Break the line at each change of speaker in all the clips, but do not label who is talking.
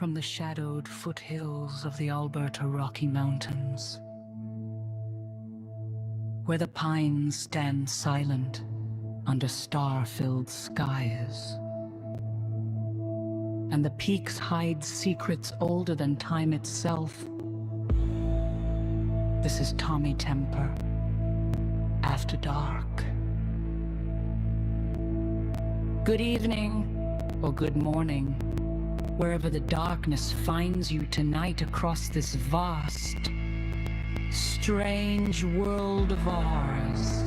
from the shadowed foothills of the Alberta Rocky Mountains, where the pines stand silent under star-filled skies, and the peaks hide secrets older than time itself. This is Tommy Temper, After Dark. Good evening, or good morning, wherever the darkness finds you tonight across this vast, strange world of ours.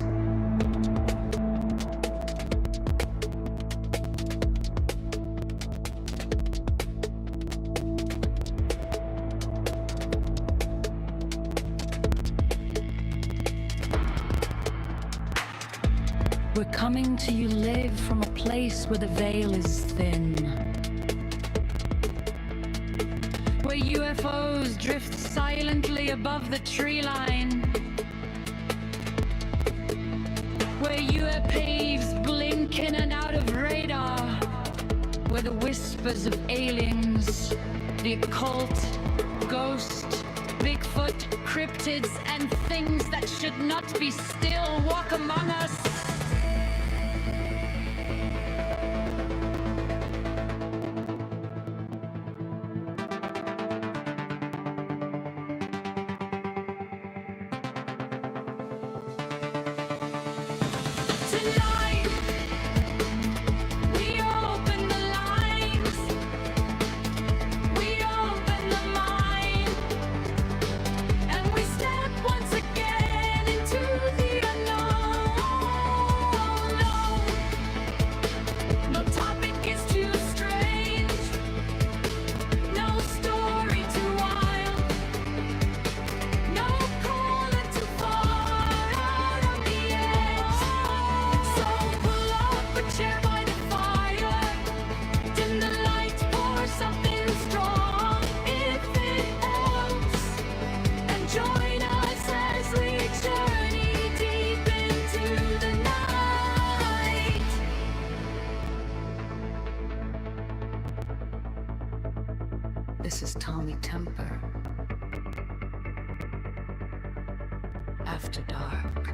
We're coming to you live from a place where the veil is thin, where UFOs drift silently above the tree line, where UAPs blink in and out of radar, where the whispers of aliens, the occult, ghost, Bigfoot, cryptids, and things that should not be still walk among us. This is Tommy Temper, After Dark.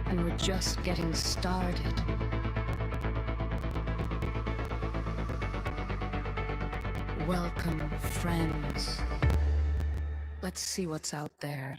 And we're just getting started. Welcome, friends. Let's see what's out there.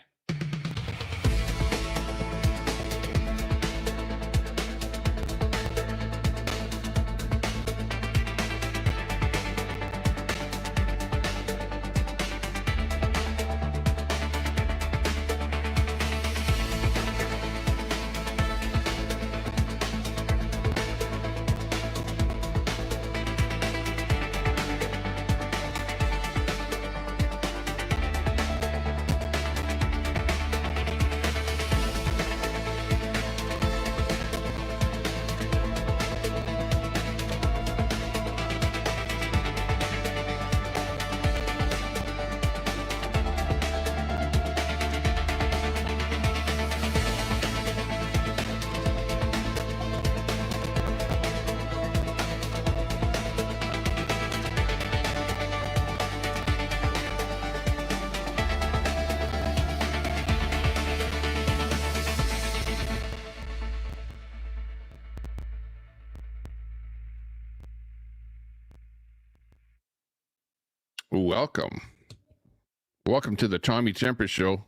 Welcome to the Tommy Temper Show,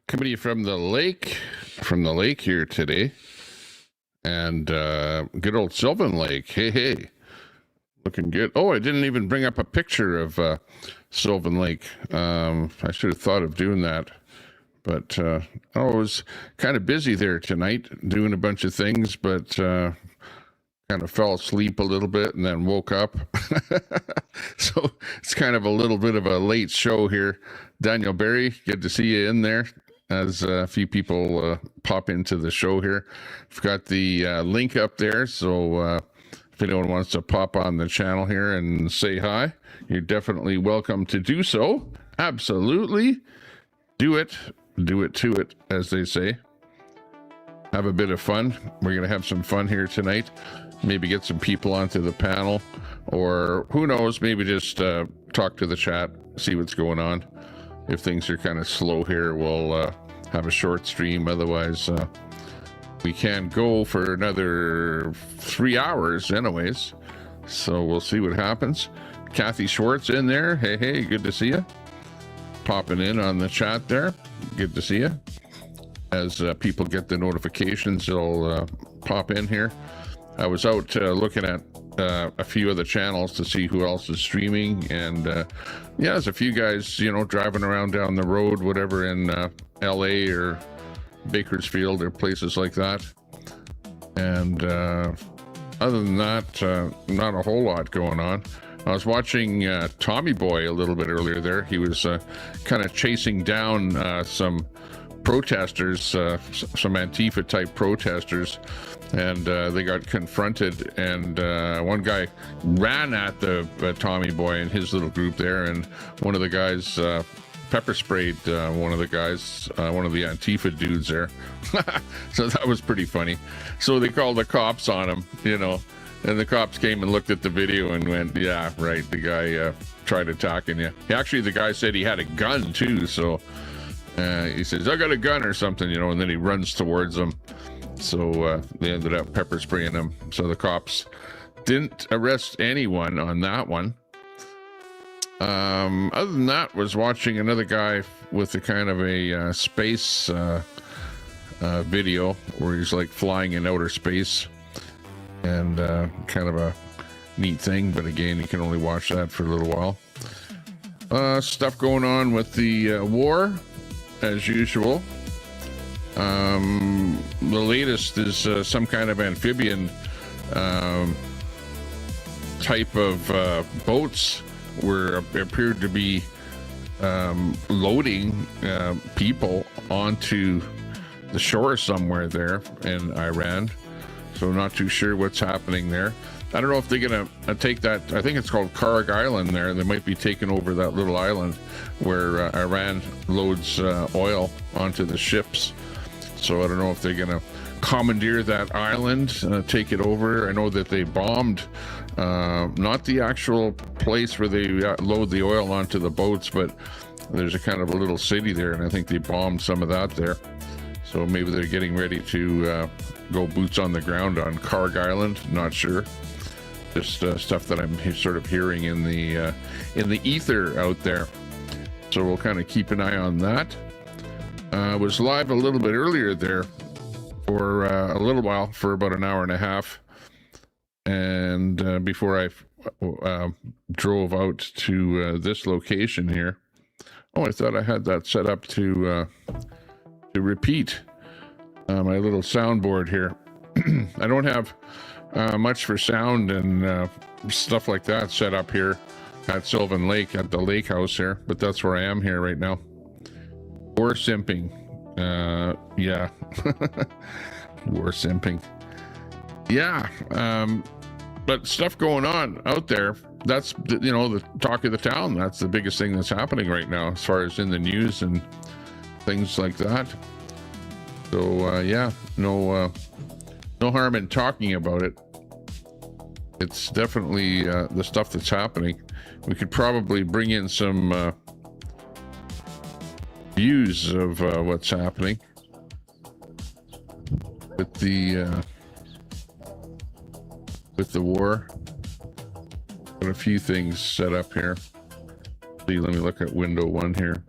coming to you from the lake here today, and good old Sylvan Lake. Hey, looking good. Oh, I didn't even bring up a picture of Sylvan Lake. I should have thought of doing that, but I was kind of busy there tonight doing a bunch of things, but kind of fell asleep a little bit and then woke up. So it's kind of a little bit of a late show here. Daniel Barry, good to see you in there as a few people pop into the show here. I've got the link up there, so if anyone wants to pop on the channel here and say hi, you're definitely welcome to do so. Absolutely. Do it to it, as they say. have a bit of fun. We're going to have some fun here tonight. Maybe get some people onto the panel, or who knows, maybe just talk to the chat, see what's going on. If things are kind of slow here, we'll have a short stream. Otherwise, we can go for another 3 hours anyways. So we'll see what happens. Kathy Schwartz in there. Hey, hey, good to see you. Popping in on the chat there. Good to see you. As people get the notifications, they'll pop in here. I was out looking at a few of the channels to see who else is streaming, and yeah, there's a few guys, you know, driving around down the road, whatever, in LA or Bakersfield or places like that. And other than that, not a whole lot going on. I was watching Tommy Boy a little bit earlier there. He was kind of chasing down some protesters, some Antifa type protesters, and they got confronted, and one guy ran at the Tommy Boy and his little group there, and one of the guys pepper sprayed one of the guys, one of the Antifa dudes there. So that was pretty funny. So they called the cops on him, you know, and the cops came and looked at the video and went, yeah, right, the guy tried attacking you. Actually, the guy said he had a gun too, so he says, I got a gun or something, you know, and then he runs towards them. So they ended up pepper spraying him. So the cops didn't arrest anyone on that one. Other than that, was watching another guy with a kind of a space video where he's like flying in outer space, and kind of a neat thing. But again, you can only watch that for a little while. Stuff going on with the war, as usual. The latest is some kind of amphibian type of boats appeared to be loading people onto the shore somewhere there in Iran. So not too sure what's happening there. I don't know if they're gonna take that. I think it's called Karg Island there. They might be taking over that little island where Iran loads oil onto the ships. So I don't know if they're gonna commandeer that island, take it over. I know that they bombed not the actual place where they load the oil onto the boats, but there's a kind of a little city there, and I think they bombed some of that there. So maybe they're getting ready to go boots on the ground on Karg Island. Not sure. Just stuff that I'm sort of hearing in the ether out there. So we'll kind of keep an eye on that. Was live a little bit earlier there for a little while, for about an hour and a half, and before I drove out to this location here. Oh, I thought I had that set up to repeat my little soundboard here. I don't have much for sound and stuff like that set up here at Sylvan Lake, at the lake house here, but that's where I am here right now. War simping. Yeah. War simping. Yeah. But stuff going on out there. That's, you know, the talk of the town. That's the biggest thing that's happening right now as far as in the news and things like that. So, yeah, no harm in talking about it. It's definitely the stuff that's happening. We could probably bring in some views of what's happening with the war. Got a few things set up here. See, let me look at window one here.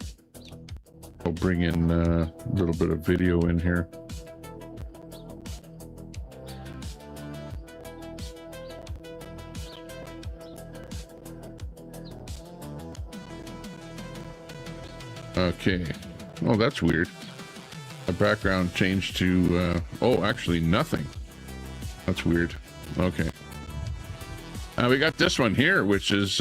I'll bring in a little bit of video in here. Okay. Oh, that's weird. The background changed to, oh, actually nothing. That's weird. Okay. We got this one here, which is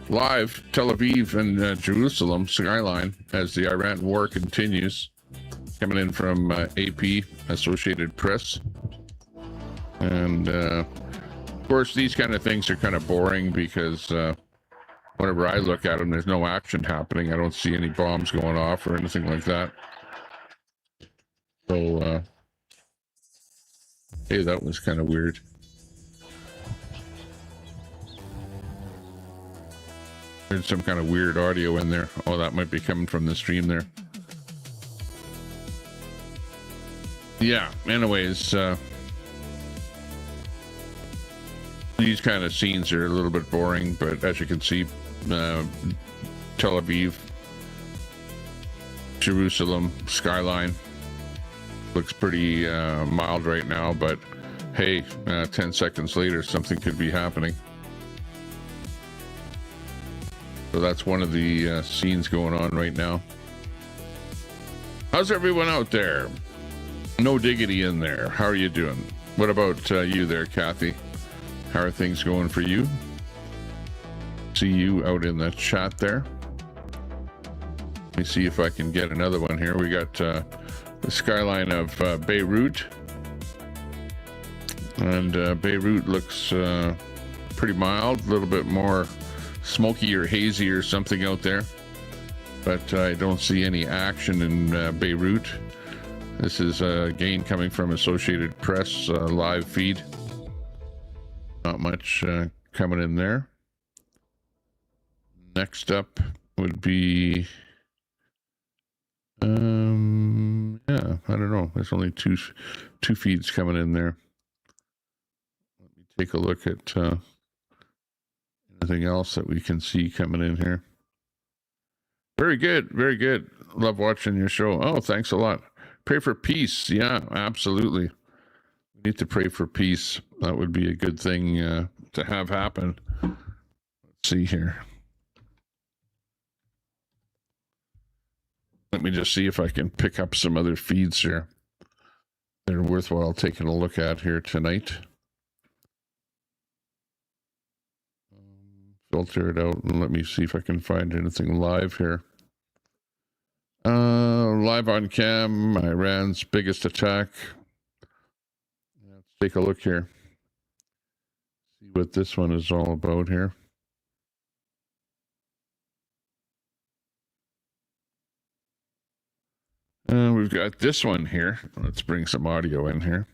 live Tel Aviv and Jerusalem skyline as the Iran war continues. Coming in from AP, Associated Press. And, of course, these kind of things are kind of boring because whenever I look at them, there's no action happening. I don't see any bombs going off or anything like that. So, Hey, that was kind of weird. There's some kind of weird audio in there. Oh, that might be coming from the stream there. Yeah, anyways, these kind of scenes are a little bit boring, but as you can see, Tel Aviv, Jerusalem skyline looks pretty mild right now, but hey, 10 seconds later, something could be happening. So that's one of the scenes going on right now. How's everyone out there? No diggity in there. How are you doing? What about you there, Kathy? How are things going for you? See you out in the chat there. Let me see if I can get another one here. We got the skyline of Beirut. And Beirut looks pretty mild, a little bit more smoky or hazy or something out there. But I don't see any action in Beirut. This is again coming from Associated Press live feed. Not much coming in there. Next up would be, yeah, I don't know. There's only two feeds coming in there. Let me take a look at anything else that we can see coming in here. Very good, very good. Love watching your show. Oh, thanks a lot. Pray for peace. Yeah, absolutely. We need to pray for peace. That would be a good thing to have happen. Let's see here. Let me just see if I can pick up some other feeds here that are worthwhile taking a look at here tonight. Filter it out and let me see if I can find anything live here. Live on cam, Iran's biggest attack. Let's take a look here. See what this one is all about here. We've got this one here. Let's bring some audio in here.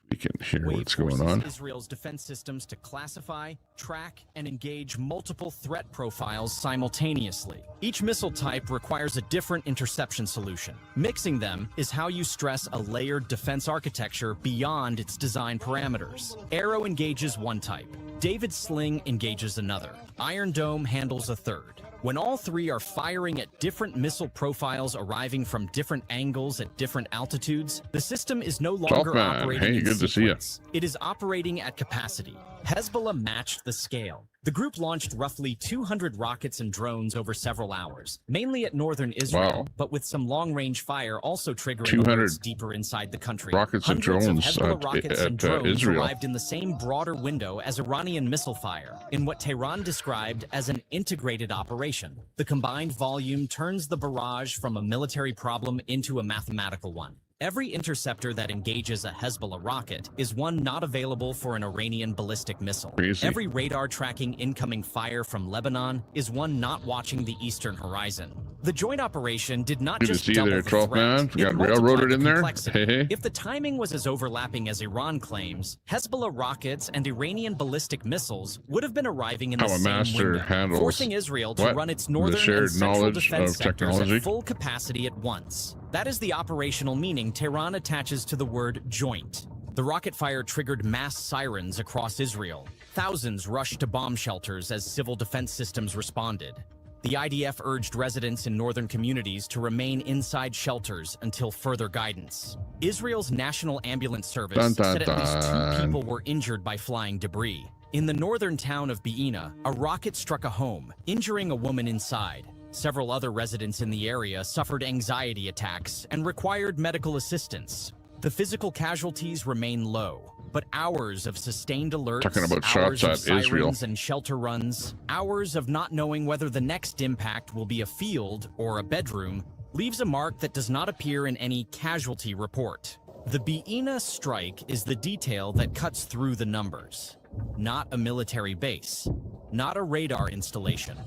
We can hear what's going on.
Israel's defense systems to classify, track, and engage multiple threat profiles simultaneously. Each missile type requires a different interception solution. Mixing them is how you stress a layered defense architecture beyond its design parameters. Arrow engages one type. David's Sling engages another. Iron Dome handles a third. When all three are firing at different missile profiles arriving from different angles at different altitudes, the system is no longer operating in sequence. It is operating at capacity. Hezbollah matched the scale. The group launched roughly 200 rockets and drones over several hours, mainly at northern Israel, but with some long-range fire also triggering alerts deeper inside the country.
Rockets and drones at Israel
arrived in the same broader window as Iranian missile fire, in what Tehran described as an integrated operation. The combined volume turns the barrage from a military problem into a mathematical one. Every interceptor that engages a Hezbollah rocket is one not available for an Iranian ballistic missile.
Crazy.
Every radar tracking incoming fire from Lebanon is one not watching the eastern horizon. The joint operation did not just double the threat,
got railroaded in there.
Hey. If the timing was as overlapping as Iran claims, Hezbollah rockets and Iranian ballistic missiles would have been arriving in the same window, forcing Israel to run its northern and central defense sectors at full capacity at once. That is the operational meaning Tehran attaches to the word joint. The rocket fire triggered mass sirens across Israel. Thousands rushed to bomb shelters as civil defense systems responded. The IDF urged residents in northern communities to remain inside shelters until further guidance. Israel's National Ambulance Service said at least 2 people were injured by flying debris. In the northern town of Be'ina, a rocket struck a home, injuring a woman inside. Several other residents in the area suffered anxiety attacks and required medical assistance. The physical casualties remain low, but hours of sustained alerts,
talking about
hours
shots
of
at
sirens
Israel
and shelter runs, hours of not knowing whether the next impact will be a field or a bedroom, leaves a mark that does not appear in any casualty report. The Be'ina strike is the detail that cuts through the numbers. Not a military base, not a radar installation,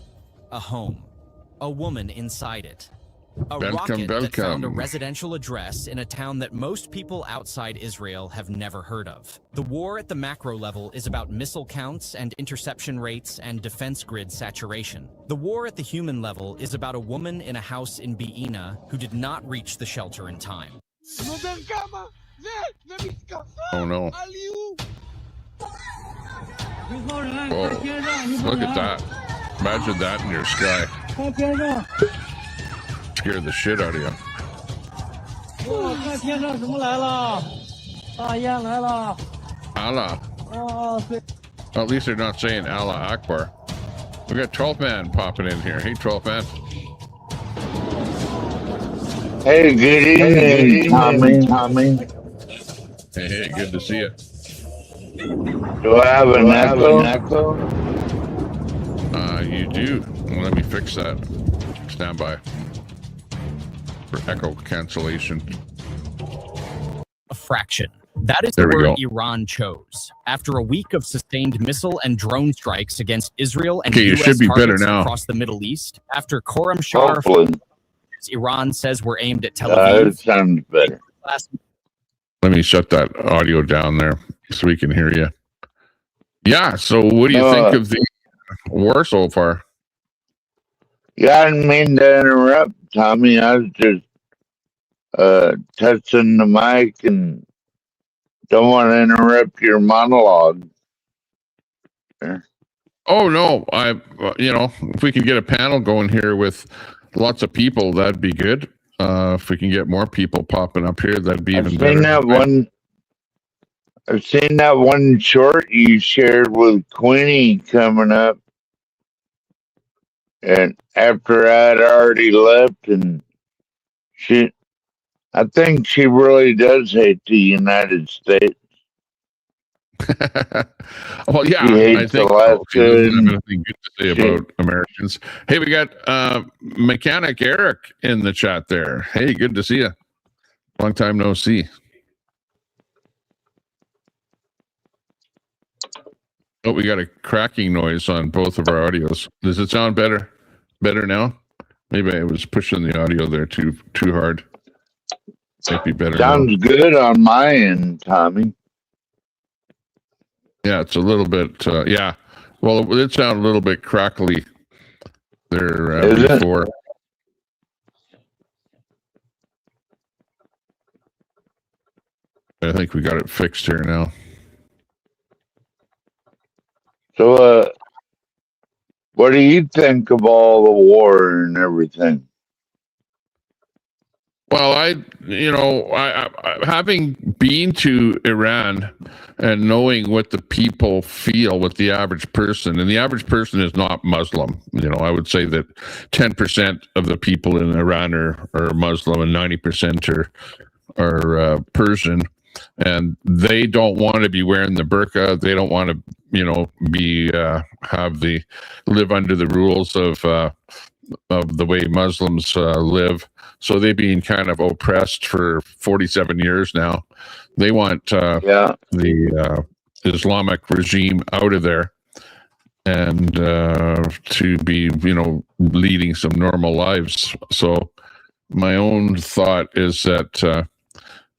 a home. A woman inside it. A rocket that found a residential address in a town that most people outside Israel have never heard of. The war at the macro level is about missile counts and interception rates and defense grid saturation. The war at the human level is about a woman in a house in Beina who did not reach the shelter in time.
Oh no. Whoa. Look at that. Imagine that in your sky. Scared the shit out of you. Allah. At least they're not saying Allah Akbar. We got 12th man popping in here. Hey, 12th man.
Hey, good evening, Tommy.
Hey, good to see you.
Do I have an echo?
You do. Well, let me fix that. Stand by for echo cancellation.
A fraction. That is the word Iran chose. After a week of sustained missile and drone strikes against Israel and U.S. targets across the Middle East, after Khorramshahr, Iran says were aimed at Tel Aviv.
That sounds better.
Let me shut that audio down there so we can hear you. Yeah, so what do you think of the war so far?
Yeah, I didn't mean to interrupt, Tommy. I was just touching the mic and don't want to interrupt your monologue.
Oh no, if we could get a panel going here with lots of people, that'd be good. If we can get more people popping up here, that'd be even better.
I've seen that one short you shared with Queenie coming up, and after I'd already left, and I think she really does hate the United States.
Well, yeah, I think she doesn't have anything good to say about Americans. Hey, we got Mechanic Eric in the chat there. Hey, good to see you. Long time no see. Oh, we got a cracking noise on both of our audios. Does it sound better? Better now? Maybe I was pushing the audio there too hard. Might be better.
Sounds good on my end, Tommy.
Yeah, it's a little bit. Yeah, well, it did sound a little bit crackly there before. I think we got it fixed here now.
So, what do you think of all the war and everything?
Well, I having been to Iran and knowing what the people feel, what the average person, and the average person is not Muslim. I would say that 10% of the people in Iran are Muslim and 90% are Persian, and they don't want to be wearing the burqa. They don't want to, live under the rules of the way Muslims live. So they've been kind of oppressed for 47 years now. They want the Islamic regime out of there and to be, leading some normal lives. So my own thought is that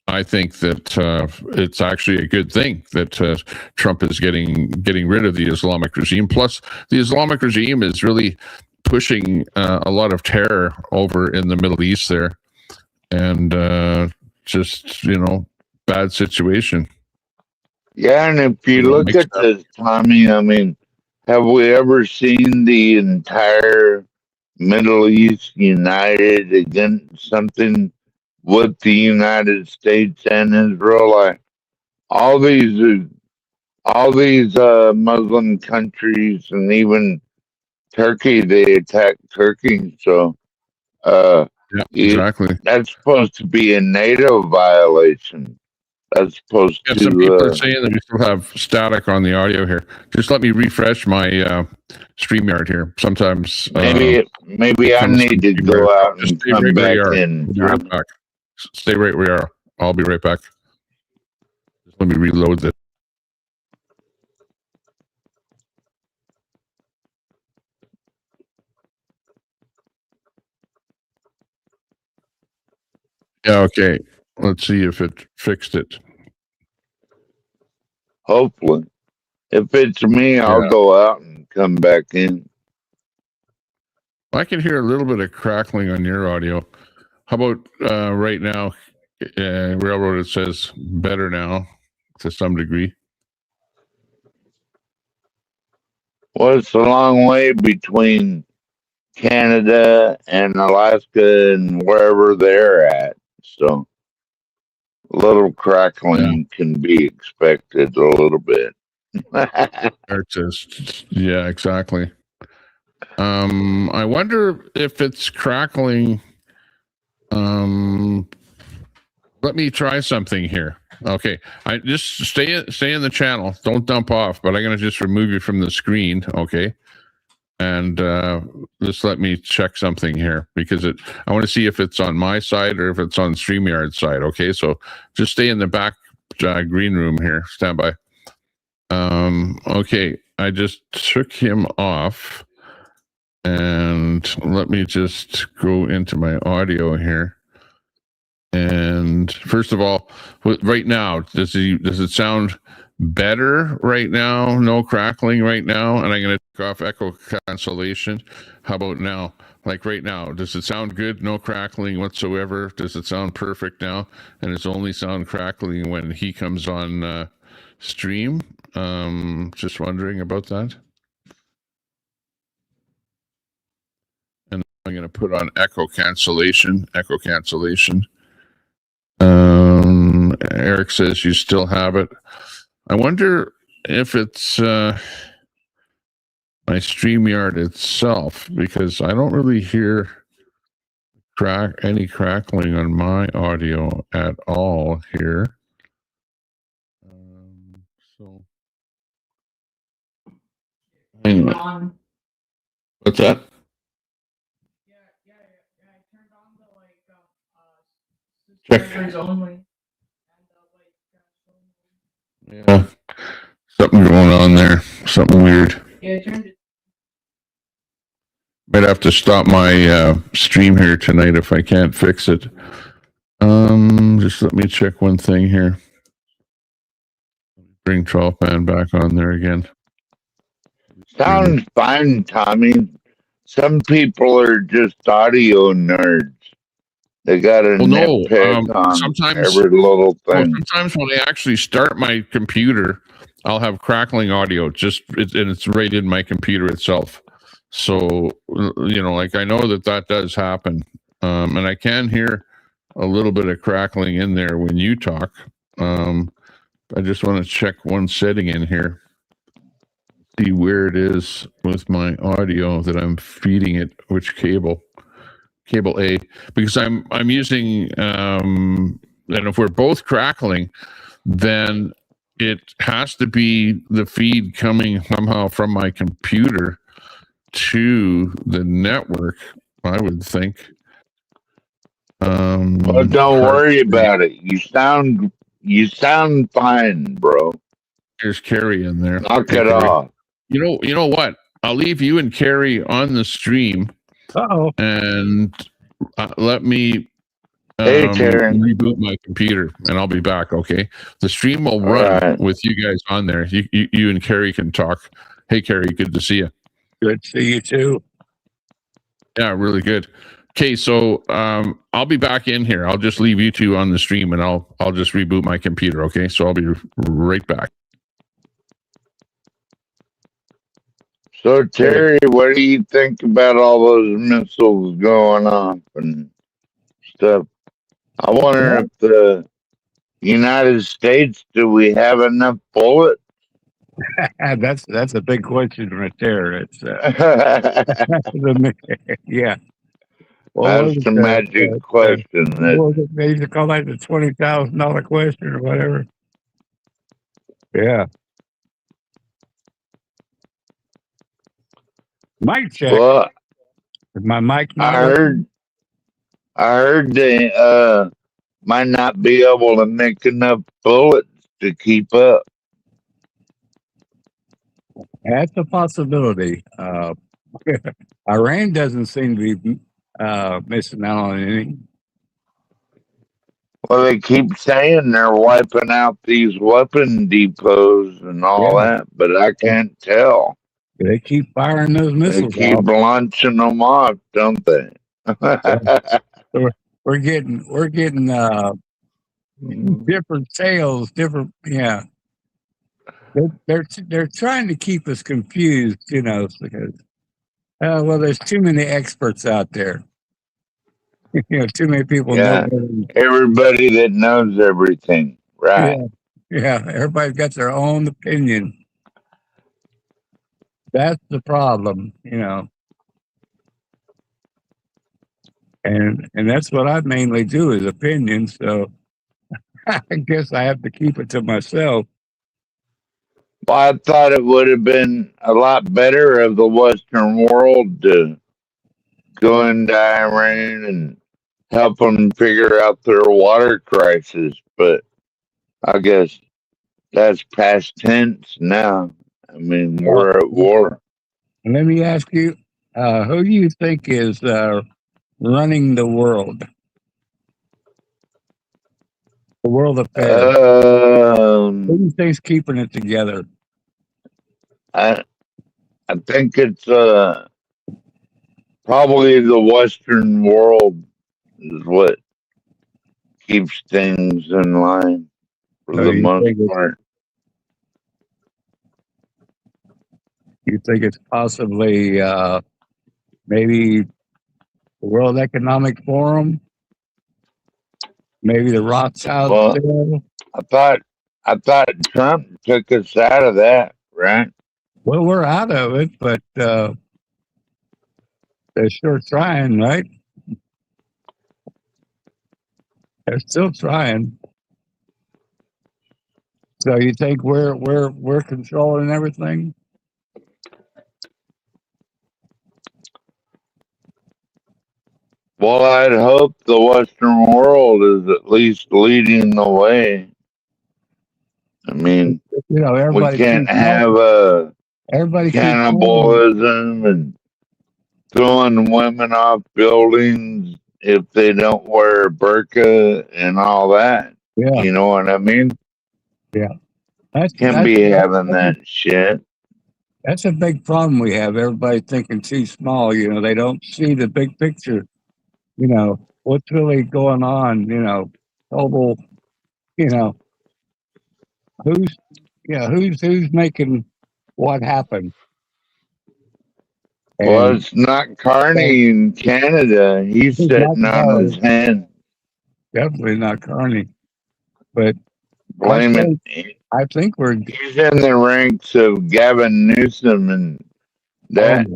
I think that it's actually a good thing that Trump is getting rid of the Islamic regime. Plus, the Islamic regime is really pushing a lot of terror over in the Middle East there, and just bad situation.
Yeah, and if you look at this, Tommy, I mean, have we ever seen the entire Middle East united against something with the United States and Israel? Like all these Muslim countries and even Turkey, they attacked Turkey. So,
exactly.
That's supposed to be a NATO violation. That's supposed to.
Some people are saying that we still have static on the audio here. Just let me refresh my StreamYard here. Sometimes
maybe I need to go out and come back in.
We'll be right back. Stay right where you are. I'll be right back. Just let me reload this. Yeah, okay. Let's see if it fixed it.
Hopefully. If it's me, I'll go out and come back in.
I can hear a little bit of crackling on your audio. How about right now? Railroad, it says better now to some degree.
Well, it's a long way between Canada and Alaska and wherever they're at. So a little crackling can be expected a little bit.
Yeah, exactly. I wonder if it's crackling. Let me try something here. Okay, I just stay in the channel. Don't dump off, but I'm gonna just remove you from the screen. Okay, and just let me check something here because I want to see if it's on my side or if it's on StreamYard's side. Okay, so just stay in the back green room here. Stand by. Okay, I just took him off, and let me just go into my audio here. And first of all, right now, does it sound better right now? No crackling right now? And I'm going to take off echo cancellation. How about now? Like right now, does it sound good? No crackling whatsoever? Does it sound perfect now? And it's only sound crackling when he comes on stream? Just wondering about that. And I'm going to put on echo cancellation. Eric says you still have it. I wonder if it's my StreamYard itself, because I don't really hear any crackling on my audio at all here. So, anyway. What's that? Check. Only. Yeah, something going on there. Something weird. Yeah, I turned it. Might have to stop my stream here tonight if I can't fix it. Just let me check one thing here. Bring 12 man back on there again.
Sounds fine, Tommy. Some people are just audio nerds. They got to nitpick on sometimes, every little thing.
Sometimes when I actually start my computer, I'll have crackling audio. And it's right in my computer itself. So like I know that does happen, and I can hear a little bit of crackling in there when you talk. I just want to check one setting in here, see where it is with my audio that I'm feeding it, which cable A, because I'm using and if we're both crackling, then it has to be the feed coming somehow from my computer to the network, I would think.
Well, don't worry about it. You sound fine, bro.
There's Carrie in there.
Knock it off.
You know what? I'll leave you and Carrie on the stream.
Uh-oh.
And let me
reboot
my computer, and I'll be back. Okay, the stream will run with you guys on there. You and Carrie can talk. Hey, Carrie, good to see you.
Good to see you too.
Yeah, really good. Okay, so I'll be back in here. I'll just leave you two on the stream, and I'll just reboot my computer. Okay, so I'll be right back.
So Terry, what do you think about all those missiles going off and stuff? I wonder if the United States, do we have enough bullets?
That's a big question right there. It's yeah.
That's the magic question.
They used to call that the $20,000 question or whatever. Yeah. Mic check.
Well,
is my mic not
I heard they might not be able to make enough bullets to keep up.
That's a possibility. Iran doesn't seem to be missing out on any.
Well, they keep saying they're wiping out these weapon depots and all
Yeah,
that, but I can't tell.
they keep firing those
They
missiles
keep
off.
launching them off, don't they?
Yeah. So we're getting different sales, different. Yeah, they're trying to keep us confused, because well, there's too many experts out there. Too many people know.
Yeah, everybody that knows everything, right?
Yeah, yeah. Everybody's got their own opinion. That's the problem. And that's what I mainly do is opinion. So I guess I have to keep it to myself.
Well, I thought it would have been a lot better of the Western world to go into Iran and help them figure out their water crisis, but I guess that's past tense now. I mean,
Well,
we're at war.
let me ask you, who do you think is running the world? The world affairs. Who do you think's keeping it together?
I think it's probably the Western world is what keeps things in line for
So
the most part.
You think it's possibly maybe the World Economic Forum? Maybe the Rothschild
Well, I thought Trump took us out of that, right?
Well, we're out of it, but they're sure trying, right? They're still trying. So you think we're controlling everything?
Well, I'd hope the Western world is at least leading the way. I mean, we can't have cannibalism and throwing women off buildings if they don't wear a burqa and all that.
Yeah.
You know what I mean?
Yeah.
Can't be having that shit.
That's a big problem we have. Everybody thinking too small. They don't see the big picture. What's really going on. Global. Who's who's making what happen.
Well, it's not Carney in Canada. He's sitting on his hand.
Definitely not Carney. But
Blame
I think
he's in the ranks of Gavin Newsom and that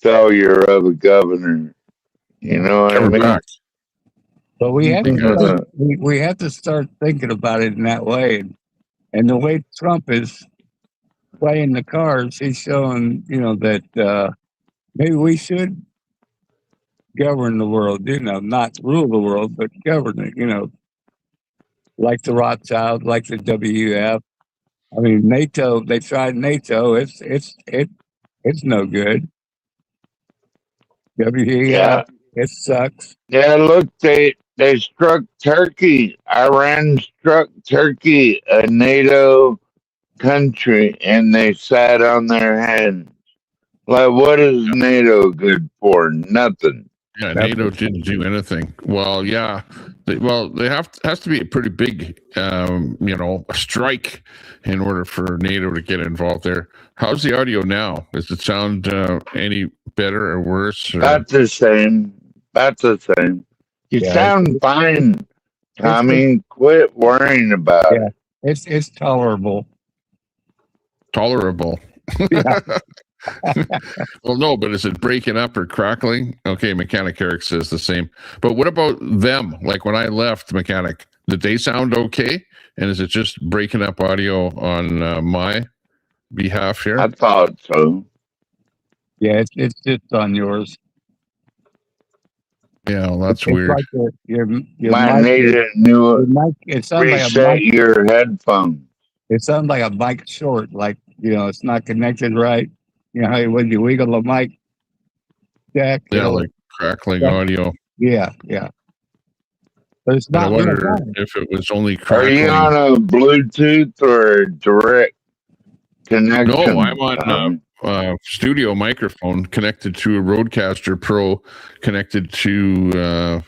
failure of a governor. You know what I mean?
But we have to start thinking about it in that way. And the way Trump is playing the cards, he's showing, that maybe we should govern the world, not rule the world, but govern it, like the Rothschild, like the WF. I mean, NATO, they tried NATO. It's no good. WEF, it sucks.
Yeah, look, they struck Turkey. Iran struck Turkey, a NATO country, and they sat on their hands. Like, what is NATO good for? Nothing.
Yeah, NATO didn't do anything. Well, yeah. They has to be a pretty big, strike in order for NATO to get involved there. How's the audio now? Does it sound any better or worse? Or?
About the same. You sound fine, Tommy. Quit worrying about it.
It's tolerable.
Tolerable. Yeah. Well, no, but is it breaking up or crackling? Okay, Mechanic Eric says the same. But what about them? Like when I left Mechanic, did they sound okay? And is it just breaking up audio on my behalf here?
I thought so.
Yeah, it's just on yours.
Yeah, well, that's weird.
Like your
might need a new reset your headphones.
It sounds like a mic short, like it's not connected right. How when you wiggle the mic jack.
Yeah, like crackling audio.
Yeah. But it's not.
I wonder if it was only
crackling. Are you on a Bluetooth or a direct connection?
No, I'm on a studio microphone connected to a Rodecaster Pro, connected to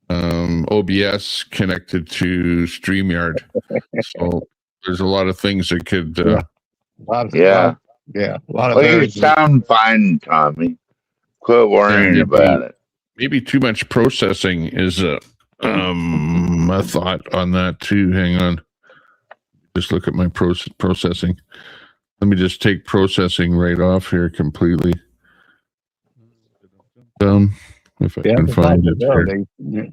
OBS, connected to StreamYard. So there's a lot of things that could.
A lot of
you sound fine, Tommy. Quit worrying about it.
Maybe too much processing is a thought on that too. Hang on. Just look at my processing. Let me just take processing right off here completely. If I can find it here.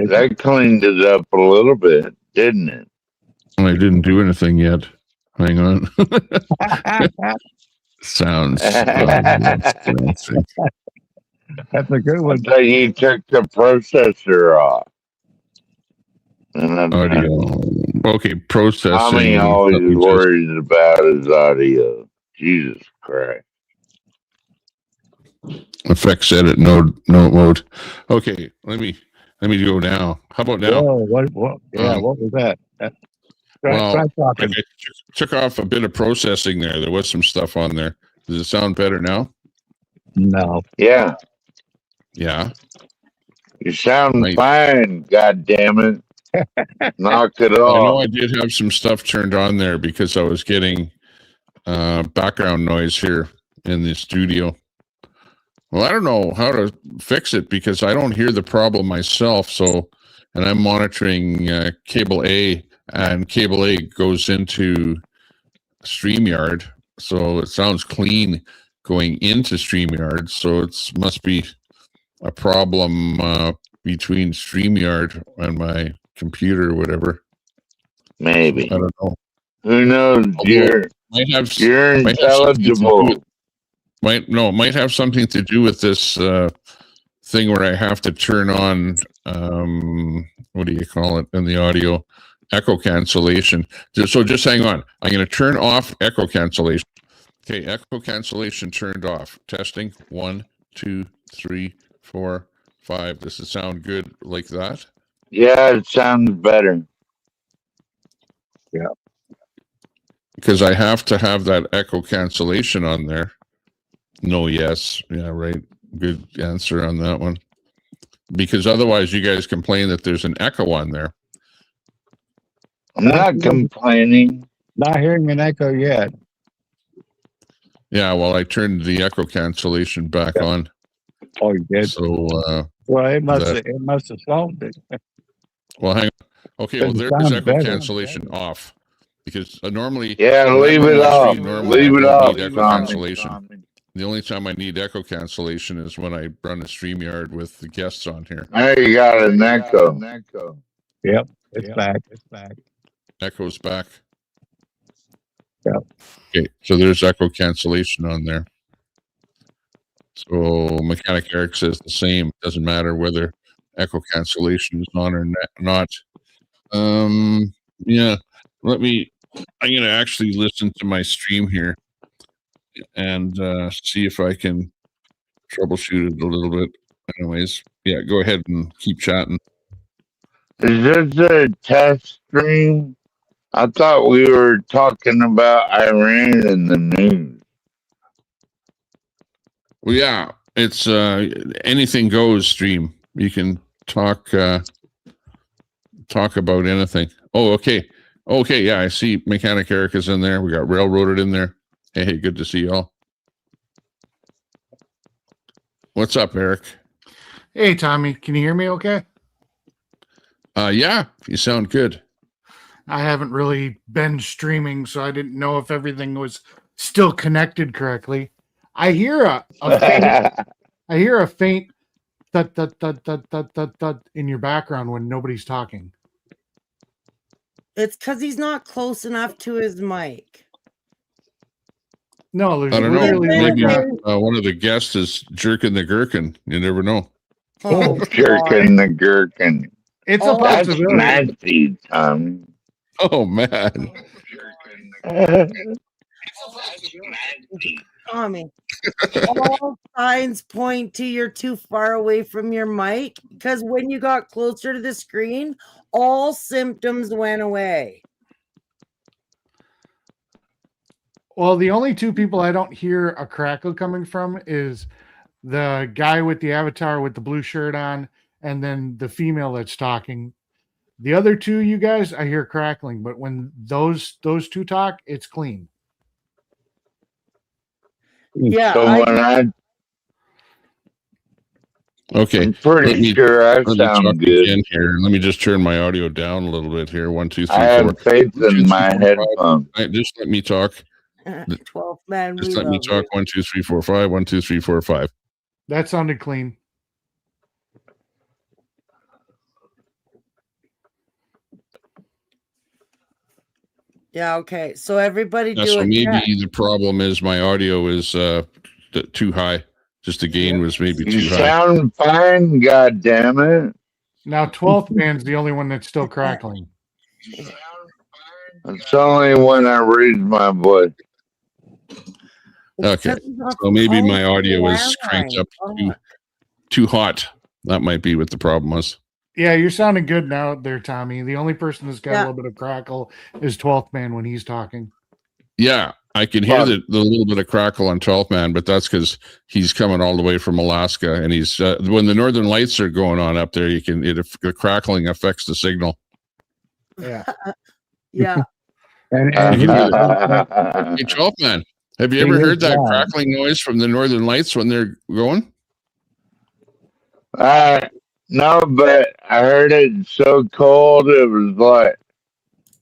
That cleaned it up a little bit, didn't it?
I didn't do anything yet. Hang on. Sounds.
That's a good one.
So you took the processor off.
Audio. Okay, processing.
Tommy always worries about his audio. Jesus Christ.
Effects edit note mode. Okay, let me go now. How about now?
Whoa, what was that?
Try talking. I took off a bit of processing there. There was some stuff on there. Does it sound better now?
No.
Yeah.
Yeah.
You sound fine, God damn it. Knock it off.
I know I did have some stuff turned on there because I was getting background noise here in the studio. Well, I don't know how to fix it because I don't hear the problem myself. So, and I'm monitoring cable A, and cable A goes into StreamYard. So it sounds clean going into StreamYard. So it must be a problem between StreamYard and my computer or whatever.
Maybe.
I don't know.
Who knows? You're intelligible.
Might have something to do with this thing where I have to turn on what do you call it in the audio? Echo cancellation. So just hang on. I'm going to turn off echo cancellation. Okay, echo cancellation turned off. Testing 1, 2, 3, 4, 5. Does it sound good like that?
Yeah, it sounds better.
Yeah.
Because I have to have that echo cancellation on there. No, yes. Yeah, right. Good answer on that one. Because otherwise you guys complain that there's an echo on there.
I'm not complaining.
Not hearing an echo yet.
Yeah, well, I turned the echo cancellation back on.
Oh, you did?
So,
well, it must have solved it.
Well, hang on. Okay, well, there's echo cancellation off. Because normally...
Yeah, leave it off. Leave it off.
Echo cancellation. The only time I need echo cancellation is when I run a StreamYard with the guests on here.
There you got an echo.
Yep, it's back.
Echo's back.
Yep.
Okay, so there's echo cancellation on there. So Mechanic Eric says the same. Doesn't matter whether echo cancellation is on or not. Yeah, I'm going to actually listen to my stream here and see if I can troubleshoot it a little bit. Anyways, yeah, go ahead and keep chatting.
Is this a test stream? I thought we were talking about Iran in the news.
Well, yeah, it's anything goes stream. You can talk about anything. Oh, okay. Okay, yeah, I see Mechanic Eric is in there. We got Railroaded in there. Hey, good to see y'all. What's up, Eric?
Hey, Tommy. Can you hear me okay?
Yeah, you sound good.
I haven't really been streaming, so I didn't know if everything was still connected correctly. I hear a faint thud, thud, thud, thud, thud, thud, thud in your background when nobody's talking.
It's because he's not close enough to his mic.
No, there's
I don't
really
know. Maybe one of the guests is jerking the gherkin. You never know.
Oh,
jerking the gherkin.
It's a possibility.
That's nasty, Tommy.
Oh man.
Tommy. All signs point to you're too far away from your mic, because when you got closer to the screen, all symptoms went away.
Well, the only two people I don't hear a crackle coming from is the guy with the avatar with the blue shirt on, and then the female that's talking. The other two, you guys, I hear crackling, but when those two talk, it's clean.
Yeah,
So
okay.
I'm pretty sure I sound good.
Again here. Let me just turn my audio down a little bit here. 1, 2, 3, 4.
I have faith in my headphones.
Just let me talk.
12th man.
Just let me talk. 1, 2, 3, 4, 5. 1, 2, 3, 4, 5.
That sounded clean.
Yeah, okay. So everybody do
so
it.
Maybe the problem is my audio is too high. Just the gain was maybe too high. You
sound fine, God damn it.
Now 12th man's the only one that's still crackling.
It's only when I raise my voice.
Okay. So maybe my audio is cranked up too hot. That might be what the problem was.
Yeah, you're sounding good now there, Tommy. The only person that's got a little bit of crackle is 12th man when he's talking.
Yeah, I can hear the little bit of crackle on 12th man, but that's because he's coming all the way from Alaska, and he's when the northern lights are going on up there, the crackling affects the signal.
Yeah.
Yeah.
Hey, 12th man, have you ever heard that crackling noise from the northern lights when they're going?
No, but I heard it so cold it was like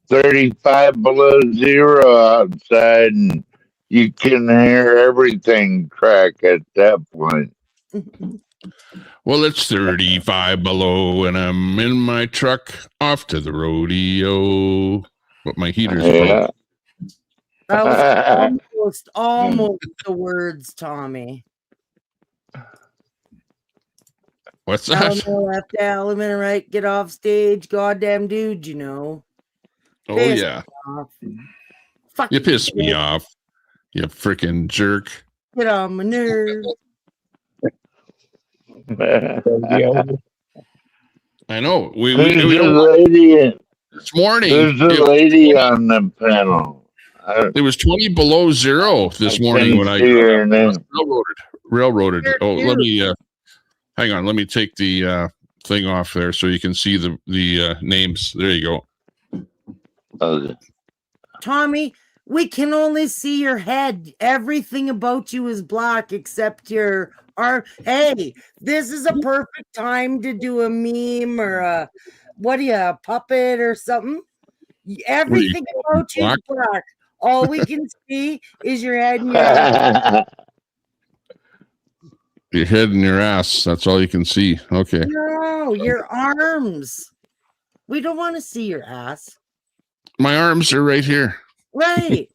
35 below zero outside, and you can hear everything crack at that point.
Well, it's 35 below, and I'm in my truck off to the rodeo. But my heater's broke.
That was almost the words, Tommy.
What's that?
Left element, right? Get off stage, goddamn dude. You know.
Oh yeah. You pissed me off. You freaking jerk.
Get on my nerves.
I know. We
lady
this morning.
There's a lady on the panel.
It was 20 below zero this morning when I railroaded. Oh, let me hang on. Let me take the thing off there so you can see the names. There you go.
Okay.
Tommy, we can only see your head. Everything about you is black except your arm. Hey, this is a perfect time to do a meme or a puppet or something. Everything about you is black. All we can see is your head and your ass.
Your head and your ass. That's all you can see. Okay.
No, your arms. We don't want to see your ass.
My arms are right here.
Right.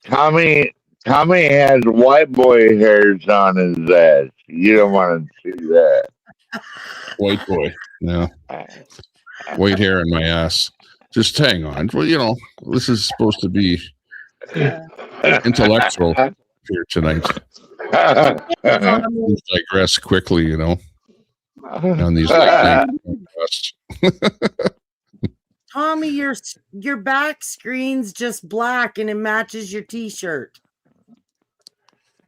Tommy has white boy hairs on his ass. You don't want to see that.
White boy. No. White hair in my ass. Just hang on. Well, this is supposed to be intellectual here tonight. We'll digress quickly, on these podcasts.
Tommy, your back screen's just black and it matches your t-shirt.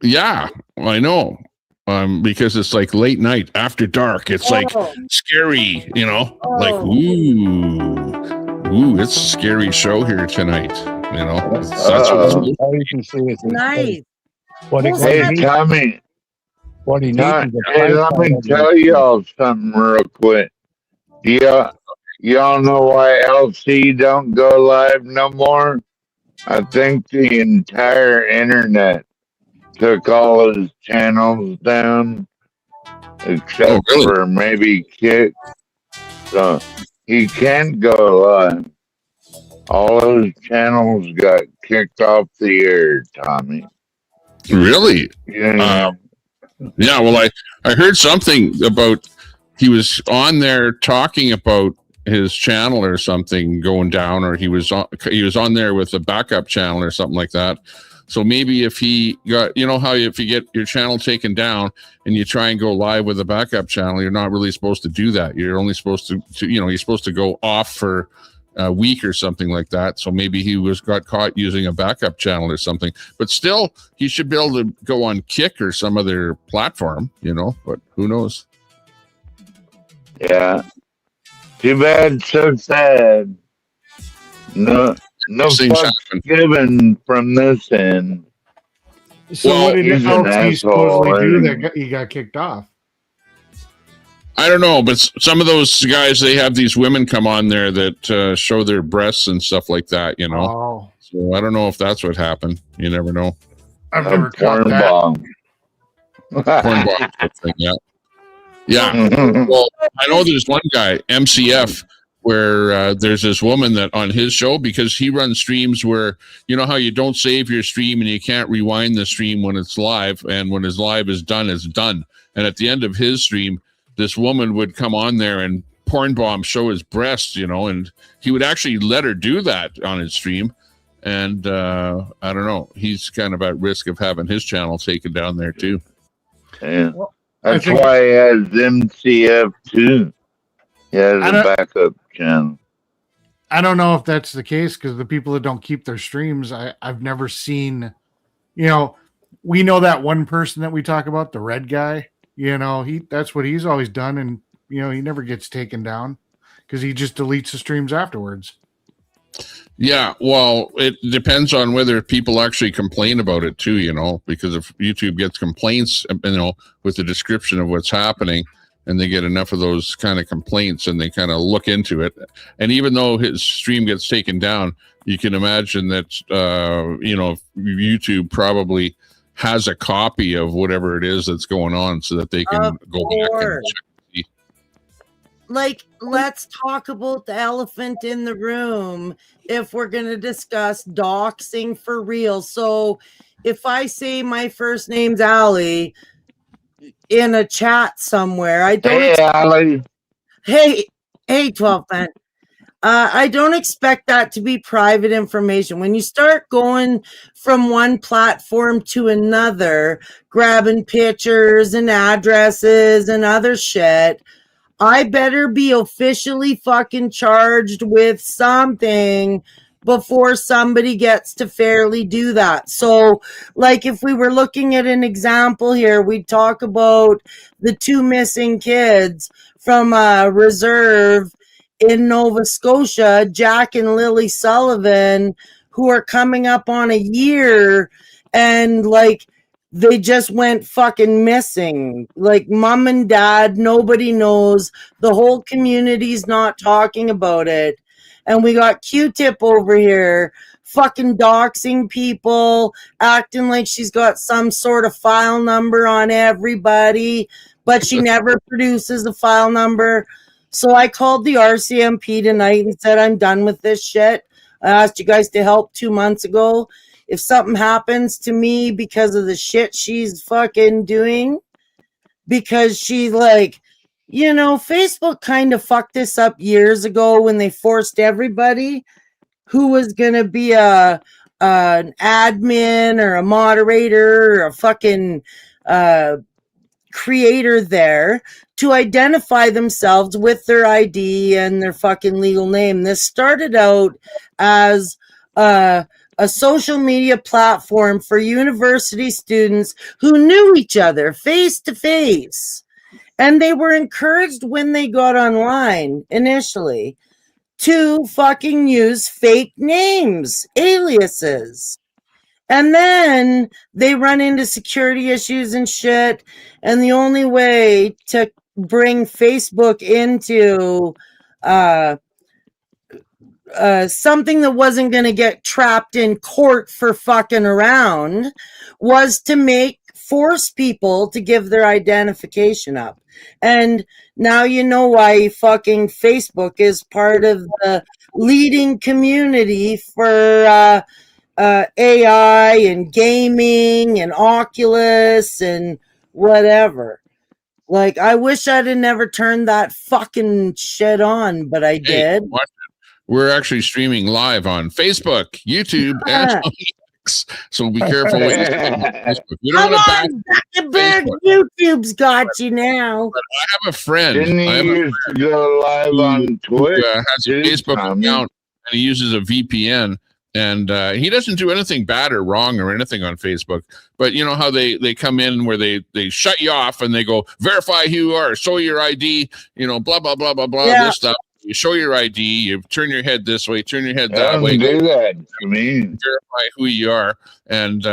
Yeah, I know. Because it's like late night after dark. It's like scary, like ooh, it's a scary show here tonight. That's what
you can see it's
nice.
Hey, Tommy.
What he needs
let me tell y'all something real quick. Y'all know why LC don't go live no more? I think the entire internet took all his channels down, except for maybe Kick. So he can't go live. All his channels got kicked off the air, Tommy.
Really?
Yeah.
Yeah, well, I heard something about he was on there talking about his channel or something going down, or he was on there with a backup channel or something like that. So maybe if he got, you know how if you get your channel taken down and you try and go live with a backup channel, you're not really supposed to do that. You're only supposed to you're supposed to go off for a week or something like that. So maybe he got caught using a backup channel or something. But still, he should be able to go on Kick or some other platform, but who knows?
Yeah. Too bad, so sad. No fucks given from this end.
So what did he supposedly do that he got kicked off?
I don't know, but some of those guys, they have these women come on there that show their breasts and stuff like that,
Oh.
So I don't know if that's what happened. You never know.
I've never caught that.
Porn bomb thing, yeah. Yeah. Well, I know there's one guy, MCF, where there's this woman that on his show, because he runs streams where, you know how you don't save your stream and you can't rewind the stream when it's live, and when his live is done, it's done. And at the end of his stream, this woman would come on there and porn bomb show his breasts, and he would actually let her do that on his stream. And I don't know, he's kind of at risk of having his channel taken down there too.
Yeah. That's why he has MCF too. He has a backup channel.
I don't know if that's the case, because the people that don't keep their streams, I've never seen, we know that one person that we talk about, the red guy, that's what he's always done. And, he never gets taken down because he just deletes the streams afterwards.
Yeah, well, it depends on whether people actually complain about it too, because if YouTube gets complaints, with the description of what's happening, and they get enough of those kind of complaints and they kind of look into it. And even though his stream gets taken down, you can imagine that, YouTube probably has a copy of whatever it is that's going on so that they can go back and check.
Like, let's talk about the elephant in the room if we're going to discuss doxing for real. So if I say my first name's Allie in a chat somewhere, I don't.
Hey, Allie.
Hey, 12 man. I don't expect that to be private information. When you start going from one platform to another, grabbing pictures and addresses and other shit, I better be officially fucking charged with something before somebody gets to fairly do that. So, like, if we were looking at an example here, we'd talk about the 2 missing kids from a reserve in Nova Scotia, Jack and Lily Sullivan, who are coming up on a year, and, like, they just went fucking missing. Like, mom and dad, nobody knows. The whole community's not talking about it. And we got Q-Tip over here fucking doxing people, acting like she's got some sort of file number on everybody, but she never produces the file number. So I called the RCMP tonight and said, I'm done with this shit. I asked you guys to help 2 months ago. If something happens to me because of the shit she's fucking doing, because she, like, Facebook kind of fucked this up years ago when they forced everybody who was going to be an admin or a moderator or a fucking creator there to identify themselves with their ID and their fucking legal name. This started out as a social media platform for university students who knew each other face to face. And they were encouraged when they got online initially to fucking use fake names, aliases. And then they run into security issues and shit. And the only way to bring Facebook into something that wasn't going to get trapped in court for fucking around was to force people to give their identification up. And now you know why fucking Facebook is part of the leading community for AI and gaming and Oculus and whatever. Like, I wish I'd have never turned that fucking shit on, but I did.
We're actually streaming live on Facebook, YouTube, and so be careful what you say on Facebook. We don't want to
Zuckerberg, YouTube's got you now.
But I have a friend.
Didn't he used to go live on Twitch?
Who has a Facebook account, and he uses a VPN. And he doesn't do anything bad or wrong or anything on Facebook. But you know how they come in where they shut you off and they go, verify who you are, show your ID, you know, blah, blah, blah, blah, blah, this stuff. You show your ID, you turn your head this way, turn your head that way.
Do that to me.
Verify who you are. And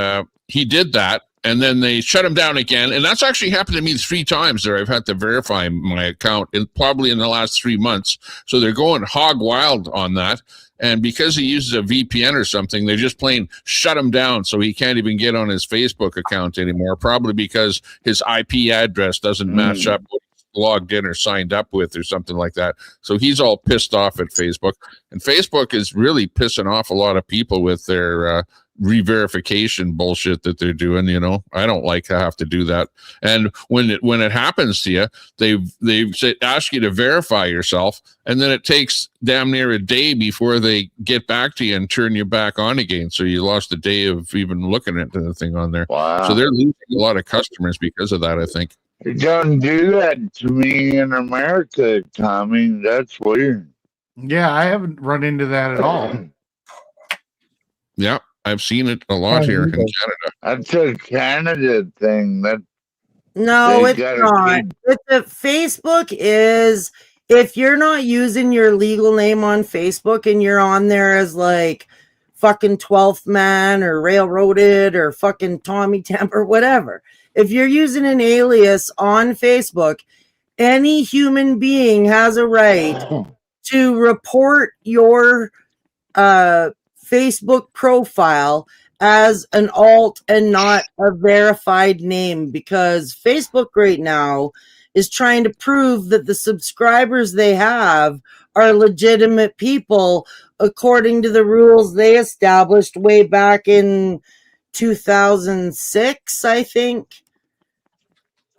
he did that. And then they shut him down again. And that's actually happened to me 3 times there. I've had to verify my account probably in the last 3 months. So they're going hog wild on that. And because he uses a VPN or something, they just plain shut him down. So he can't even get on his Facebook account anymore, probably because his IP address doesn't match up what he's logged in or signed up with or something like that. So he's all pissed off at Facebook. And Facebook is really pissing off a lot of people with their re-verification bullshit that they're doing. You know, I don't like to have to do that. And when it happens to you, they ask you to verify yourself, and then it takes damn near a day before they get back to you and turn you back on again. So you lost a day of even looking at the thing on there.
Wow.
So they're losing a lot of customers because of that, I think.
They don't do that to me in America, Tommy. That's weird.
Yeah, I haven't run into that at all.
Yeah. I've seen it a lot here in Canada.
That's a Canada thing.
No, it's not. Facebook is, if you're not using your legal name on Facebook and you're on there as like fucking 12th Man or Railroaded or fucking Tommy Temp or whatever, if you're using an alias on Facebook, any human being has a right to report your Facebook profile as an alt and not a verified name, because Facebook right now is trying to prove that the subscribers they have are legitimate people according to the rules they established way back in 2006, I think.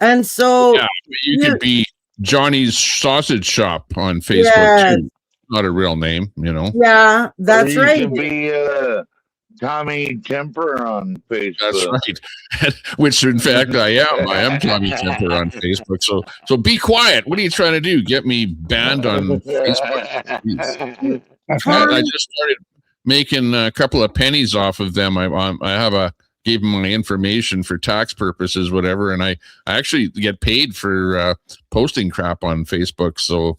And so
you could be Johnny's Sausage Shop on Facebook too. Not a real name, you know.
Yeah, that's right.
You could be Tommy Temper on Facebook.
That's right. Which, in fact, I am. I am Tommy Temper on Facebook. So be quiet. What are you trying to do? Get me banned on Facebook? I just started making a couple of pennies off of them. I gave them my information for tax purposes, whatever, and I actually get paid for posting crap on Facebook. So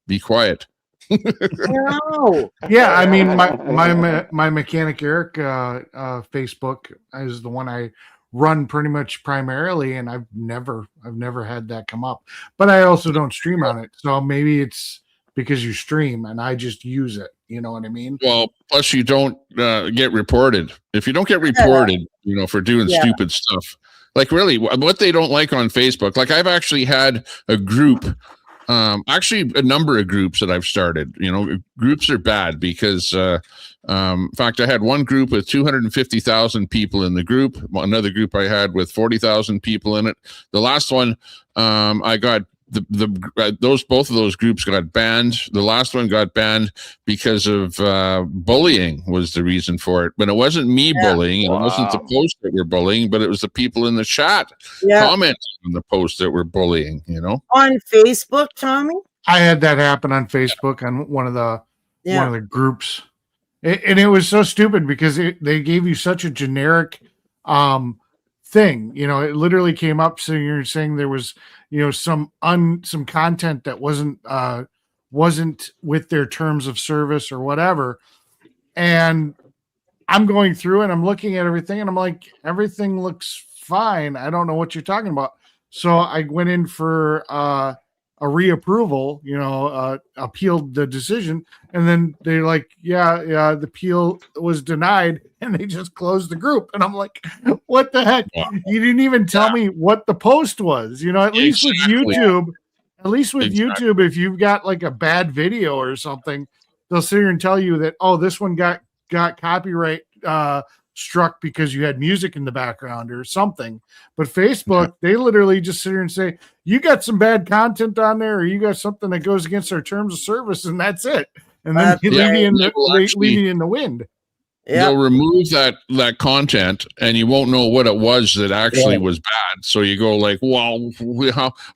be quiet.
No.
Yeah, I mean, my mechanic Eric Facebook is the one I run pretty much primarily, and I've never had that come up. But I also don't stream on it, so maybe it's because you stream and I just use it. You know what I mean?
Well, plus you don't get reported. If you don't get reported, you know, for doing stupid stuff, like really what they don't like on Facebook. Like I've actually had a group. Actually, a number of groups that I've started. You know, groups are bad because, in fact, I had one group with 250,000 people in the group. Another group I had with 40,000 people in it. The last one, I got both of those groups got banned. The last one got banned because of bullying was the reason for it. But it wasn't me bullying. It wasn't the post that were bullying, but it was the people in the chat commenting on the post that were bullying, you know?
On Facebook, Tommy?
I had that happen on Facebook on one of the groups. And it was so stupid because they gave you such a generic thing. You know, it literally came up. So you're saying there was, you know, some content that wasn't with their terms of service or whatever. And I'm going through and I'm looking at everything and I'm like, everything looks fine. I don't know what you're talking about. So I went in for a reapproval, you know, appealed the decision. And then they're like, the appeal was denied, and they just closed the group. And I'm like, what the heck? You didn't even tell me what the post was. You know, at least with YouTube, YouTube, if you've got like a bad video or something, they'll sit here and tell you that, oh, this one got copyright struck because you had music in the background or something. But Facebook, they literally just sit here and say, you got some bad content on there, or you got something that goes against our terms of service, and that's it. And then they leave you in the wind.
They'll remove that content, and you won't know what it was that actually was bad. So you go like, well,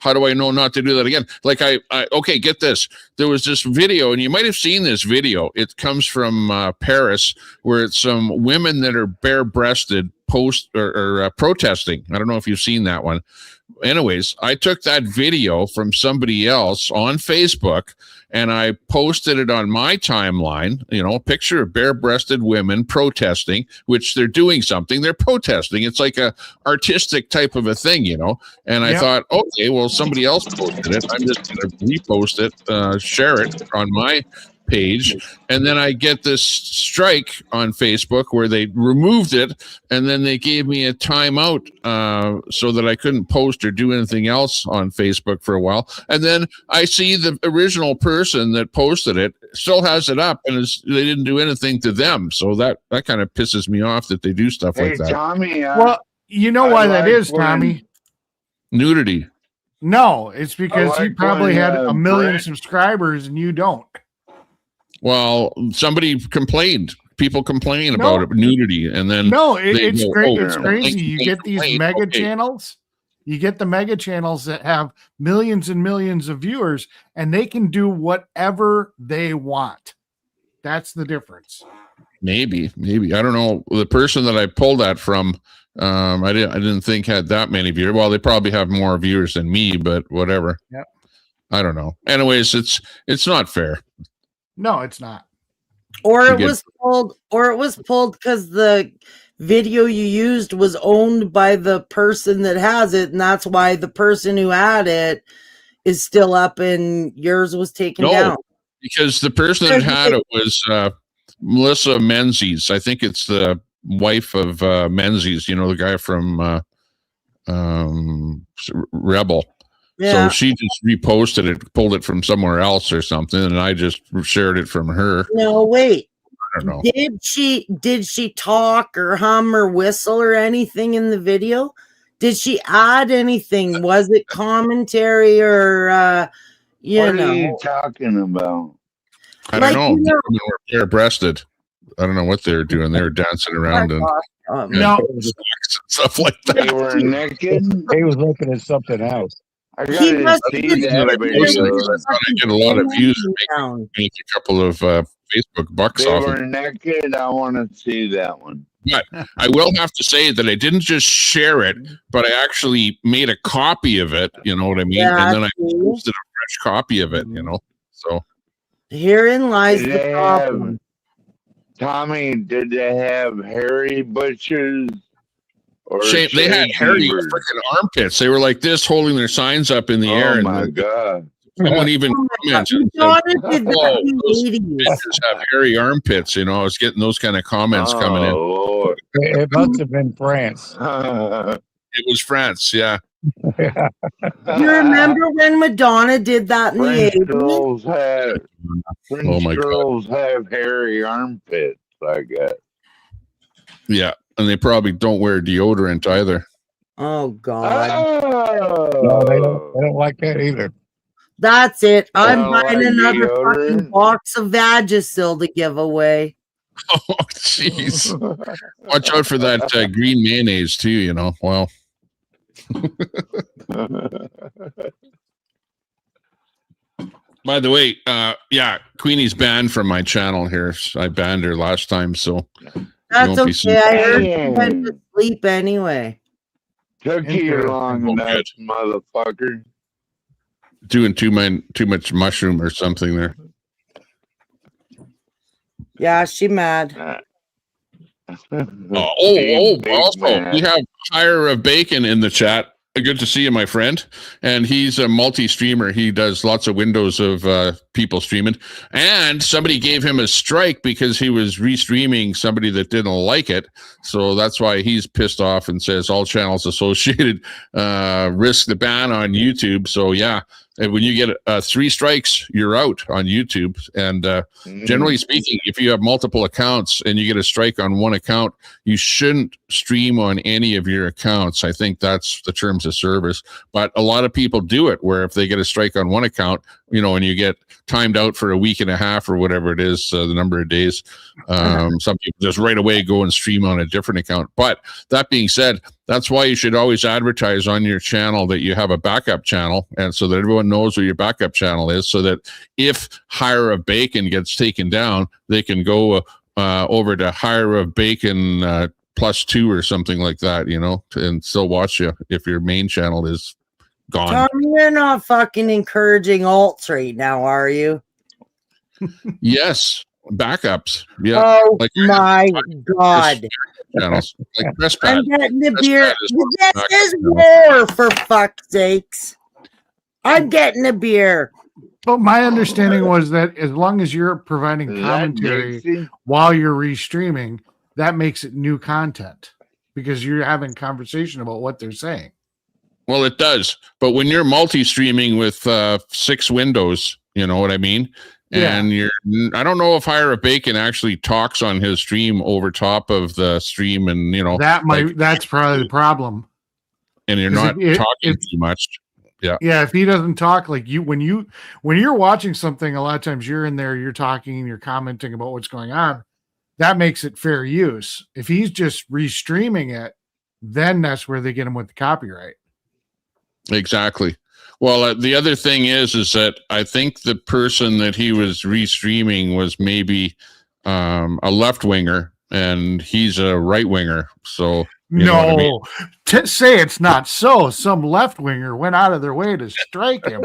how do I know not to do that again? Like okay, get this. There was this video, and you might have seen this video. It comes from Paris, where it's some women that are bare-breasted protesting. I don't know if you've seen that one. Anyways, I took that video from somebody else on Facebook, and I posted it on my timeline, a picture of bare-breasted women protesting, which they're doing something. They're protesting. It's like a artistic type of a thing, And I thought, okay, well, somebody else posted it. I'm just going to repost it, share it on my page, and then I get this strike on Facebook where they removed it, and then they gave me a timeout so that I couldn't post or do anything else on Facebook for a while. And then I see the original person that posted it still has it up, and they didn't do anything to them. So that kind of pisses me off that they do stuff like that.
Tommy,
well, you know why that is, Tommy?
Nudity.
No, it's because he probably had a million subscribers and you don't.
Well, somebody complained. People complain about it, nudity, and then
it's great. It's crazy. You get these mega channels. You get the mega channels that have millions and millions of viewers, and they can do whatever they want. That's the difference.
Maybe I don't know. The person that I pulled that from, I didn't think had that many viewers. Well, they probably have more viewers than me, but whatever.
Yep.
I don't know. Anyways, it's not fair.
No, it's not.
Or it was pulled because the video you used was owned by the person that has it, and that's why the person who had it is still up and yours was taken down.
Because the person that had it was Melissa Menzies. I think it's the wife of Menzies, the guy from Rebel.
Yeah.
So she just reposted it, pulled it from somewhere else or something, and I just shared it from her.
No, wait.
I don't know.
Did she talk or hum or whistle or anything in the video? Did she add anything? Was it commentary or
what are you talking about?
I don't know. They were bare-breasted. I don't know what they were doing. They were dancing around and stuff like that.
They were naked.
He was looking at something else.
I gotta see that video.
I get a lot of views and make a couple of Facebook bucks off.
They were naked. I want to see that one.
But I will have to say that I didn't just share it, but I actually made a copy of it. You know what I mean?
Yeah,
and then I posted a fresh copy of it. So
herein lies the problem.
Tommy, did they have hairy butchers?
They had hairy freaking armpits. They were like this, holding their signs up in the air.
Oh my god!
Someone even commented, "Bitches have hairy armpits." I was getting those kind of comments coming in.
Lord.
It must have been France.
It was France, yeah.
You remember when Madonna did that in the 80s?
French girls have hairy armpits, I guess.
Yeah. And they probably don't wear deodorant either.
Oh God!
No, they don't like that either.
That's it. I'm buying another fucking box of Vagisil to give away.
Oh, jeez! Watch out for that green mayonnaise too. Well. By the way, Queenie's banned from my channel here. I banned her last time, so.
That's okay. I heard you went to sleep anyway.
Took you long enough, motherfucker.
Doing too much mushroom or something there.
Yeah, she mad.
Also, we have Hire of Bacon in the chat. Good to see you, my friend. And he's a multi-streamer. He does lots of windows of people streaming. And somebody gave him a strike because he was restreaming somebody that didn't like it. So that's why he's pissed off and says all channels associated risk the ban on YouTube. So yeah, And when you get 3 strikes, you're out on YouTube. And generally speaking, if you have multiple accounts and you get a strike on one account, you shouldn't stream on any of your accounts. I think that's the terms of service. But a lot of people do it, where if they get a strike on one account, you know, and you get timed out for a week and a half or whatever it is, the number of days, some people just right away go and stream on a different account. But that being said, that's why you should always advertise on your channel that you have a backup channel, and so that everyone knows where your backup channel is, so that if Hire of Bacon gets taken down, they can go over to Hire of Bacon +2 or something like that, you know, and still watch you if your main channel is gone.
Tom, you're not fucking encouraging alts right now, are you?
Yes, backups. Yeah.
Oh like, my God.
Channels like
I'm getting the beer. This is war, for fuck's sakes. I'm getting a beer.
But my understanding was that as long as you're providing commentary while you're restreaming, that makes it new content because you're having conversation about what they're saying.
Well, it does. But when you're multi-streaming with 6 windows, you know what I mean? And I don't know if Hire of Bacon actually talks on his stream over top of the stream, and you know
that's probably the problem.
And you're not talking too much. Yeah.
Yeah. If he doesn't talk, like when you're watching something, a lot of times you're in there, you're talking and you're commenting about what's going on. That makes it fair use. If he's just restreaming it, then that's where they get him with the copyright.
Exactly. Well, the other thing is that I think the person that he was restreaming was maybe a left winger, and he's a right winger. So
no, say it's not so. Some left winger went out of their way to strike him.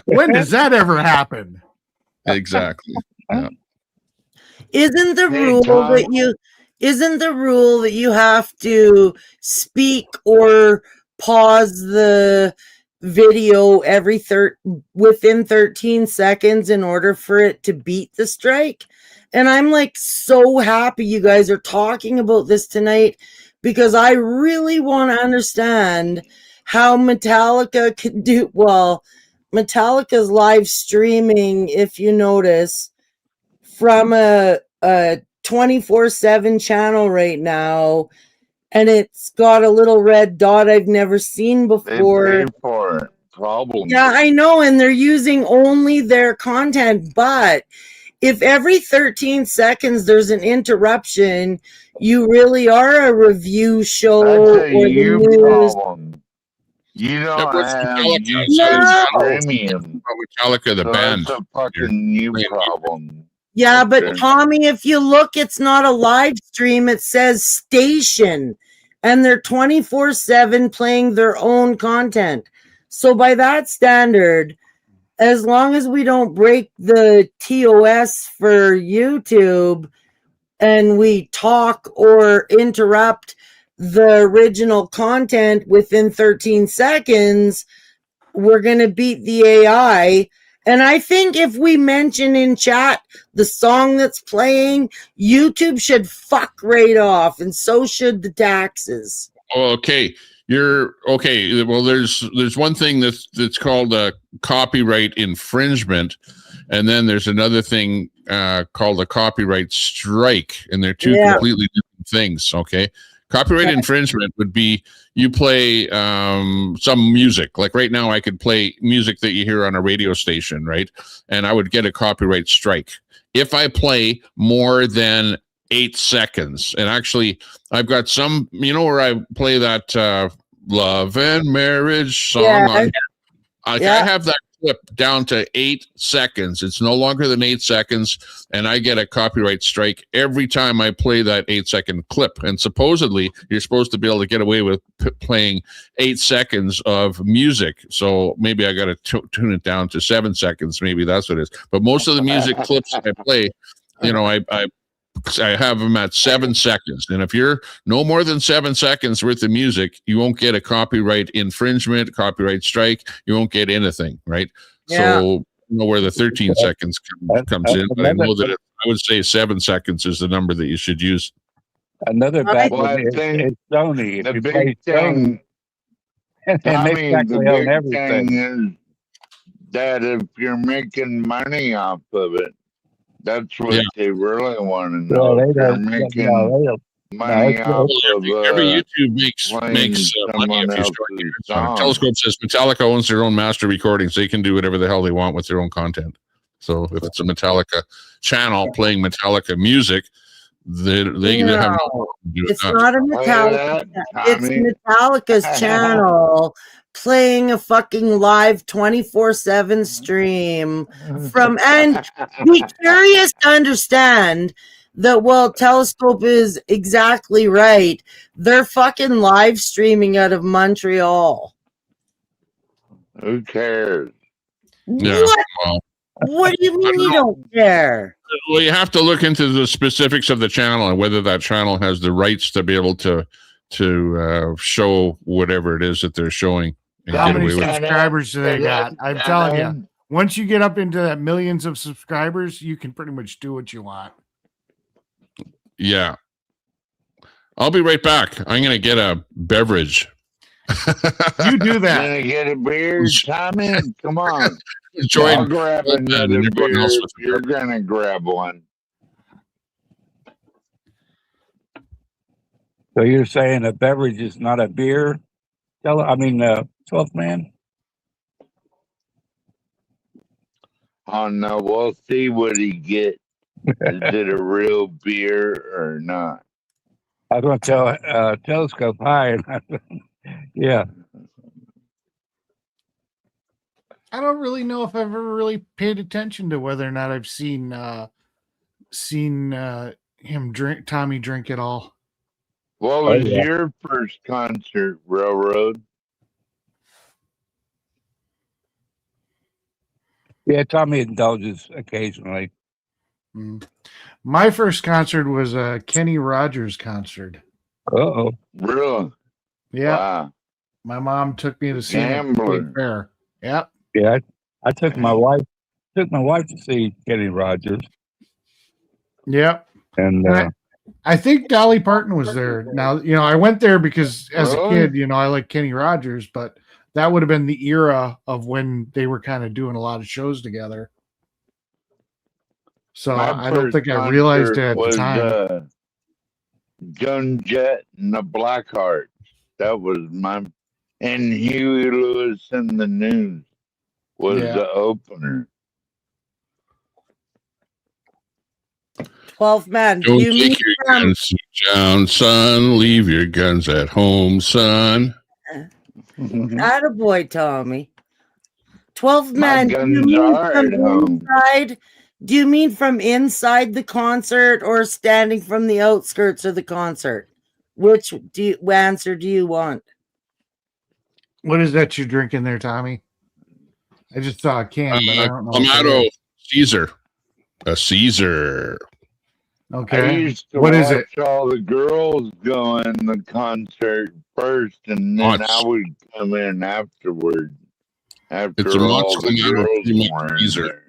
When does that ever happen?
Exactly. Yeah.
Isn't the rule that you have to speak or pause the video within 13 seconds in order for it to beat the strike? And I'm like so happy you guys are talking about this tonight, because I really want to understand how Metallica could do. Well, Metallica's live streaming, if you notice, from a 24/7 channel right now, and it's got a little red dot I've never seen before.
They pay for it. Problem.
Yeah, I know, and they're using only their content. But if every 13 seconds there's an interruption, you really are a review show.
That's a you problem. You don't have premium.
Metallica, the band.
That's a fucking you problem.
Yeah, but Tommy, if you look, it's not a live stream. It says station, and they're 24/7 playing their own content. So by that standard, as long as we don't break the TOS for YouTube and we talk or interrupt the original content within 13 seconds, we're going to beat the AI. And I think if we mention in chat the song that's playing, YouTube should fuck right off, and so should the taxes.
Okay. You're okay. Well, there's one thing that's called a copyright infringement, and then there's another thing called a copyright strike, and they're two completely different things. Okay. Copyright infringement would be you play some music. Like right now, I could play music that you hear on a radio station, right? And I would get a copyright strike if I play more than 8 seconds. And actually, I've got some, where I play that Love and Marriage song on here. I have that clip down to 8 seconds. It's no longer than 8 seconds, and I get a copyright strike every time I play that 8-second clip. And supposedly, you're supposed to be able to get away with playing 8 seconds of music. So maybe I got to tune it down to 7 seconds. Maybe that's what it is. But most of the music clips I play, I have them at 7 seconds. And if you're no more than 7 seconds worth of music, you won't get a copyright infringement, copyright strike. You won't get anything, right? Yeah. So where the 13 seconds comes in. But I know that I would say 7 seconds is the number that you should use.
Another bad one is Sony.
The big thing,
and they practically own everything.
that if you're making money off of it, that's what they really want to know. If you're making money off of
every YouTube makes money if you start. Telescope says Metallica owns their own master recordings. They can do whatever the hell they want with their own content. So if it's a Metallica channel playing Metallica music, they have
it's not a Metallica. It's Metallica's channel playing a fucking live 24/7 stream from, and be curious to understand that while Telescope is exactly right, they're fucking live streaming out of Montreal.
Who cares?
Yeah.
What do you mean you don't care?
Well, you have to look into the specifics of the channel and whether that channel has the rights to be able to show whatever it is that they're showing. And
how many subscribers do they got? I'm telling you, once you get up into that millions of subscribers, you can pretty much do what you want.
Yeah. I'll be right back. I'm going to get a beverage.
You do that.
Gonna get a beer, Chime? Come on.
I'll
grab another beer. You're gonna grab one.
So you're saying a beverage is not a beer? 12th man.
Oh no, we'll see what he gets. Is it a real beer or not?
I was going to tell Telescope hi. Yeah.
I don't really know if I've ever really paid attention to whether or not I've seen him drink, Tommy drink at all.
What was your first concert, Railroad?
Yeah, Tommy indulges occasionally.
My first concert was a Kenny Rogers concert.
Uh-oh.
Really?
Yeah.
Wow.
My mom took me to see him at State Fair. Yep.
Yeah, I took my wife to see Kenny Rogers.
Yep.
And
I think Dolly Parton was there. Now, I went there because as a kid, I like Kenny Rogers, but that would have been the era of when they were kind of doing a lot of shows together. So I don't think I realized it at the time.
Joan Jett and the Blackhearts. That was and Huey Lewis and the News was the opener.
12th man.
Don't take your guns down, son. Leave your guns at home, son.
Attaboy, Tommy. 12th man. Do you mean from inside the concert or standing from the outskirts of the concert? Which answer do you want?
What is that you're drinking there, Tommy? I just saw a can, but I don't know.
Clamato Caesar. A Caesar.
Okay.
I used to watch all the girls go in the concert first, and then I would come in afterward.
It's a all the Caesar.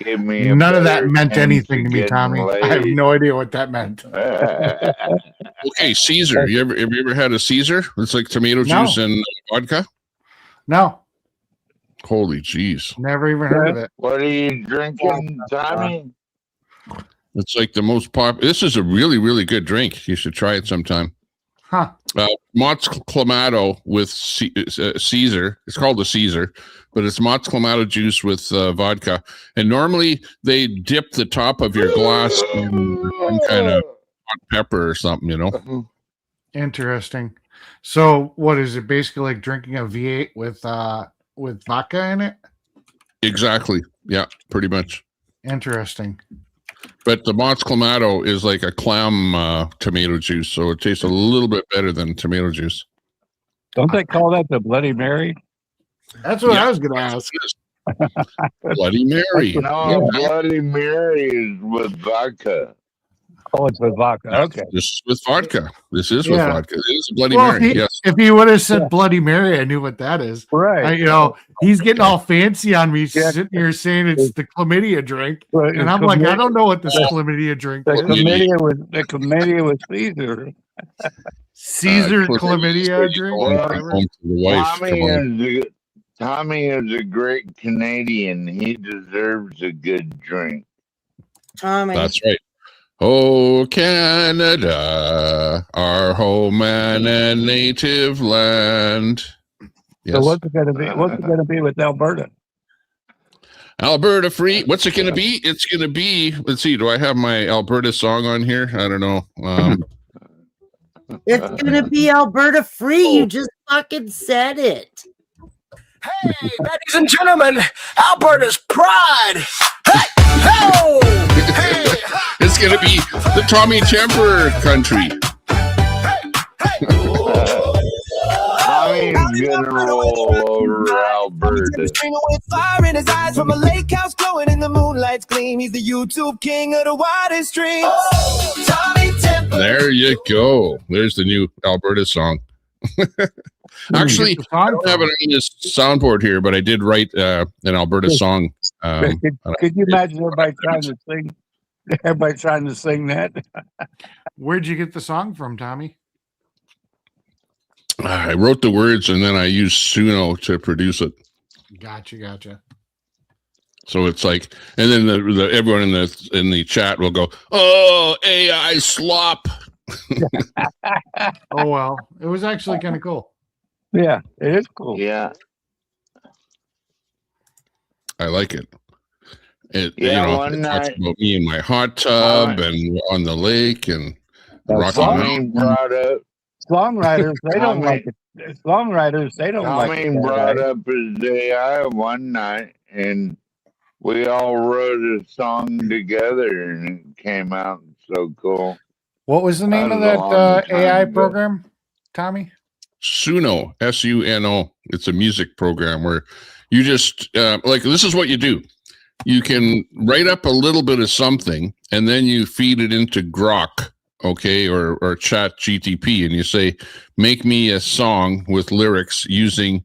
None of that meant anything to me, Tommy. I have no idea what that meant.
Okay, Caesar. Have you ever had a Caesar? It's like tomato juice and vodka.
No.
Holy jeez.
Never even heard of it.
What are you drinking, Tommy?
It's like the most popular. This is a really, really good drink. You should try it sometime.
Huh.
Mott's Clamato with Caesar. It's called the Caesar, but it's Mott's Clamato juice with vodka. And normally they dip the top of your glass in some kind of hot pepper or something,
Interesting. So what is it? Basically like drinking a V8 with vodka in it?
Exactly. Yeah, pretty much.
Interesting.
But the Mott's Clamato is like a clam tomato juice, so it tastes a little bit better than tomato juice.
Don't they call that the Bloody Mary?
That's what I was going to ask.
Bloody Mary.
No, Bloody Mary is with vodka.
Oh, it's with vodka. Okay.
This is with vodka. This is with vodka. It is a Bloody Mary. Yes.
If he would have said Bloody Mary, I knew what that is.
Right.
He's getting all fancy on me, sitting here saying it's the chlamydia drink, and I'm like, I don't know what this chlamydia drink is.
The chlamydia with Caesar.
Tommy is a great Canadian. He deserves a good drink.
Tommy.
That's right. Oh, Canada, our home and native land. Yes.
So what's it going to be? What's it going to be with Alberta?
Alberta free. What's it going to be? It's going to be. Let's see. Do I have my Alberta song on here? I don't know.
It's going to be Alberta free. You just fucking said it.
Hey, ladies and gentlemen, Alberta's pride. Hey, ho! Hey,
it's going to be the Tommy Temper country.
Tommy's going to roll over Alberta.
With fire in his eyes from a lake house glowing in the moonlight's gleam. He's the YouTube king of the widest streams. Oh, Tommy Temper.
There you go. There's the new Alberta song. Actually, I don't have it on this soundboard here, but I did write an Alberta song.
Could you imagine everybody trying to sing? Everybody trying to sing that.
Where'd you get the song from, Tommy?
I wrote the words and then I used Suno to produce it.
Gotcha.
So it's like, and then the everyone in the chat will go, "Oh, AI slop."
Oh well, it was actually kind of cool.
Yeah, it is cool.
Yeah,
I like it. It
one
it talks
night,
about me in my hot tub and on the lake and Rocky Mountain.
Brought up
songwriters. They don't like it. Songwriters, they don't like it.
Tommy brought up his AI one night, and we all wrote a song together, and it came out so cool.
What was the name of that AI program, Tommy?
Suno, Suno. It's a music program where you just like, this is what you do. You can write up a little bit of something and then you feed it into Grok, okay, or Chat GTP, and you say, make me a song with lyrics using,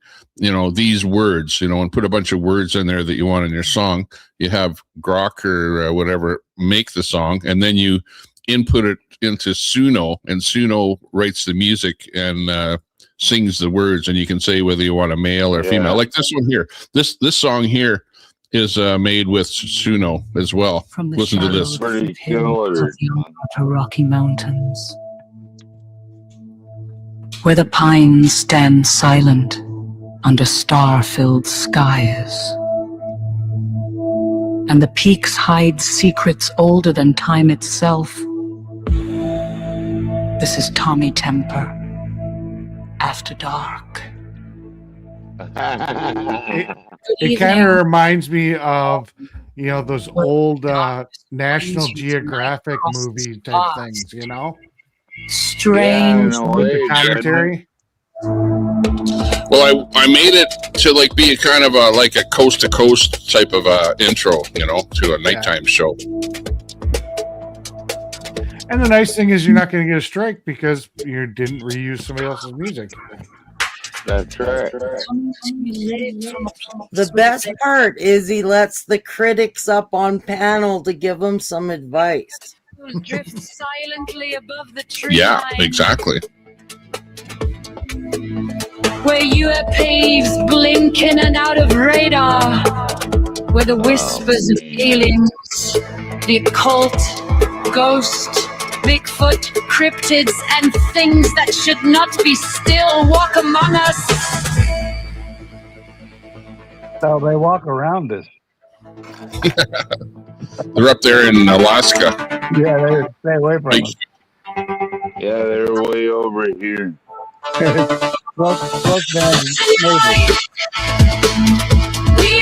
these words, and put a bunch of words in there that you want in your song. You have Grok or whatever make the song, and then you input it into Suno, and Suno writes the music and sings the words, and you can say whether you want a male or female. Like this one here. This song here is made with Suno as well.
From the
Listen to this.
Pretty hills of the Alberta Rocky Mountains, where the pines stand silent under star-filled skies, and the peaks hide secrets older than time itself. This is Tommy Temper, After Dark.
It kind of reminds me of, those old National Geographic movie type things,
Strange.
The commentary.
Well, I made it to like be a kind of like a coast to coast type of intro, to a nighttime show.
And the nice thing is you're not going to get a strike because you didn't reuse somebody else's music.
That's right.
The best part is he lets the critics up on panel to give them some advice.
Drift silently above the tree
Yeah,
line,
exactly.
where UAPs blink in and out of radar, where the whispers of aliens, the occult, ghost, Bigfoot, cryptids, and things that should not be still walk among us.
So they walk around us.
They're up there in Alaska.
Yeah, they stay away from us.
Yeah, they're way over here.
We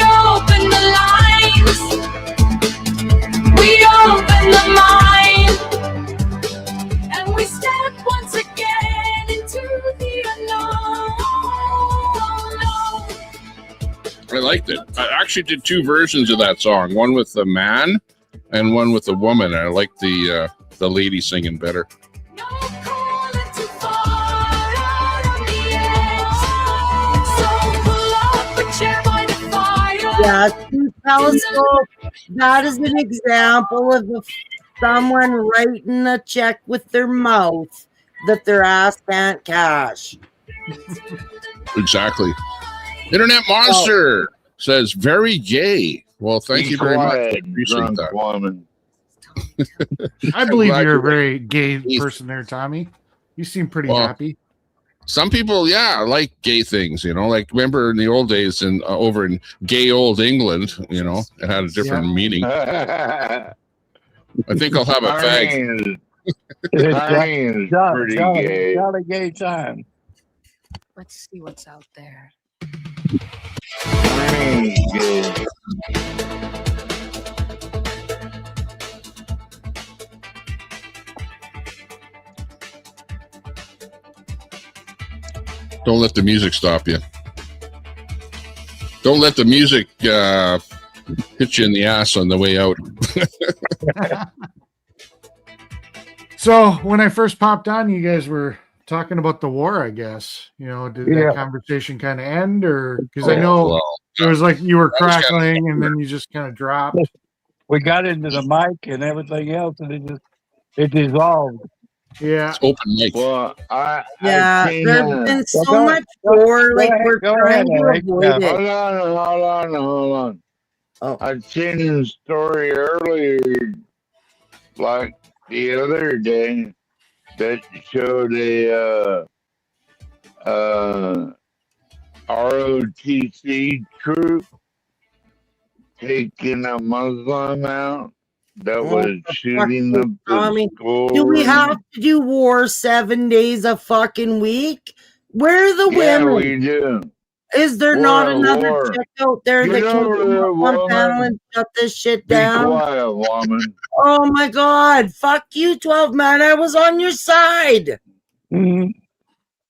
open the lines. We open the mind. And we step once again into the unknown.
I liked it. I actually did two versions of that song, one with the man and one with the woman. I liked the lady singing better.
No calling too far out on the edge. So pull up a chair by the fire.
Yeah, telescope. That is an example of someone writing a check with their mouth that their ass can't cash.
Exactly. Internet Monster says very gay. Well, thank you very much. I appreciate that.
Woman.
I believe you're a very gay person there, Tommy. You seem pretty happy.
Some people, like gay things, like remember in the old days over in gay old England, it had a different meaning. I think I'll have a fag.
It's pretty gay. Not a gay time.
Let's see what's out there.
Don't let the music stop you. Don't let the music hit you in the ass on the way out.
So when I first popped on, you guys were talking about the war, I guess. Did that conversation kind of end, or because I know it was like you were crackling and then you just kind of dropped.
We got into the mic and everything else, and it dissolved.
Yeah,
it's open mic.
Well,
there's been so much war. Like we're trying to avoid it.
Hold on.
Oh.
I've seen a story earlier, like the other day, that showed a ROTC troop taking a Muslim out that was shooting up the school.
Do we have to do war 7 days a fucking week? Where are the women?
Yeah, we do.
Is there not another chick out there that can come on panel and shut this shit down?
Be quiet, woman.
Oh my God. Fuck you, 12 man. I was on your side.
Mm-hmm.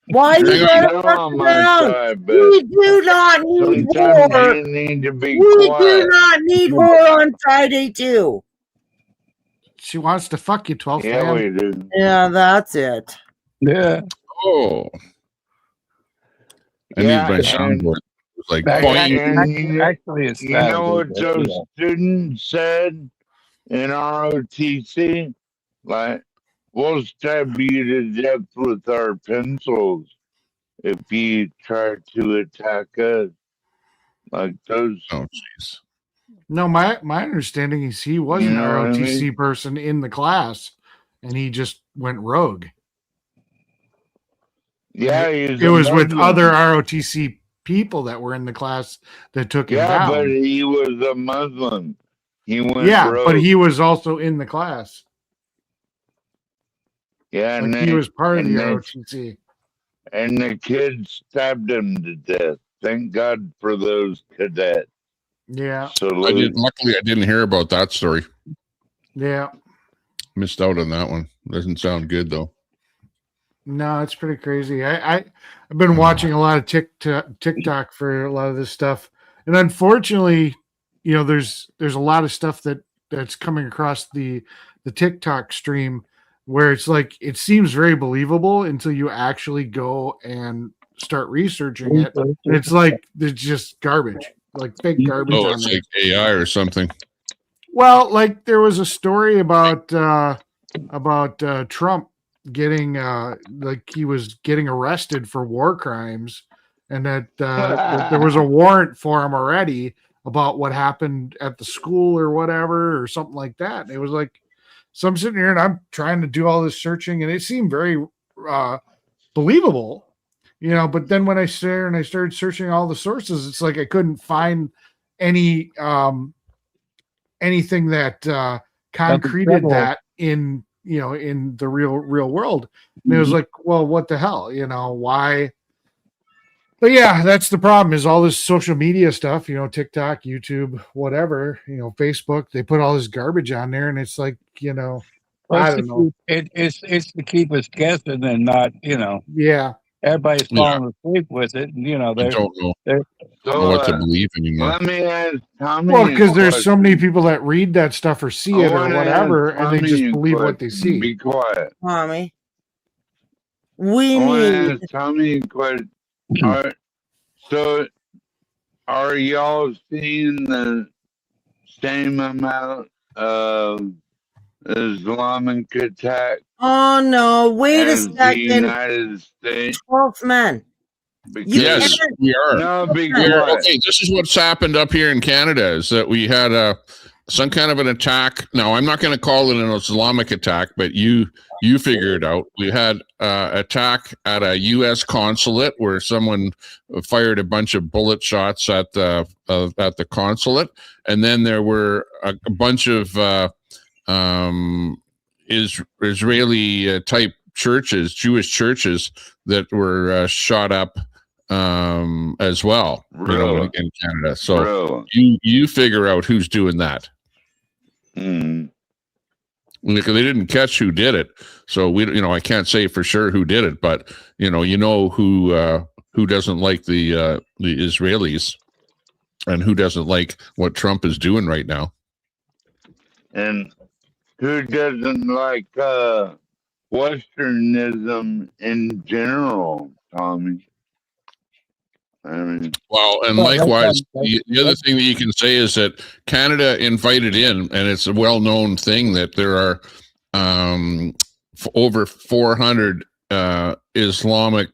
Why you gotta fuck down? We do not need war.
We
do not need war on Friday too.
She wants to fuck you, 12
Yeah,
man.
we do.
Yeah, that's it.
Yeah.
Oh. I need my soundboard. It's like,
actually, it's
you know what those students said in ROTC? Like, we'll stab you to death with our pencils if you try to attack us. Like those.
Oh, jeez.
No, my understanding is he was an ROTC person in the class, and he just went rogue.
Yeah,
it was with other ROTC people that were in the class that took him down.
Yeah, but he was a Muslim. He went rogue.
But he was also in the class.
Yeah,
like he was part of the ROTC.
And the kids stabbed him to death. Thank God for those cadets.
Yeah.
Luckily, I didn't hear about that story.
Yeah.
Missed out on that one. Doesn't sound good, though.
No, it's pretty crazy. I've been watching a lot of TikTok for a lot of this stuff. And unfortunately, there's a lot of stuff that's coming across the TikTok stream where it's like it seems very believable until you actually go and start researching it. And it's like it's just garbage, like fake garbage.
Oh, it's like AI or something.
Well, like there was a story about Trump getting like he was getting arrested for war crimes, and that there was a warrant for him already about what happened at the school or whatever or something like that. And it was like, so I'm sitting here and I'm trying to do all this searching, and it seemed very believable, but then when I started searching all the sources, it's like I couldn't find any anything that concreted that in in the real world. And it was like, well, what the hell, why? But yeah, that's the problem, is all this social media stuff, TikTok, YouTube, whatever, Facebook, they put all this garbage on there, and it's like, I don't know.
It's to keep us guessing and not,
yeah.
Everybody's falling asleep with it, and
they don't know what to believe anymore.
Let me ask Tommy.
Well, because there's so many people that read that stuff or see it or whatever, and they just believe what they see.
Be quiet,
Tommy. We need
Tommy. So, are y'all seeing the same amount of Islamic attack?
Oh no! Wait a second.
The United States.
12th man.
Yes, we are. No, okay, this is what's happened up here in Canada is that we had some kind of an attack. Now, I'm not going to call it an Islamic attack, but you figure it out. We had attack at a U.S. consulate where someone fired a bunch of bullet shots at the consulate, and then there were a bunch of Israeli type churches, Jewish churches that were shot up as well, in Canada. So you figure out who's doing that. Because they didn't catch who did it, so I can't say for sure who did it, but who doesn't like the Israelis, and who doesn't like what Trump is doing right now,
and who doesn't like Westernism in general, Tommy.
Well, and likewise, the other thing that you can say is that Canada invited in, and it's a well-known thing that there are over 400 Islamic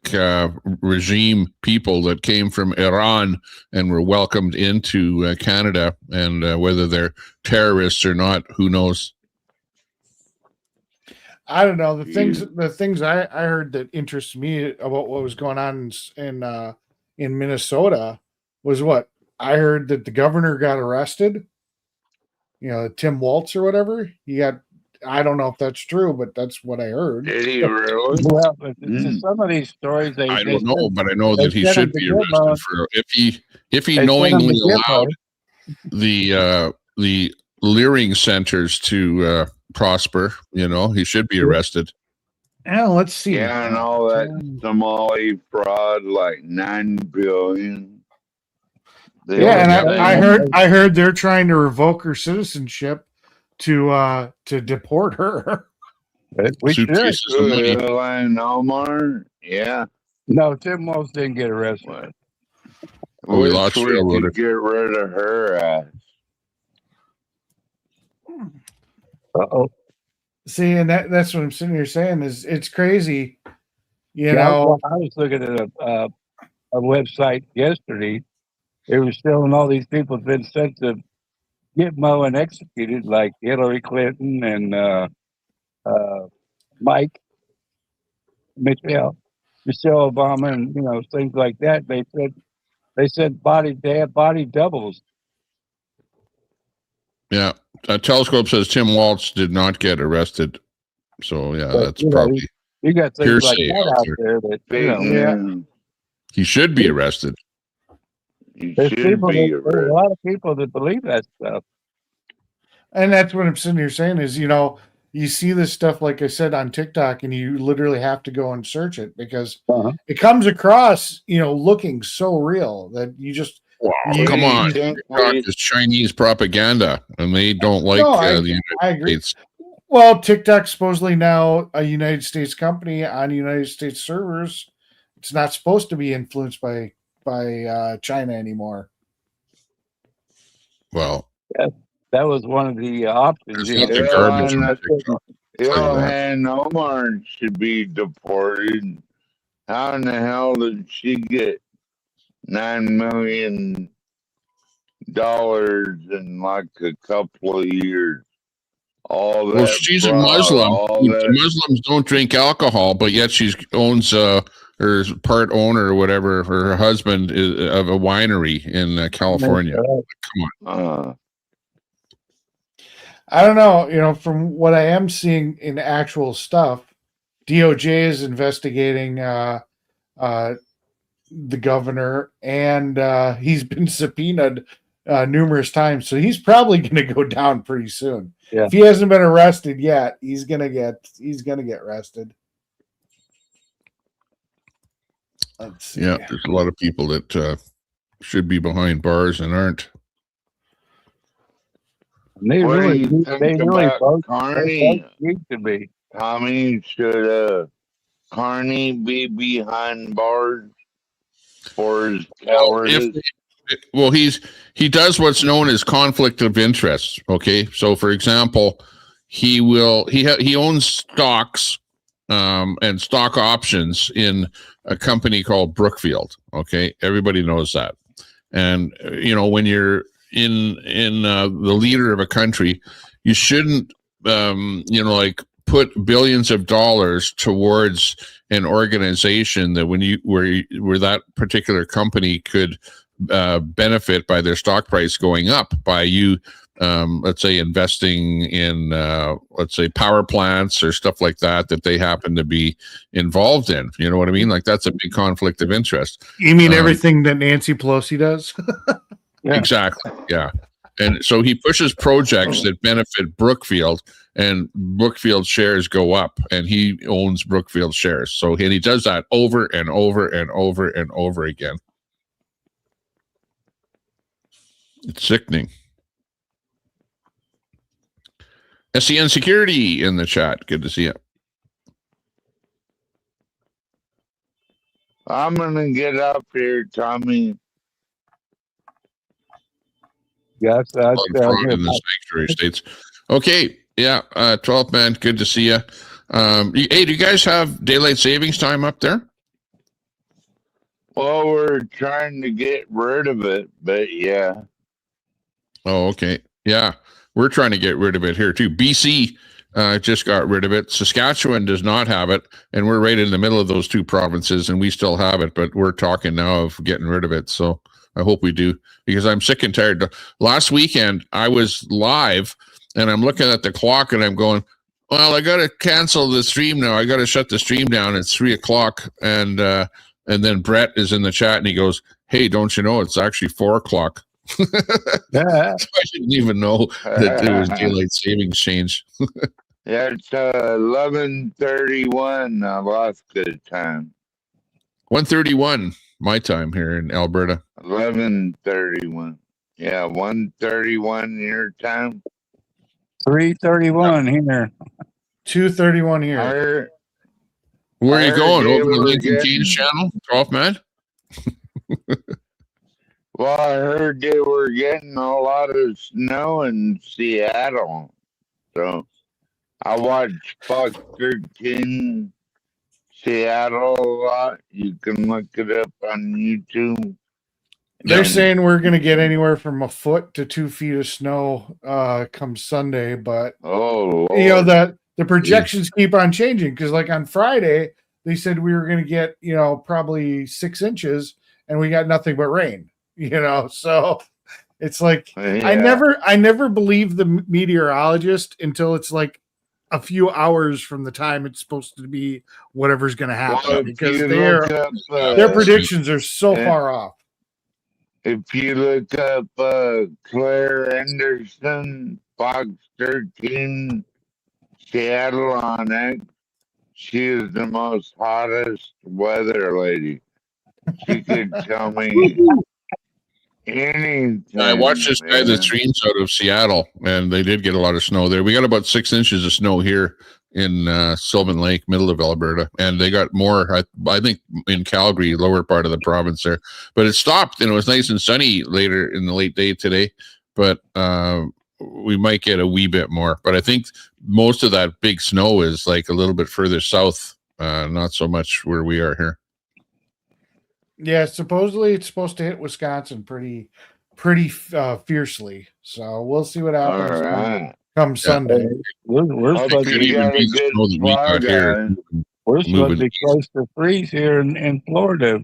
regime people that came from Iran and were welcomed into Canada, and whether they're terrorists or not, who knows?
I don't know. The things I heard that interest me about what was going on in Minnesota was what I heard, that the governor got arrested. Tim Walz or whatever. I don't know if that's true, but that's what I heard.
Did he really?
Well, some of these stories,
I don't know, but I know that he should be arrested for if he knowingly allowed the Leering centers to prosper. He should be arrested.
Yeah, let's see.
Yeah, and all that Somali fraud, like $9 billion.
And I heard they're trying to revoke her citizenship to deport her.
We should.
Omar, yeah.
No, Tim Walz didn't get arrested.
We lost
to get rid of her ass.
See, and that's what I'm sitting here saying is it's crazy. I
was looking at a website yesterday. It was showing all these people have been sent to Gitmo and executed, like Hillary Clinton and Michelle Obama, and things like that. They said body doubles.
Yeah. Telescope says Tim Walz did not get arrested. So, that's probably
you got things like that out there that,
he should be arrested.
There's a lot of people that believe that stuff.
And that's what I'm sitting here saying is, you see this stuff, like I said, on TikTok, and you literally have to go and search it because it comes across, looking so real that you just...
Wow, come on. TikTok is Chinese propaganda, and they don't like the United States.
Well, TikTok's supposedly now a United States company on United States servers. It's not supposed to be influenced by China anymore.
Well,
that was one of the options.
And Omar should be deported. How in the hell did she get $9 million in like a couple of years?
Well, she's a Muslim. Muslims don't drink alcohol, but yet she owns her part owner or whatever. Her husband is of a winery in California. Come on.
I don't know. From what I am seeing in actual stuff, DOJ is investigating the governor, and he's been subpoenaed numerous times, so he's probably going to go down pretty soon.
Yeah.
If he hasn't been arrested yet, he's gonna get arrested.
Yeah, there's a lot of people that should be behind bars and aren't.
They really both
Carney
need to be.
Tommy, should Carney be behind bars for his cowardice?
Well, he does what's known as conflict of interest. Okay, so for example, he owns stocks and stock options in a company called Brookfield. Okay, everybody knows that. And when you're in the leader of a country, you shouldn't like put billions of dollars towards an organization that where that particular company could benefit by their stock price going up by you let's say investing in let's say power plants or stuff like that they happen to be involved in. You know what I mean? Like, that's a big conflict of interest.
You mean everything that Nancy Pelosi does?
Yeah. Exactly. Yeah. And so he pushes projects that benefit Brookfield, and Brookfield shares go up, and he owns Brookfield shares. So and he does that over and over and over and over again. It's sickening. SCN Security in the chat. Good to see you.
I'm gonna get up here, Tommy.
Yes, that's
in the sanctuary states. Okay, yeah, 12 man. Good to see you. Hey, do you guys have daylight savings time up there?
Well, we're trying to get rid of it, but yeah.
Oh, okay. Yeah, we're trying to get rid of it here too. BC just got rid of it. Saskatchewan does not have it, and we're right in the middle of those two provinces, and we still have it, but we're talking now of getting rid of it. So I hope we do, because I'm sick and tired. Last weekend, I was live, and I'm looking at the clock, and I'm going, well, I got to cancel the stream now. I got to shut the stream down. It's 3:00, and then Brett is in the chat, and he goes, hey, don't you know it's actually 4:00?
Yeah.
So I didn't even know that there was daylight savings change.
Yeah, it's 11:31 Alaska time.
1:31 my time here in Alberta.
11:31. Yeah, 1:31 your time.
3:31 here.
2:31 here.
Where are you going? Over the Lincoln Keynes channel? 12 man?
Well, I heard they were getting a lot of snow in Seattle. So I watched Fox 13 Seattle a lot. You can look it up on YouTube.
They're saying we're going to get anywhere from 1 foot to 2 feet of snow come Sunday, but that the projections keep on changing, because like on Friday they said we were going to get probably 6 inches, and we got nothing but rain. So it's like I never believe the meteorologist until it's like a few hours from the time it's supposed to be whatever's going to happen, because their predictions are so far off.
If you look up Claire Anderson, Fox 13, Seattle on X, she is the most hottest weather lady. She could tell me anything.
I watched this guy that streams out of Seattle, and they did get a lot of snow there. We got about 6 inches of snow here in Sylvan Lake, middle of Alberta, and they got more, I think, in Calgary, lower part of the province there. But it stopped, and it was nice and sunny later in the late day today, but we might get a wee bit more. But I think most of that big snow is like a little bit further south, not so much where we are here.
Yeah, supposedly it's supposed to hit Wisconsin pretty fiercely. So we'll see what happens come Sunday.
We're supposed to be close to freeze here in Florida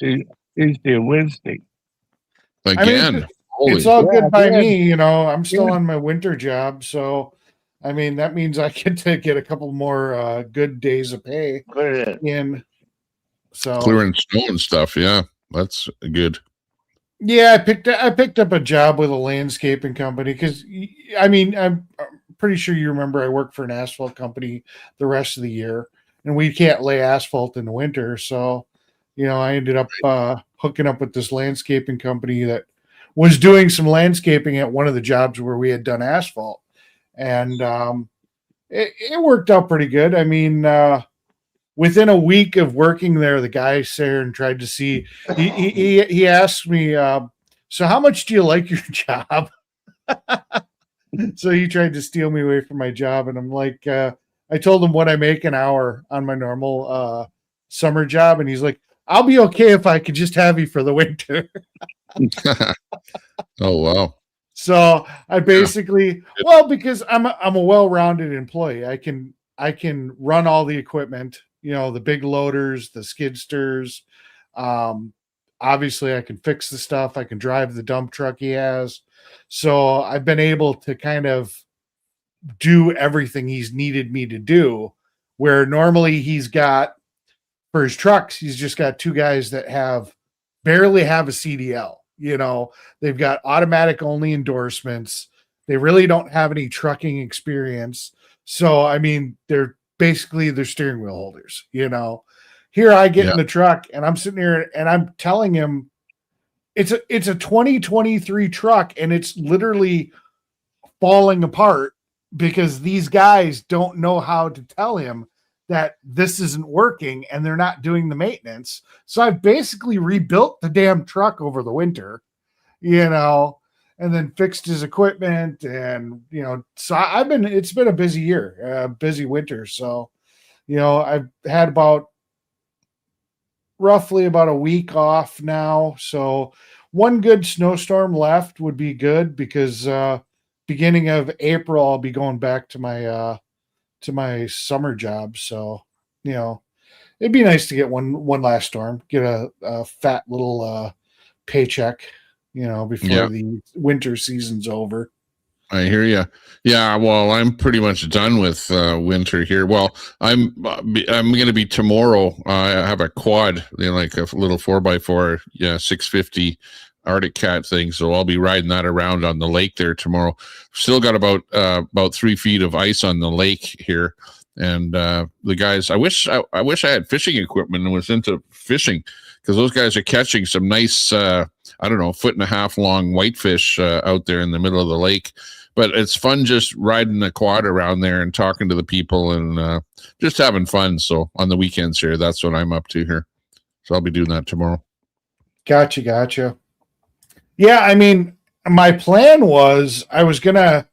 Tuesday and Wednesday.
Again,
it's all good by me. I'm still on my winter job, so I mean that means I get to get a couple more good days of pay in. So
clearing snow and stuff, yeah, that's good.
Yeah, I picked up a job with a landscaping company, because I mean I'm pretty sure you remember I work for an asphalt company the rest of the year, and we can't lay asphalt in the winter, so I ended up hooking up with this landscaping company that was doing some landscaping at one of the jobs where we had done asphalt, and it worked out pretty good. I mean, within a week of working there, the guy there and tried to see. He asked me, "So how much do you like your job?" So he tried to steal me away from my job, and I'm like, I told him what I make an hour on my normal summer job, and he's like, "I'll be okay if I could just have you for the winter."
Oh wow!
So I basically, because I'm a well-rounded employee, I can run all the equipment, the big loaders, the skid steers. Obviously, I can fix the stuff. I can drive the dump truck he has. So I've been able to kind of do everything he's needed me to do, where normally he's got, for his trucks, he's just got two guys that barely have a CDL. They've got automatic only endorsements. They really don't have any trucking experience. So, I mean, they're basically their steering wheel holders. Here I get in the truck and I'm sitting here and I'm telling him it's a 2023 truck and it's literally falling apart because these guys don't know how to tell him that this isn't working and they're not doing the maintenance. So I've basically rebuilt the damn truck over the winter, and then fixed his equipment. And, so it's been a busy year, a busy winter. So, I've had roughly about a week off now. So one good snowstorm left would be good because, beginning of April, I'll be going back to my summer job. So, it'd be nice to get one last storm, get a fat little paycheck, before the winter season's over.
I hear you. Yeah, well, I'm pretty much done with winter here. Well, I'm going to be tomorrow. I have a quad, like a little 4x4, 650 Arctic Cat thing. So I'll be riding that around on the lake there tomorrow. Still got about 3 feet of ice on the lake here. And the guys, I wish I had fishing equipment and was into fishing, because those guys are catching some nice, 1.5 long whitefish out there in the middle of the lake. But it's fun just riding the quad around there and talking to the people and just having fun. So on the weekends here, that's what I'm up to here. So I'll be doing that tomorrow.
Gotcha. Yeah, I mean, my plan was I was gonna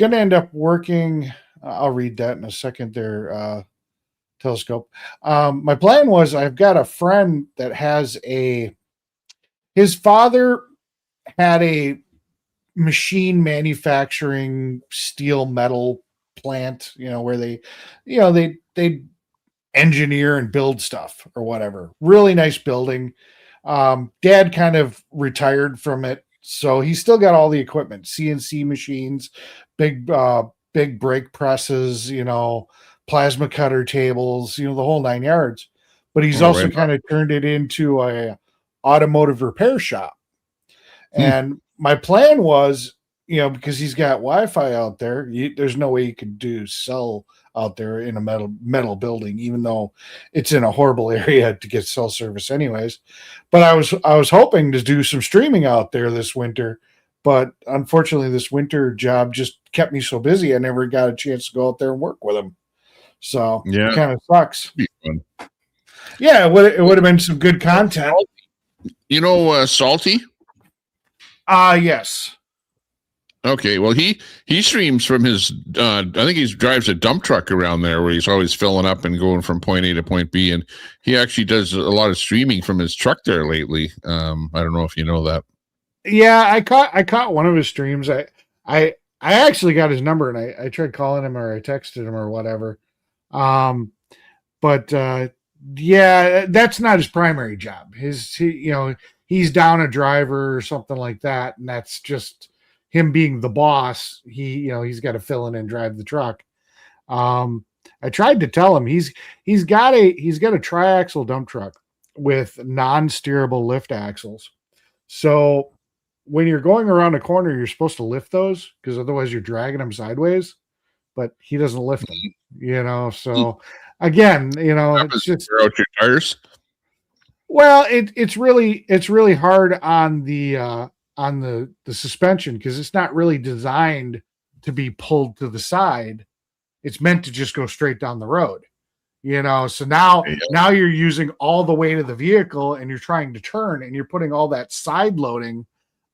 end up working. I'll read that in a second there, Telescope. My plan was I've got a friend that has his father had a machine manufacturing steel metal plant, where they engineer and build stuff or whatever. Really nice building. Dad kind of retired from it, so he's still got all the equipment, CNC machines, big brake presses, plasma cutter tables, the whole 9 yards. But he's also kind of turned it into a automotive repair shop. And my plan was, because he's got Wi-Fi out there, there's no way you could do cell out there in a metal building, even though it's in a horrible area to get cell service anyways. But I was hoping to do some streaming out there this winter, but unfortunately this winter job just kept me so busy I never got a chance to go out there and work with him. So it kind of sucks. Yeah, it would have been some good content.
Salty?
Yes.
Okay, well, he streams from his, I think he drives a dump truck around there where he's always filling up and going from point A to point B, and he actually does a lot of streaming from his truck there lately. I don't know if you know that.
Yeah, I caught one of his streams. I actually got his number, and I tried calling him, or I texted him or whatever. But that's not his primary job. He's down a driver or something like that, and that's just him being the boss. He's got to fill in and drive the truck. I tried to tell him he's got a triaxle dump truck with non-steerable lift axles. So when you're going around a corner, you're supposed to lift those, because otherwise you're dragging them sideways. But he doesn't lift them, So again, it's just
out your tires.
Well, it's really hard on the suspension, because it's not really designed to be pulled to the side. It's meant to just go straight down the road, so now you're using all the weight of the vehicle and you're trying to turn, and you're putting all that side loading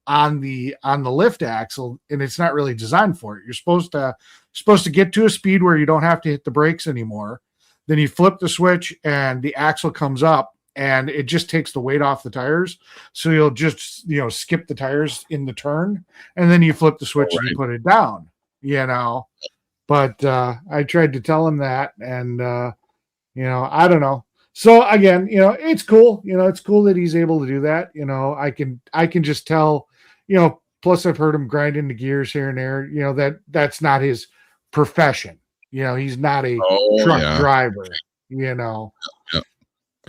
on the lift axle, and it's not really designed for it. You're supposed to get to a speed where you don't have to hit the brakes anymore. Then you flip the switch and the axle comes up, and it just takes the weight off the tires. So you'll just, skip the tires in the turn, and then you flip the switch and you put it down, But I tried to tell him that, and I don't know. So again, it's cool. It's cool that he's able to do that. I can just tell, plus I've heard him grind into gears here and there, that's not his profession. He's not a truck driver,
Yeah.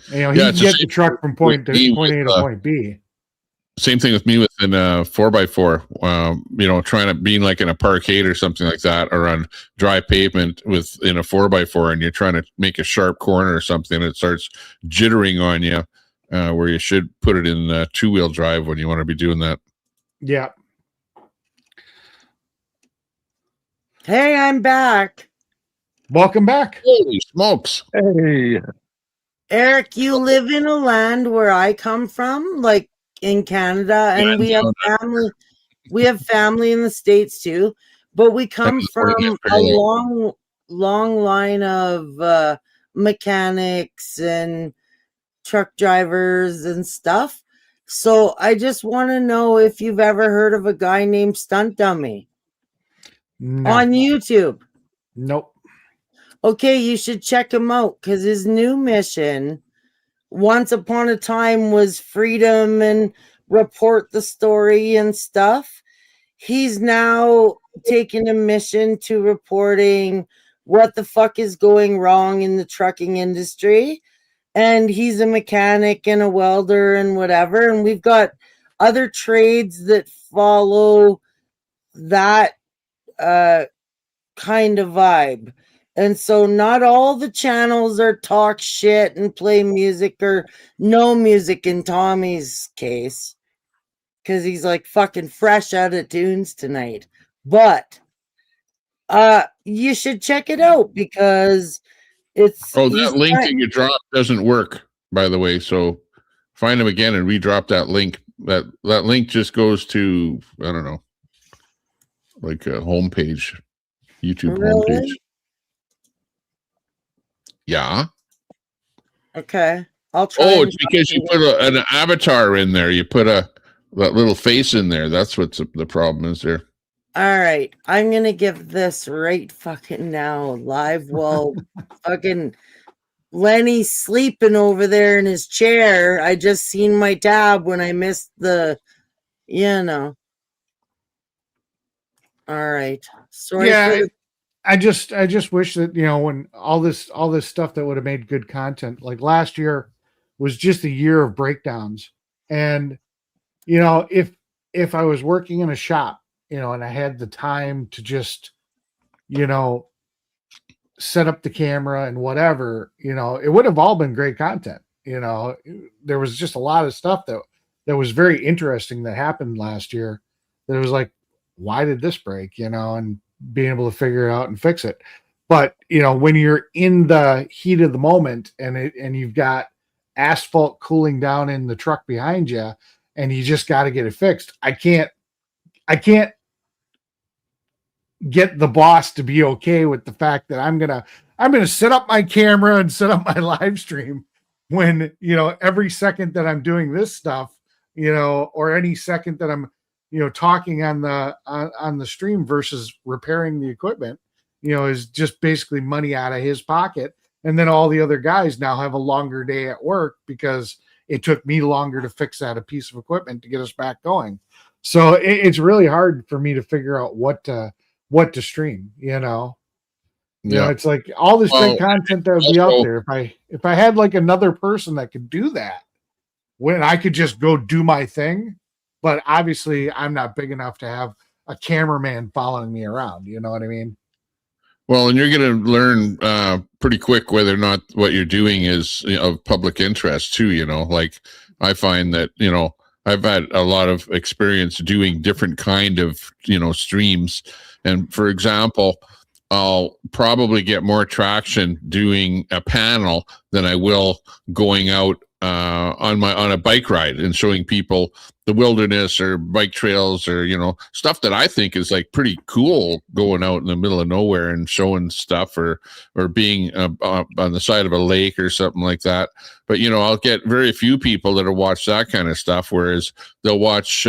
He can get the truck from point A to point B.
Same thing with me within a 4x4, trying to be like in a parkade or something like that, or on dry pavement in a 4x4, and you're trying to make a sharp corner or something, and it starts jittering on you, where you should put it in two-wheel drive when you want to be doing that.
Yeah.
Hey, I'm back.
Welcome back.
Holy smokes.
Hey.
Eric, you live in a land where I come from, like in Canada, and we have family in the States too, but we come from a long line of mechanics and truck drivers and stuff. So I just want to know if you've ever heard of a guy named Stunt Dummy on YouTube.
Nope.
Okay, you should check him out, because his new mission, once upon a time, was freedom and report the story and stuff. He's now taken a mission to reporting what the fuck is going wrong in the trucking industry. And he's a mechanic and a welder and whatever. And we've got other trades that follow that kind of vibe. And so not all the channels are talk shit and play music, or no music in Tommy's case, because he's like fucking fresh out of tunes tonight. But you should check it out, because it's...
that link that you dropped doesn't work, by the way. So find him again and redrop that link. That link just goes to, I don't know, like a homepage, YouTube homepage. Yeah.
Okay. I'll try.
Oh, it's because you put an avatar in there. You put that little face in there. That's what the problem is there.
All right. I'm going to give this right fucking now live while fucking Lenny's sleeping over there in his chair. I just seen my tab when I missed the, All right. Sorry.
Yeah. I just wish that, when all this stuff that would have made good content, like last year was just a year of breakdowns. And, if I was working in a shop, and I had the time to just, set up the camera and whatever, it would have all been great content. There was just a lot of stuff that was very interesting that happened last year. That was like, why did this break, and being able to figure it out and fix it. But, when you're in the heat of the moment and you've got asphalt cooling down in the truck behind you and you just got to get it fixed, I can't get the boss to be okay with the fact that I'm going to set up my camera and set up my live stream when, every second that I'm doing this stuff, or any second that I'm, talking on the stream versus repairing the equipment, is just basically money out of his pocket. And then all the other guys now have a longer day at work because it took me longer to fix a piece of equipment to get us back going. So it's really hard for me to figure out what to stream, it's like all this great content that would be out there. If I had like another person that could do that, when I could just go do my thing. But obviously, I'm not big enough to have a cameraman following me around. You know what I mean?
Well, and you're going to learn pretty quick whether or not what you're doing is of public interest too. Like I find that I've had a lot of experience doing different kind of streams, and for example, I'll probably get more traction doing a panel than I will going out on a bike ride and showing people the wilderness or bike trails or stuff that I think is like pretty cool, going out in the middle of nowhere and showing stuff or being on the side of a lake or something like that. But I'll get very few people that'll watch that kind of stuff, whereas they'll watch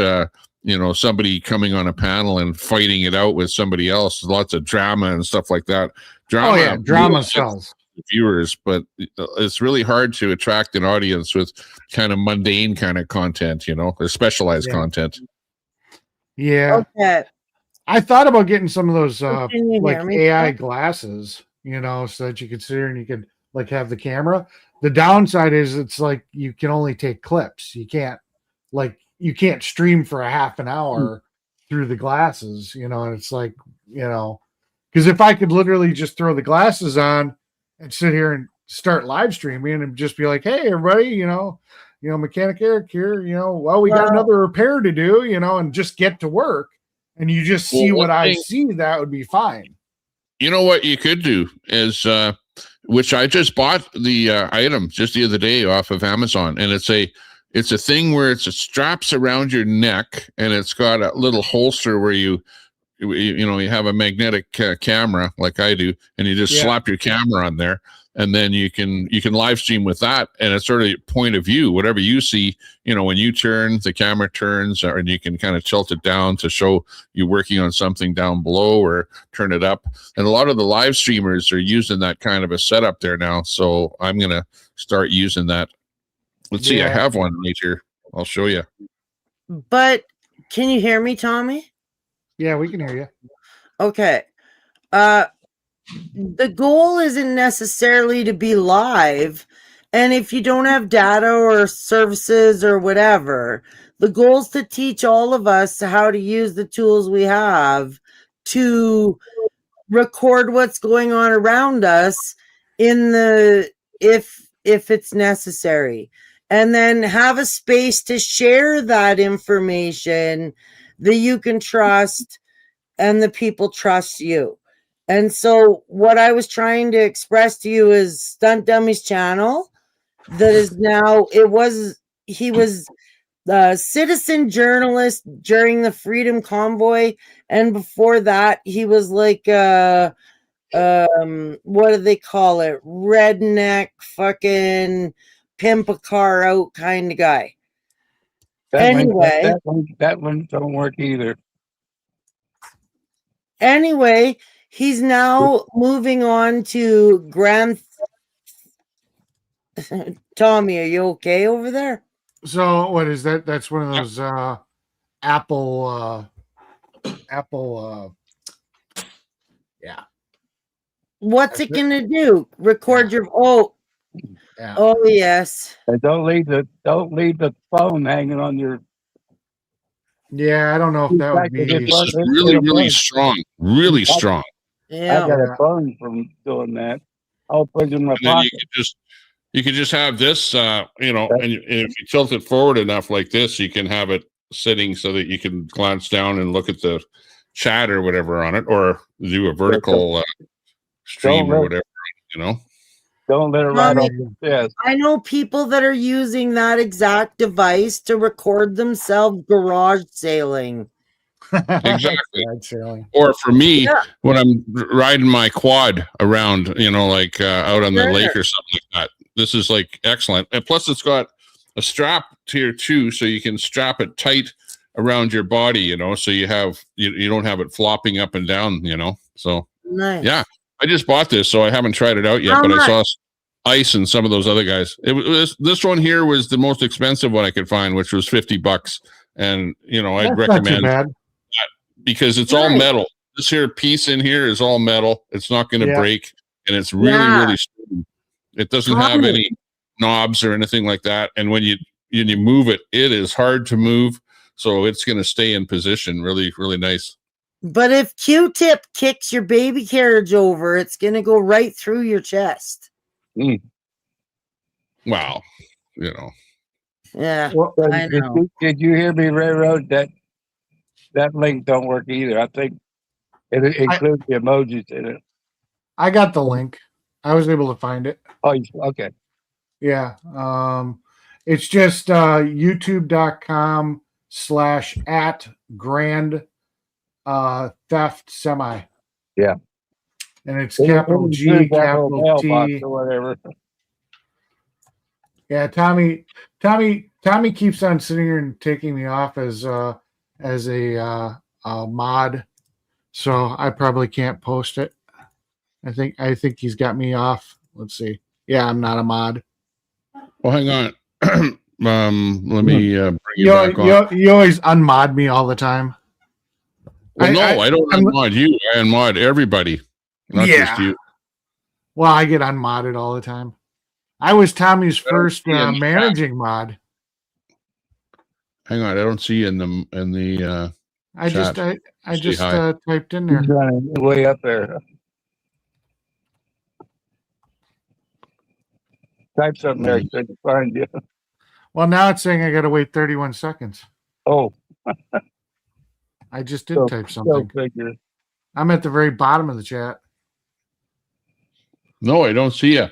somebody coming on a panel and fighting it out with somebody else. Lots of drama and stuff like that.
Drama sells
viewers, but it's really hard to attract an audience with kind of mundane kind of content, or specialized content.
Yeah.
Okay.
I thought about getting some of those like AI glasses, so that you could sit here and you could like have the camera. The downside is it's like you can only take clips. You can't stream for a half an hour through the glasses, and it's like, because if I could literally just throw the glasses on and sit here and start live streaming and just be like, hey, everybody, Mechanic Eric here, well, we got another repair to do, and just get to work and you just see what I see, that would be fine.
You know what you could do is, which I just bought the item just the other day off of Amazon, and it's a thing where it straps around your neck and it's got a little holster where you have a magnetic camera like I do, and you just slap your camera on there, and then you can live stream with that, and it's sort of point of view, whatever you see, when you turn, the camera turns, and you can kind of tilt it down to show you working on something down below or turn it up. And a lot of the live streamers are using that kind of a setup there now, so I'm gonna start using that. Let's see, I have one right here. I'll show you.
But can you hear me, Tommy?
Yeah, we can hear you.
Okay. The goal isn't necessarily to be live. And if you don't have data or services or whatever, the goal is to teach all of us how to use the tools we have to record what's going on around us if it's necessary. And then have a space to share that information that you can trust and the people trust you. And so what I was trying to express to you is Stunt Dummies channel that is now, he was the citizen journalist during the Freedom Convoy. And before that, he was like, what do they call it? Redneck fucking pimp a car out kind of guy.
That one don't work either.
Anyway, he's now moving on to Grand. Tommy, are you okay over there?
So what is that? That's one of those Apple. Yeah.
What's it gonna do? Record your Oh yes.
And don't leave the phone hanging on your.
Yeah, I don't know if that would be.
It's really strong, really strong.
Yeah,
I got a phone from doing that. I'll put it in my pocket.
You could just have this, and if you tilt it forward enough like this, you can have it sitting so that you can glance down and look at the chat or whatever on it, or do a vertical stream or whatever,
Don't let it ride off the chest.
I know people that are using that exact device to record themselves garage sailing.
Exactly. Or for me, when I'm riding my quad around, out on the lake or something like that, this is like excellent. And plus, it's got a strap here too, so you can strap it tight around your body, so you don't have it flopping up and down, So
nice.
Yeah. I just bought this, so I haven't tried it out yet, but I saw Ice and some of those other guys. This one here was the most expensive one I could find, which was $50. And, I'd recommend that because it's all metal. This here piece in here is all metal. It's not going to break, and it's really strong. It doesn't have any knobs or anything like that. And when you move it, it is hard to move. So it's going to stay in position. Really, really nice.
But if Q-tip kicks your baby carriage over, it's going to go right through your chest.
Wow.
Yeah.
Well, I know. Did you hear me, Railroad? That link don't work either. I think it includes the emojis in it.
I got the link. I was able to find it.
Oh, okay.
Yeah. It's just youtube.com/@grand theft semi.
Yeah.
And it's capital G, capital T.
Or whatever.
Yeah, Tommy keeps on sitting here and taking me off as a mod, so I probably can't post it. I think he's got me off. Let's see. Yeah, I'm not a mod.
Well, hang on. Let me bring you back on.
You always unmod me all the time.
Well, I don't unmod you. I unmod everybody, not just you.
Well, I get unmodded all the time. I was Tommy's first managing mod.
Hang on, I don't see you in the.
I
chat.
just typed in there.
Way up there. Type something there so I can find you.
Well, now it's saying I got to wait 31 seconds.
Oh.
I just did type something. I'm at the very bottom of the chat.
No, I don't see you.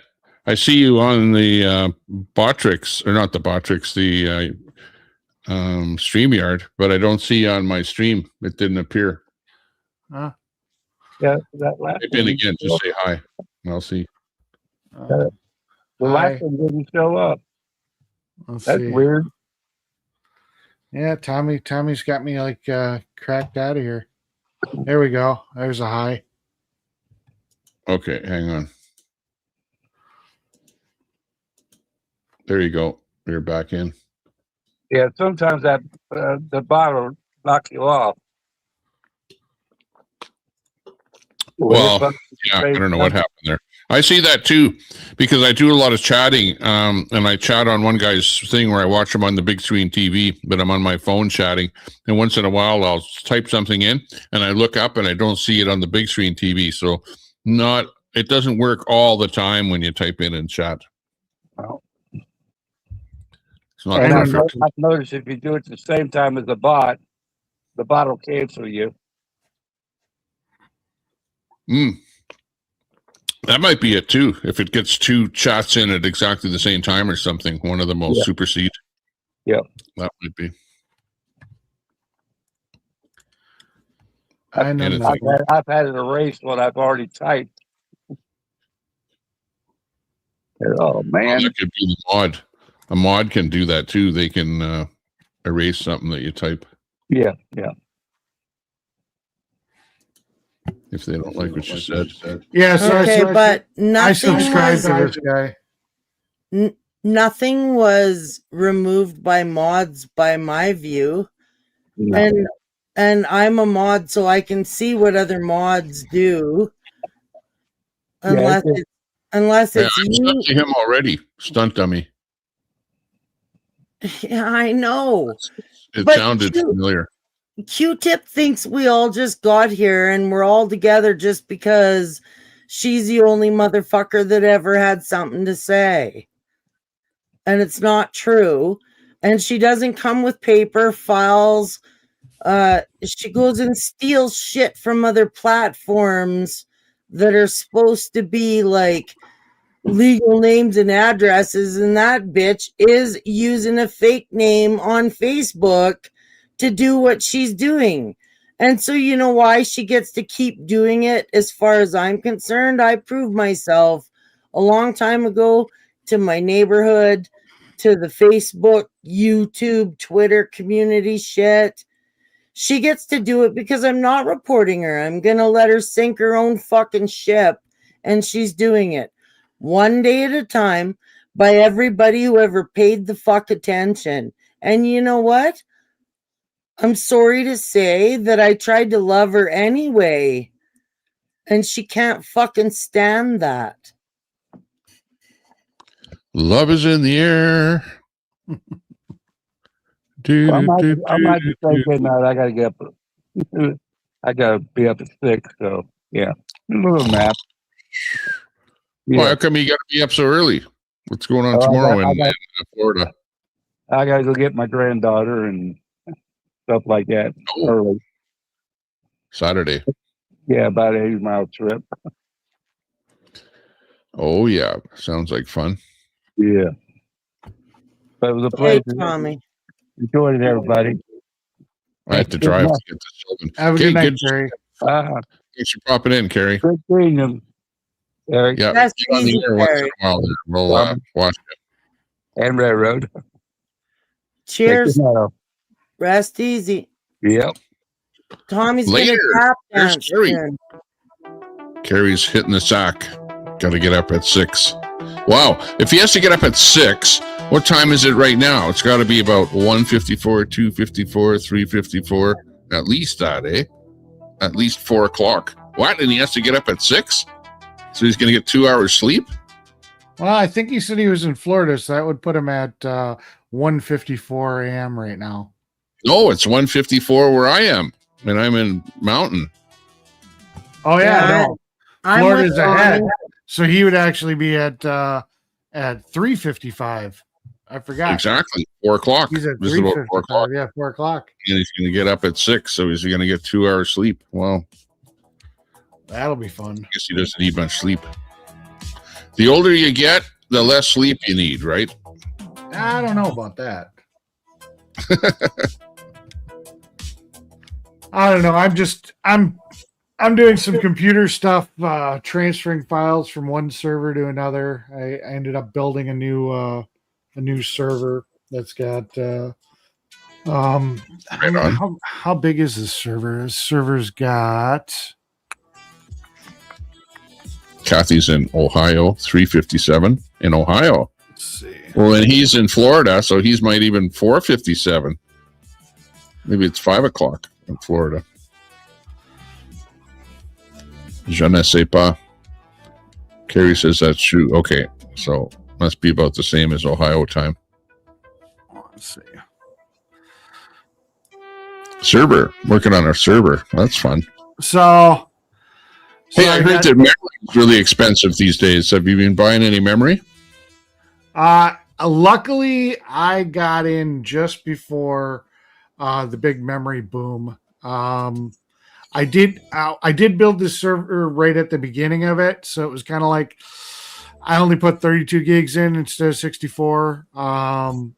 I see you on the Botrix, or not the Botrix, the StreamYard, but I don't see you on my stream. It didn't appear.
Yeah, that last
type in again, just say hi, and I'll see.
The last one didn't show up. That's weird.
Yeah, Tommy's got me like cracked out of here. There we go. There's a hi.
Okay, hang on. There you go. You're back in.
Yeah, sometimes that the bottle knocks you off.
Well, yeah, I don't know what happened there. I see that too, because I do a lot of chatting, and I chat on one guy's thing where I watch him on the big screen TV, but I'm on my phone chatting, and once in a while I'll type something in, and I look up and I don't see it on the big screen TV, so it doesn't work all the time when you type in and chat.
Well,
it's not perfect.
I've noticed if you do it at the same time as the bot will cancel you.
That might be it too. If it gets two chats in at exactly the same time or something, one of them will supersede.
Yeah,
that might be.
I've had it erased what I've already typed. Oh man,
that could be the mod. A mod can do that too. They can erase something that you type.
Yeah.
If they don't like what you said.
Yeah, so
but nothing
I subscribe to this guy.
Nothing was removed by mods by my view.
No.
And I'm a mod, so I can see what other mods do. Unless it's
I'm stunting him already. Stunt dummy.
Yeah, I know.
It sounded familiar.
Q-Tip thinks we all just got here and we're all together just because she's the only motherfucker that ever had something to say. And it's not true. And she doesn't come with paper files. She goes and steals shit from other platforms that are supposed to be like legal names and addresses, and that bitch is using a fake name on Facebook to do what she's doing. And so you know why she gets to keep doing it. As far as I'm concerned, I proved myself a long time ago to my neighborhood, to the Facebook, YouTube, Twitter community shit. She gets to do it because I'm not reporting her. I'm gonna let her sink her own fucking ship, and she's doing it one day at a time by everybody who ever paid the fuck attention. And you know what? I'm sorry to say that I tried to love her anyway, and she can't fucking stand that.
Love is in the air.
I might just say good night. I gotta get up. I gotta be up at 6, so yeah. A little nap.
Yeah. Well, how come you gotta be up so early? What's going on tomorrow in Florida?
I gotta go get my granddaughter and stuff like that early.
Saturday.
Yeah, about an 80-mile trip.
Oh yeah, sounds like fun.
Yeah. But it was a pleasure.
Hey, Tommy.
Enjoyed it, everybody.
I have to drive to get to Sylvan.
Have a good night, Carrie.
Thanks for popping in, Carrie.
Good seeing you, Eric.
Yeah,
That's
get on the
easy,
air once in
Carrie.
a while. We'll watch it.
And Railroad.
Cheers. Rest easy.
Yep.
Tommy's
Later.
gonna tap
There's
dance.
Carrie.
soon.
Carrie's hitting the sack. Got to get up at 6. Wow. If he has to get up at 6, what time is it right now? It's got to be about 1:54, 2:54, 3:54. At least that, eh? At least 4 o'clock. What? And he has to get up at 6? So he's going to get 2 hours sleep?
Well, I think he said he was in Florida, so that would put him at 1:54 a.m. right now.
No, it's 1:54 where I am, and I'm in Mountain.
Oh yeah, no.
I'm
Florida's
with
ahead,
Tommy.
so he would actually be at 3:55. I forgot.
Exactly. 4 o'clock.
He's at
This is about 4
3:55.
o'clock.
Yeah, 4 o'clock.
And he's going to get up at 6, so he's going to get 2 hours sleep. Well,
That'll be fun.
I guess he doesn't need much sleep. The older you get, the less sleep you need, right?
I don't know about that. I don't know. I'm doing some computer stuff, transferring files from one server to another. I ended up building a new server that's got I don't know, how big is this server? This server's got
Kathy's in Ohio, 3:57 in Ohio.
let's see.
Well, and he's in Florida, so he's might even 4:57. Maybe it's 5 o'clock in Florida. Je ne sais pas. Carrie says that's true. Okay, so must be about the same as Ohio time.
Let's see.
Server, working on our server. That's fun.
So
Hey, I heard that memory is really expensive these days. Have you been buying any memory?
Luckily, I got in just before the big memory boom. I did build this server right at the beginning of it, so it was kind of like I only put 32 gigs in instead of 64. And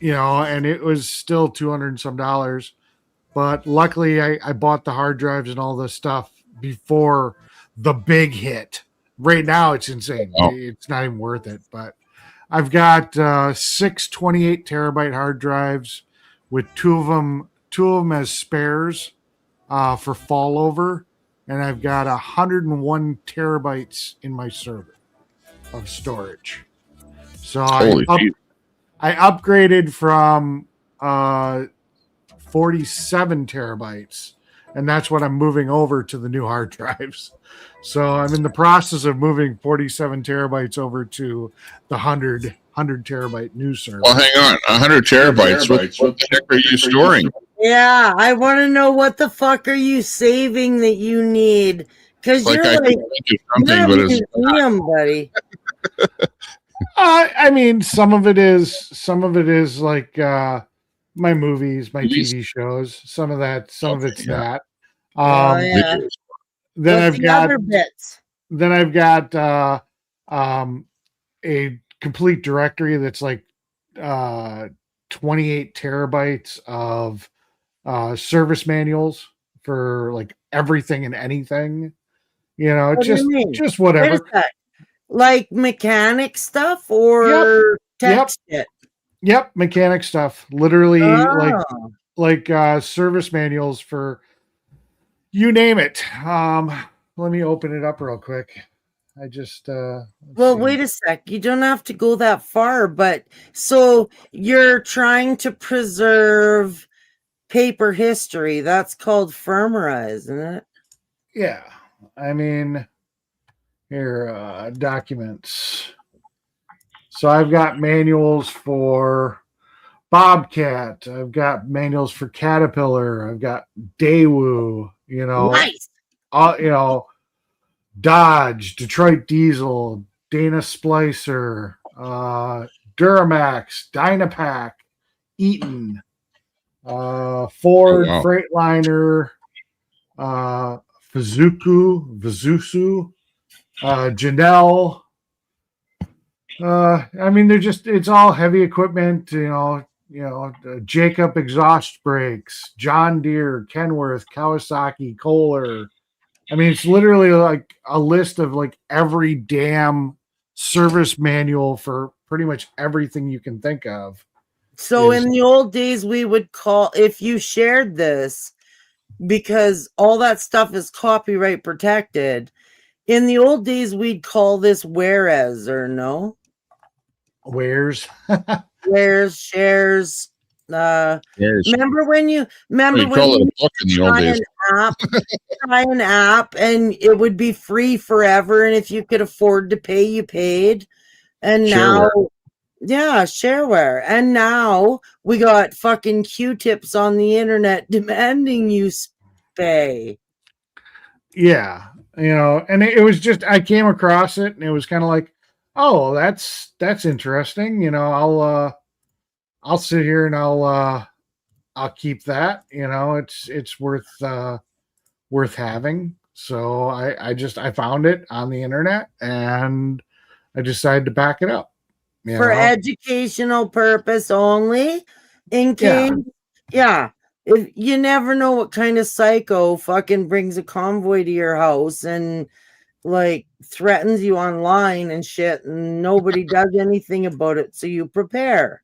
it was still $200 and some. But luckily, I bought the hard drives and all this stuff before the big hit. Right now, it's insane.
Oh.
It's not even worth it. But I've got 6 28 terabyte hard drives with two of them as spares for fallover, and I've got 101 terabytes in my server of storage. So I upgraded from 47 terabytes, and that's what I'm moving over to the new hard drives. So I'm in the process of moving 47 terabytes over to the 100 terabyte new server.
Well, hang on. 100 terabytes. What the heck are you storing?
Yeah, I want to know what the fuck are you saving that you need? Because you're
I
like,
something,
you're
but
a
it's
museum, buddy.
I mean, some of it is like my movies, my TV shows. Some of it's that.
Yeah.
Then
What's the other bits?
Then I've got a complete directory that's like 28 terabytes of service manuals for like everything and anything. Just whatever.
What is that? Like mechanic stuff or tech shit?
Yep, mechanic stuff. Literally like service manuals for you name it. Let me open it up real quick. I just
wait a sec. You don't have to go that far, but so you're trying to preserve paper history. That's called firmware, isn't it?
Yeah. I mean, here, documents. So I've got manuals for Bobcat. I've got manuals for Caterpillar. I've got Daewoo,
Nice.
Dodge, Detroit Diesel, Dana Splicer, Duramax, Dynapack, Eaton, Ford, Freightliner, Vizusu, Janelle, I mean, it's all heavy equipment, Jacob exhaust brakes, John Deere, Kenworth, Kawasaki, Kohler. I mean, it's literally like a list of like every damn service manual for pretty much everything you can think of.
So in the old days, we would call, if you shared this, because all that stuff is copyright protected. In the old days, we'd call this whereas, or no?
Where's?
Where's, shares. Remember when you
call it a book in the old days.
Try an app and it would be free forever, and if you could afford to pay, you paid. And
Shareware.
now, yeah, shareware. And now we got fucking Q-tips on the internet demanding you pay.
Yeah, and it was just, I came across it and it was kind of like, oh, that's interesting. I'll sit here and I'll keep that. It's worth having. So I found it on the internet and I decided to back it up.
For educational purpose only, in case, if you never know what kind of psycho fucking brings a convoy to your house and like threatens you online and shit, and nobody does anything about it, so you prepare.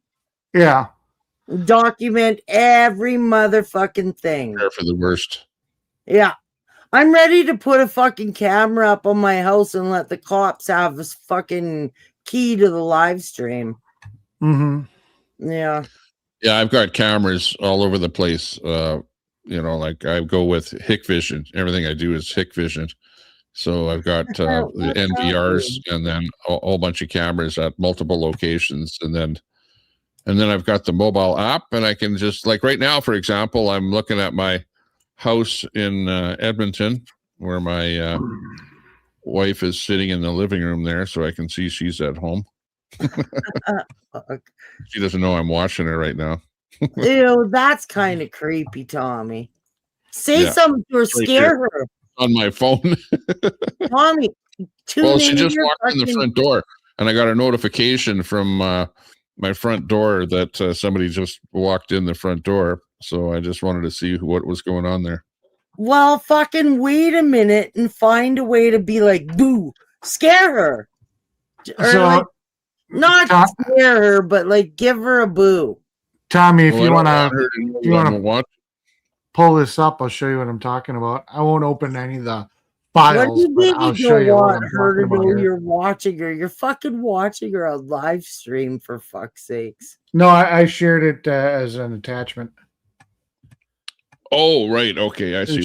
Yeah.
Document every motherfucking thing.
Prepare for the worst.
Yeah. I'm ready to put a fucking camera up on my house and let the cops have this fucking key to the live stream.
Mm-hmm.
Yeah.
Yeah, I've got cameras all over the place. Like I go with Hikvision. Everything I do is Hikvision. So I've got the NVRs and then a whole bunch of cameras at multiple locations. And then I've got the mobile app, and I can just, like right now, for example, I'm looking at my house in Edmonton where my wife is sitting in the living room there, so I can see she's at home. She doesn't know I'm watching her right now.
Ew, that's kind of creepy, Tommy. Say something to her, scare her.
On my phone.
Tommy,
well, she just walked in the front door, and I got a notification from my front door that somebody just walked in the front door. So I just wanted to see what was going on there.
Well, fucking wait a minute and find a way to be like, boo, scare her. Or
so,
like, not scare her, but like give her a boo.
Tommy, if you want to pull this up, I'll show you what I'm talking about. I won't open any of the files.
What do you mean
I'll
you
show
don't
you
want her to know you're watching her? You're fucking watching her on live stream, for fuck's sakes.
No, I shared it as an attachment.
Oh, right. Okay, I see.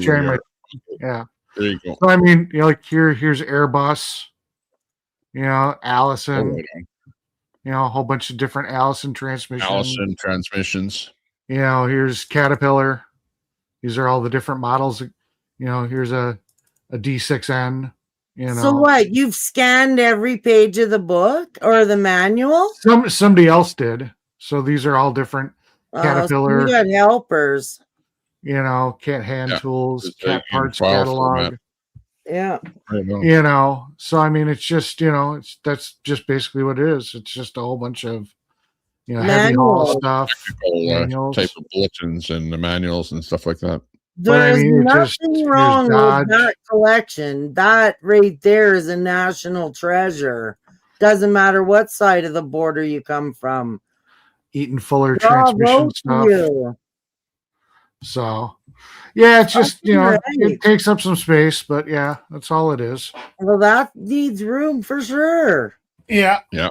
Yeah.
There you go.
So I mean, like here's Airbus, Allison, a whole bunch of different Allison transmissions.
Allison transmissions.
Here's Caterpillar. These are all the different models. Here's a D6N.
So what? You've scanned every page of the book or the manual?
Somebody else did. So these are all different Caterpillar.
So you got helpers.
Cat hand tools, cat parts catalog.
Yeah.
So I mean, it's just that's just basically what it is. It's just a whole bunch of heavy haul stuff,
type of bulletins and the manuals and stuff like that.
There's nothing wrong with that collection. That right there is a national treasure. Doesn't matter what side of the border you come from.
Eaton Fuller transmission stuff. So, yeah, it's just, it takes up some space, but yeah, that's all it is.
Well, that needs room for sure.
Yeah.
Yeah.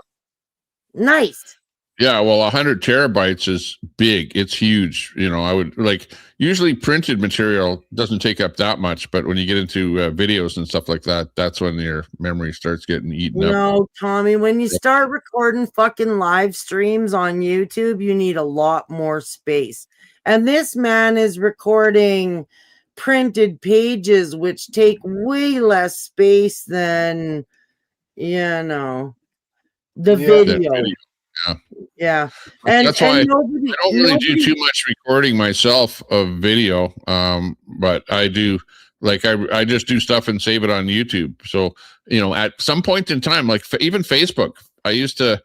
Nice.
Yeah, well, 100 terabytes is big. It's huge. I would usually printed material doesn't take up that much, but when you get into videos and stuff like that, that's when your memory starts getting eaten up.
No, Tommy, when you start recording fucking live streams on YouTube, you need a lot more space. And this man is recording printed pages, which take way less space than, the video. Yeah. And
that's why I don't really do too much recording myself of video. But I do, I just do stuff and save it on YouTube. So, at some point in time, even Facebook, I used to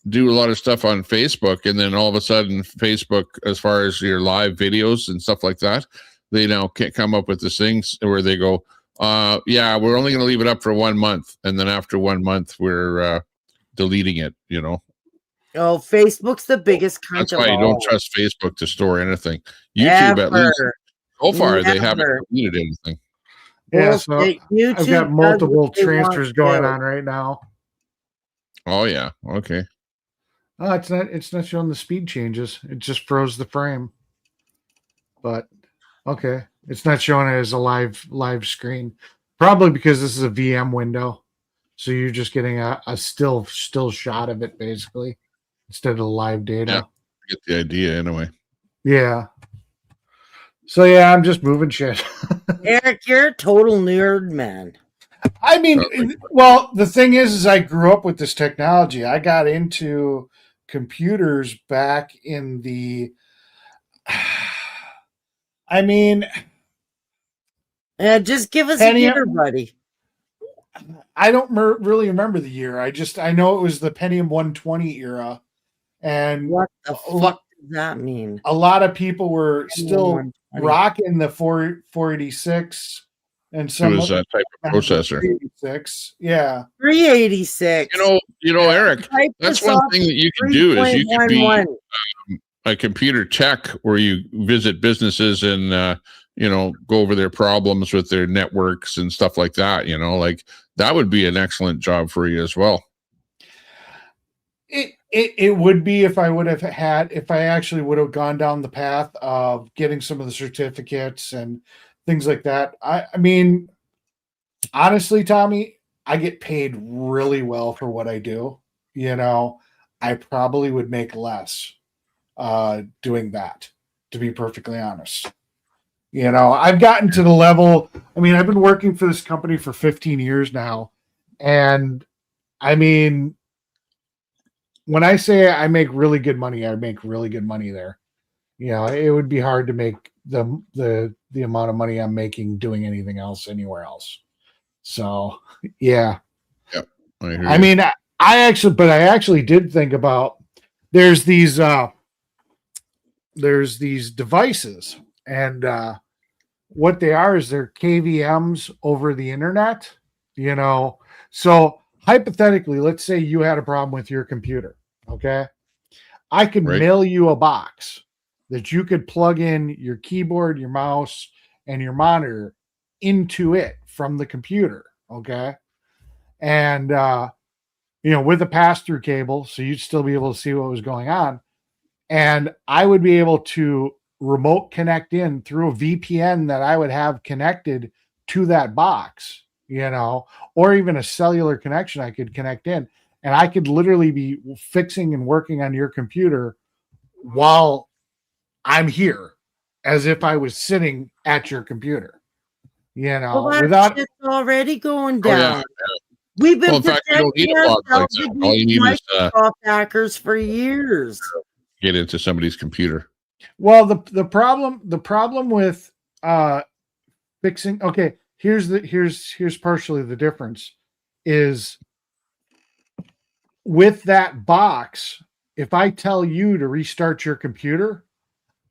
do a lot of stuff on Facebook, and then all of a sudden Facebook, as far as your live videos and stuff like that, they now can't come up with this things where they go, yeah, we're only going to leave it up for 1 month, and then after 1 month we're deleting it, you know.
Oh, Facebook's the biggest cunt.
That's why you don't trust Facebook to store anything. YouTube, at least so far, they haven't deleted anything.
Yeah, so I've got multiple transfers going on right now.
Oh yeah, okay.
Oh, it's not showing the speed changes. It just froze the frame. But okay, it's not showing it as a live screen. Probably because this is a VM window, so you're just getting a still shot of it basically instead of the live data.
Yeah, I get the idea anyway.
Yeah. So yeah, I'm just moving shit.
Eric, you're a total nerd, man.
I mean, well, the thing is I grew up with this technology. I got into computers back in the I mean,
just give us a year, buddy.
I don't really remember the year. I know it was the Pentium 120 era. And
what the fuck does that mean?
A lot of people were still rocking the 486 and some
it was that type of processor.
386. Yeah.
386.
You know, Eric, that's one thing that you can do is you can be a computer tech where you visit businesses and you know, go over their problems with their networks and stuff like that, you know, like that would be an excellent job for you as well.
It would be if I actually would have gone down the path of getting some of the certificates and things like that. I mean, honestly, Tommy, I get paid really well for what I do. You know, I probably would make less doing that, to be perfectly honest. You know, I've gotten to the level, I mean, I've been working for this company for 15 years now. And I mean, when I say I make really good money, I make really good money there. You know, it would be hard to make the amount of money I'm making doing anything else anywhere else. So, yeah.
Yep.
I mean, I actually did think about there's these devices, and what they are is they're KVMs over the internet, you know. So hypothetically, let's say you had a problem with your computer, okay? I could mail you a box that you could plug in your keyboard, your mouse, and your monitor into it from the computer, okay? And, you know, with a pass-through cable, so you'd still be able to see what was going on. And I would be able to remote connect in through a VPN that I would have connected to that box, you know, or even a cellular connection I could connect in. And I could literally be fixing and working on your computer while I'm here, as if I was sitting at your computer, you know, without
it's already going down. We've been protecting ourselves against Microsoft hackers for years.
Get into somebody's computer.
Well, the problem with fixing, okay, here's partially the difference is with that box, if I tell you to restart your computer,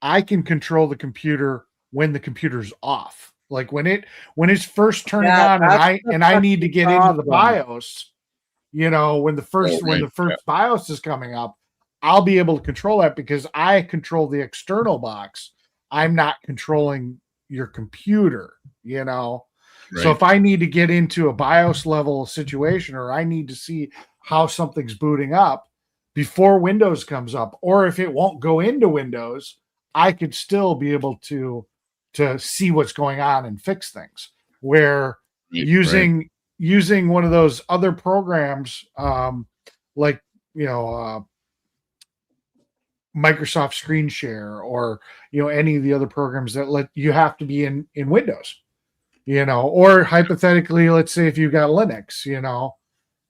I can control the computer when the computer's off. Like when it's first turning on and I need to get into the BIOS, you know, when the first BIOS is coming up, I'll be able to control that because I control the external box. I'm not controlling your computer, you know. Right. So if I need to get into a BIOS level situation, or I need to see how something's booting up before Windows comes up, or if it won't go into Windows, I could still be able to see what's going on and fix things. Where using one of those other programs, like, you know, Microsoft Screen Share, or, you know, any of the other programs that let you have to be in Windows, you know, or hypothetically, let's say if you've got Linux, you know,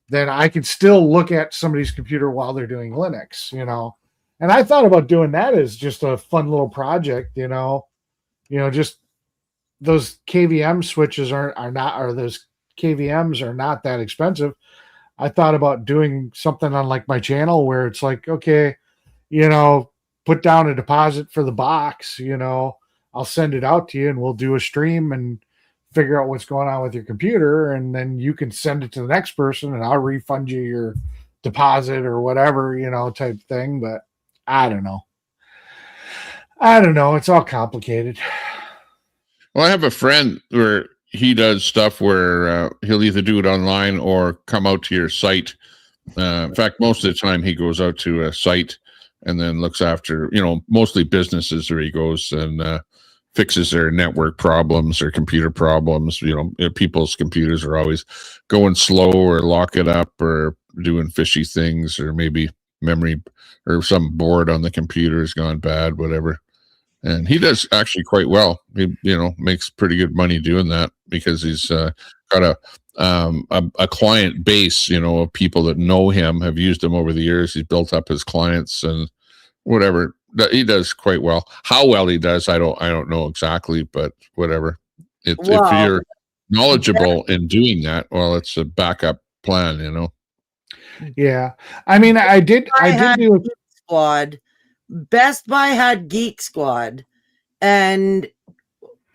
then I can still look at somebody's computer while they're doing Linux, you know. And I thought about doing that as just a fun little project, you know, just those KVM switches those KVMs are not that expensive. I thought about doing something on like my channel where it's like, okay, you know, put down a deposit for the box, you know, I'll send it out to you and we'll do a stream and figure out what's going on with your computer. And then you can send it to the next person and I'll refund you your deposit or whatever, you know, type thing. But I don't know. It's all complicated.
Well, I have a friend where he does stuff where he'll either do it online or come out to your site. In fact, most of the time he goes out to a site and then looks after, you know, mostly businesses where he goes and fixes their network problems or computer problems. You know, people's computers are always going slow or lock it up or doing fishy things, or maybe memory or some board on the computer has gone bad, whatever. And he does actually quite well. He, you know, makes pretty good money doing that because he's got a client base, you know, of people that know him, have used him over the years. He's built up his clients and whatever. He does quite well. How well he does, I don't know exactly, but whatever. If you're knowledgeable in doing that, well, it's a backup plan, you know.
Yeah, I mean, I did do
Geek Squad. Best Buy had Geek Squad, and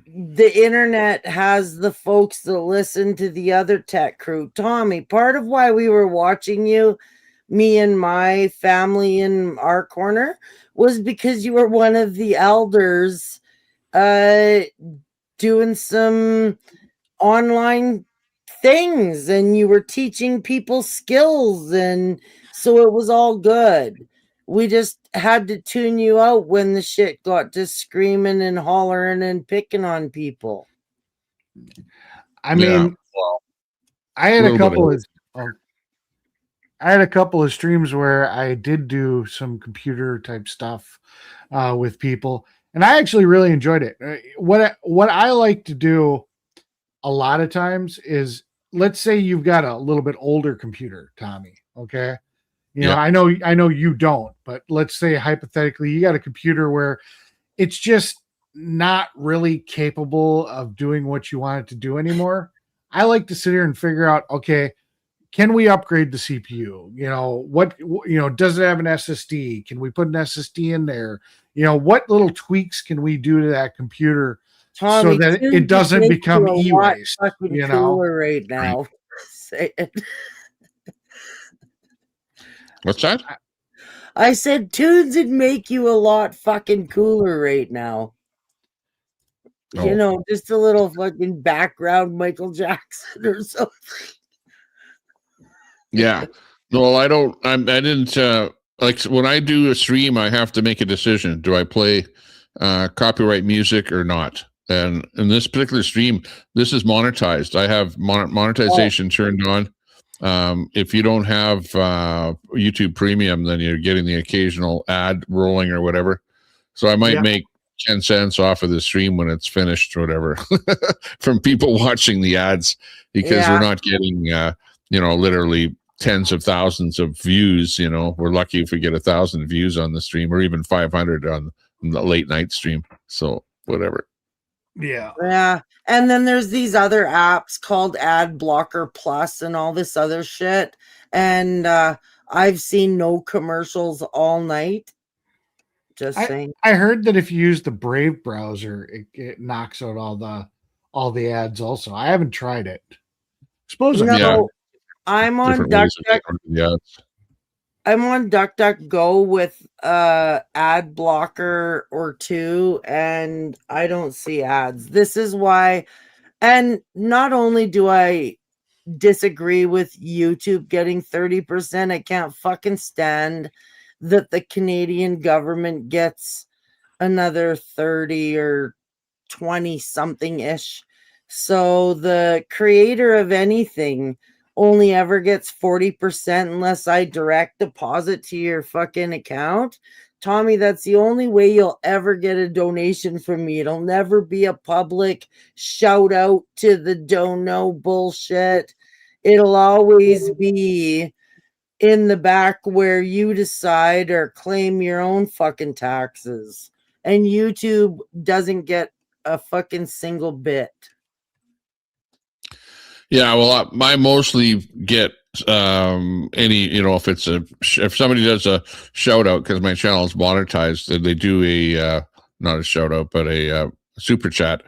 the internet has the folks that listen to the other tech crew. Tommy, part of why we were watching you, me and my family in our corner, was because you were one of the elders doing some online things and you were teaching people skills, and so it was all good. We just had to tune you out when the shit got to screaming and hollering and picking on people.
I mean, I had a couple of streams where I did do some computer type stuff with people, and I actually really enjoyed it. What I like to do a lot of times is, let's say you've got a little bit older computer, Tommy. Okay. You know, I know you don't, but let's say hypothetically you got a computer where it's just not really capable of doing what you want it to do anymore. I like to sit here and figure out, okay, can we upgrade the CPU? You know, does it have an SSD? Can we put an SSD in there? You know, what little tweaks can we do to that computer
Tommy,
so that it doesn't become e-waste? You know,
right now. Say it.
What's that?
I said tunes would make you a lot fucking cooler right now. Oh. You know, just a little fucking background Michael Jackson or something.
Yeah. No, I didn't like when I do a stream, I have to make a decision. Do I play copyright music or not? And in this particular stream, this is monetized. I have monetization turned on. If you don't have YouTube Premium, then you're getting the occasional ad rolling or whatever. So I might make 10 cents off of the stream when it's finished or whatever from people watching the ads, because we're not getting, you know, literally tens of thousands of views. You know, we're lucky if we get 1,000 views on the stream, or even 500 on the late night stream. So whatever.
Yeah. And then there's these other apps called Ad Blocker Plus and all this other shit. And I've seen no commercials all night. Just saying.
I heard that if you use the Brave browser, it knocks out all the ads also. I haven't tried it.
No, I'm on DuckDuckGo with ad blocker or two, and I don't see ads. This is why, and not only do I disagree with YouTube getting 30%, I can't fucking stand that the Canadian government gets another 30 or 20 something ish. So the creator of anything only ever gets 40% unless I direct deposit to your fucking account. Tommy, that's the only way you'll ever get a donation from me. It'll never be a public shout out to the dono bullshit. It'll always be in the back where you decide or claim your own fucking taxes. And YouTube doesn't get a fucking single bit.
Yeah, well, I mostly get any, if somebody does a shout out, because my channel is monetized, they do a not a shout out, but a super chat.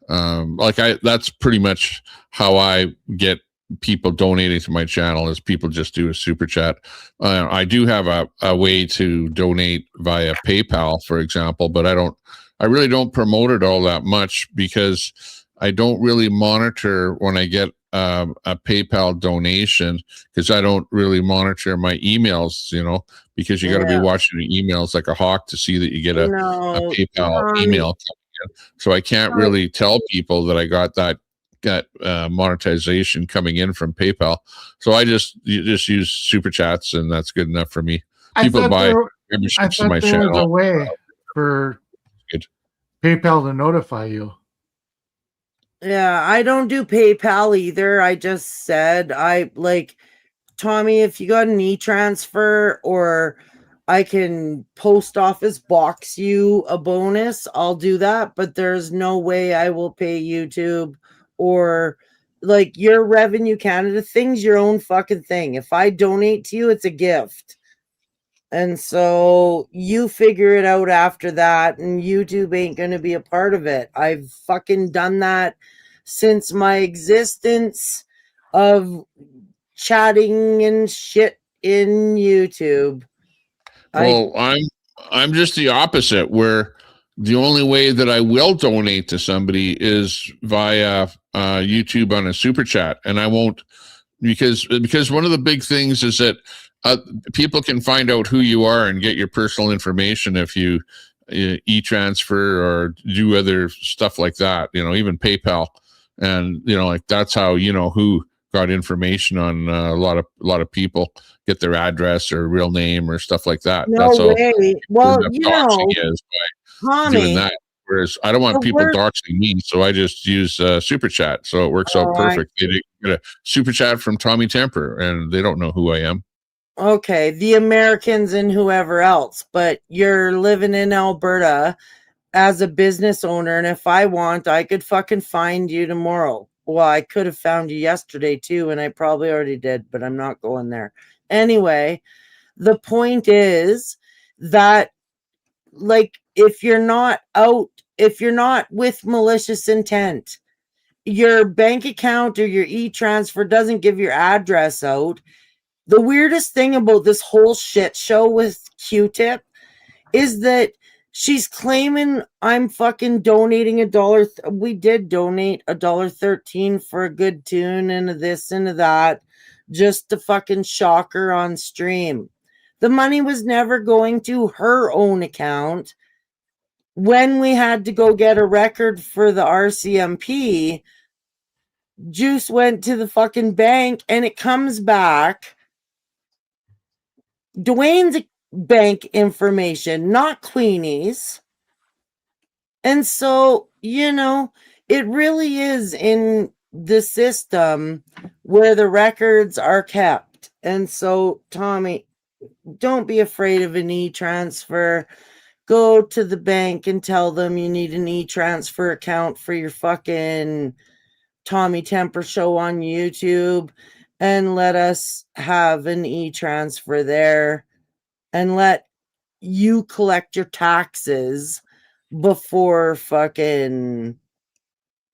That's pretty much how I get people donating to my channel, is people just do a super chat. I do have a way to donate via PayPal, for example, but I really don't promote it all that much, because I don't really monitor when I get a PayPal donation, because I don't really monitor my emails, because you got to be watching your emails like a hawk to see that you get a PayPal email. So I can't really tell people that I got monetization coming in from PayPal. So you just use super chats, and that's good enough for me. People buy memberships to my channel.
There's a way for PayPal to notify you.
Yeah, I don't do PayPal either. I just said, Tommy, if you got an e-transfer, or I can post office box you a bonus, I'll do that. But there's no way I will pay YouTube or your Revenue Canada thing's your own fucking thing. If I donate to you, it's a gift. And so you figure it out after that, and YouTube ain't going to be a part of it. I've fucking done that since my existence of chatting and shit in YouTube.
Well, I'm just the opposite, where the only way that I will donate to somebody is via YouTube on a super chat, and I won't, because one of the big things is that people can find out who you are and get your personal information if you e-transfer or do other stuff like that, even PayPal, and that's how who got information on a lot of people, get their address or real name or stuff like that.
No
that's
way. Well,
is by doing that. Whereas I don't want people doxing me, so I just use super chat, so it works out perfect. They get a super chat from Tommy Temper, and they don't know who I am.
Okay, the Americans and whoever else, but you're living in Alberta as a business owner, and if I want, I could fucking find you tomorrow. Well, I could have found you yesterday too, and I probably already did, but I'm not going there. Anyway, the point is that, if you're not with malicious intent, your bank account or your e-transfer doesn't give your address out. The weirdest thing about this whole shit show with Q-Tip is that she's claiming I'm fucking donating $1. We did donate $1.13 for a good tune and a this and a that, just to fucking shock her on stream. The money was never going to her own account. When we had to go get a record for the RCMP, Juice went to the fucking bank, and it comes back Dwayne's bank information, not Queenie's. And so, it really is in the system where the records are kept. And so, Tommy, don't be afraid of an e-transfer. Go to the bank and tell them you need an e-transfer account for your fucking Tommy Temper show on YouTube, and let us have an e-transfer there, and let you collect your taxes before fucking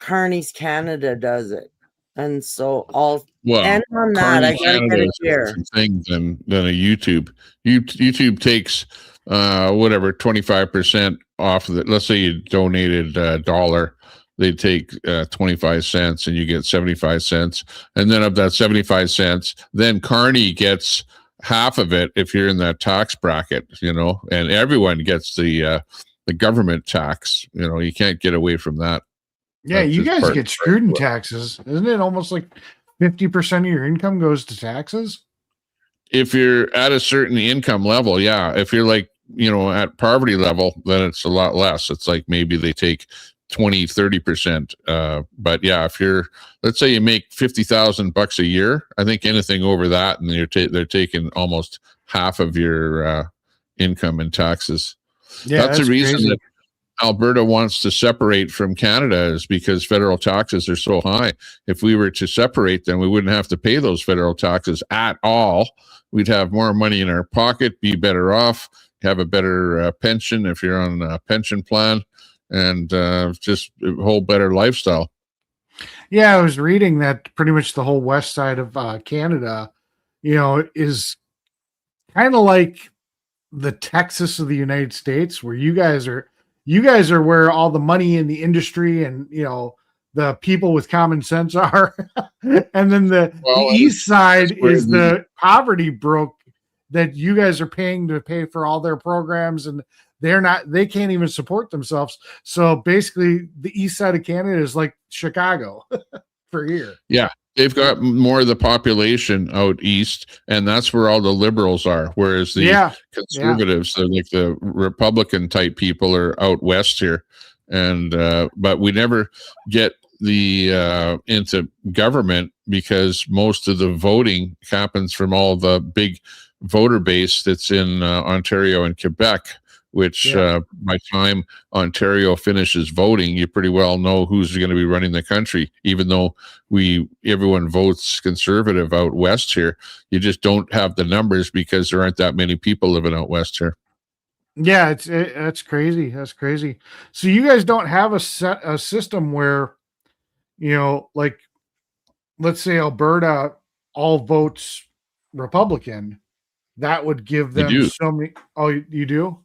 Carney's Canada does it. And so I'll end on that. I gotta get it here.
Thing than a YouTube. YouTube takes 25% off of it. Let's say you donated $1. They take 25 cents, and you get 75 cents. And then of that 75 cents, then Carney gets half of it if you're in that tax bracket, and everyone gets the government tax. You can't get away from that.
Yeah, you guys get screwed in taxes. Isn't it almost like 50% of your income goes to taxes?
If you're at a certain income level, yeah. If you're at poverty level, then it's a lot less. It's like maybe they take 20-30%. But yeah, if let's say you make $50,000 a year, I think anything over that, and they're taking almost half of your income in taxes. Yeah, that's the reason that Alberta wants to separate from Canada is because federal taxes are so high. If we were to separate, then we wouldn't have to pay those federal taxes at all. We'd have more money in our pocket, be better off, have a better pension if you're on a pension plan, and just a whole better lifestyle.
Yeah, I was reading that pretty much the whole west side of Canada, is kind of like the Texas of the United States, where you guys are where all the money in the industry and the people with common sense are. And then the east side is the poverty broke that you guys are paying to pay for all their programs, and they can't even support themselves. So basically the east side of Canada is like Chicago for here.
Yeah. They've got more of the population out east, and that's where all the liberals are. Whereas the conservatives, like the Republican type people, are out west here. And but we never get the into government because most of the voting happens from all the big voter base that's in Ontario and Quebec. Which by the time Ontario finishes voting, you pretty well know who's going to be running the country. Even though everyone votes conservative out west here, you just don't have the numbers because there aren't that many people living out west here.
Yeah, that's crazy. That's crazy. So you guys don't have a system where, like, let's say Alberta all votes Republican, that would give them so many. Oh, you do?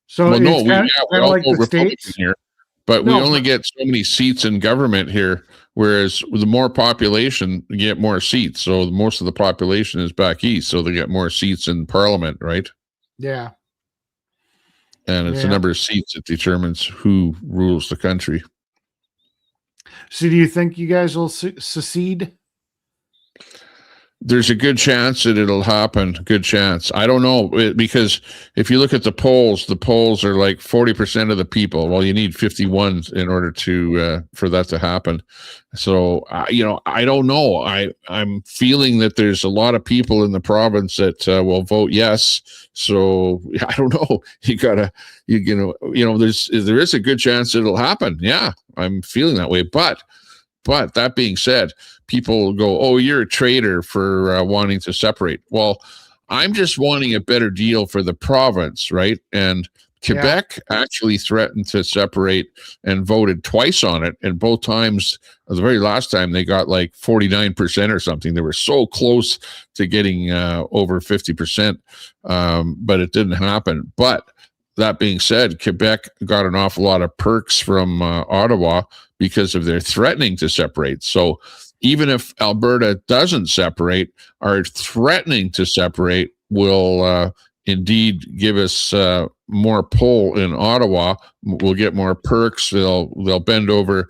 So
well, no, we all
like
vote
the
Republican
States
here, but we only get so many seats in government here. Whereas with the more population, you get more seats. So most of the population is back east, so they get more seats in Parliament, right?
Yeah.
And it's the number of seats that determines who rules the country.
So do you think you guys will secede?
There's a good chance that it'll happen. Good chance. I don't know, because if you look at the polls are like 40% of the people. Well, you need 51 in order to for that to happen. So I don't know. I'm feeling that there's a lot of people in the province that will vote yes. So I don't know. There is a good chance it'll happen. Yeah, I'm feeling that way. But that being said, people go, "Oh, you're a traitor for wanting to separate." Well, I'm just wanting a better deal for the province, right? And Quebec actually threatened to separate and voted twice on it. And both times, the very last time, they got like 49% or something. They were so close to getting over 50%, but it didn't happen. But that being said, Quebec got an awful lot of perks from Ottawa because of their threatening to separate. So even if Alberta doesn't separate, our threatening to separate will indeed give us more pull in Ottawa. We'll get more perks. They'll bend over,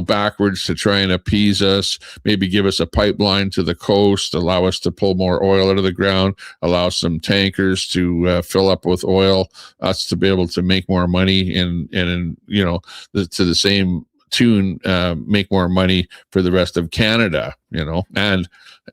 backwards to try and appease us, maybe give us a pipeline to the coast, allow us to pull more oil out of the ground, allow some tankers to fill up with oil, us to be able to make more money and to the same tune, make more money for the rest of Canada,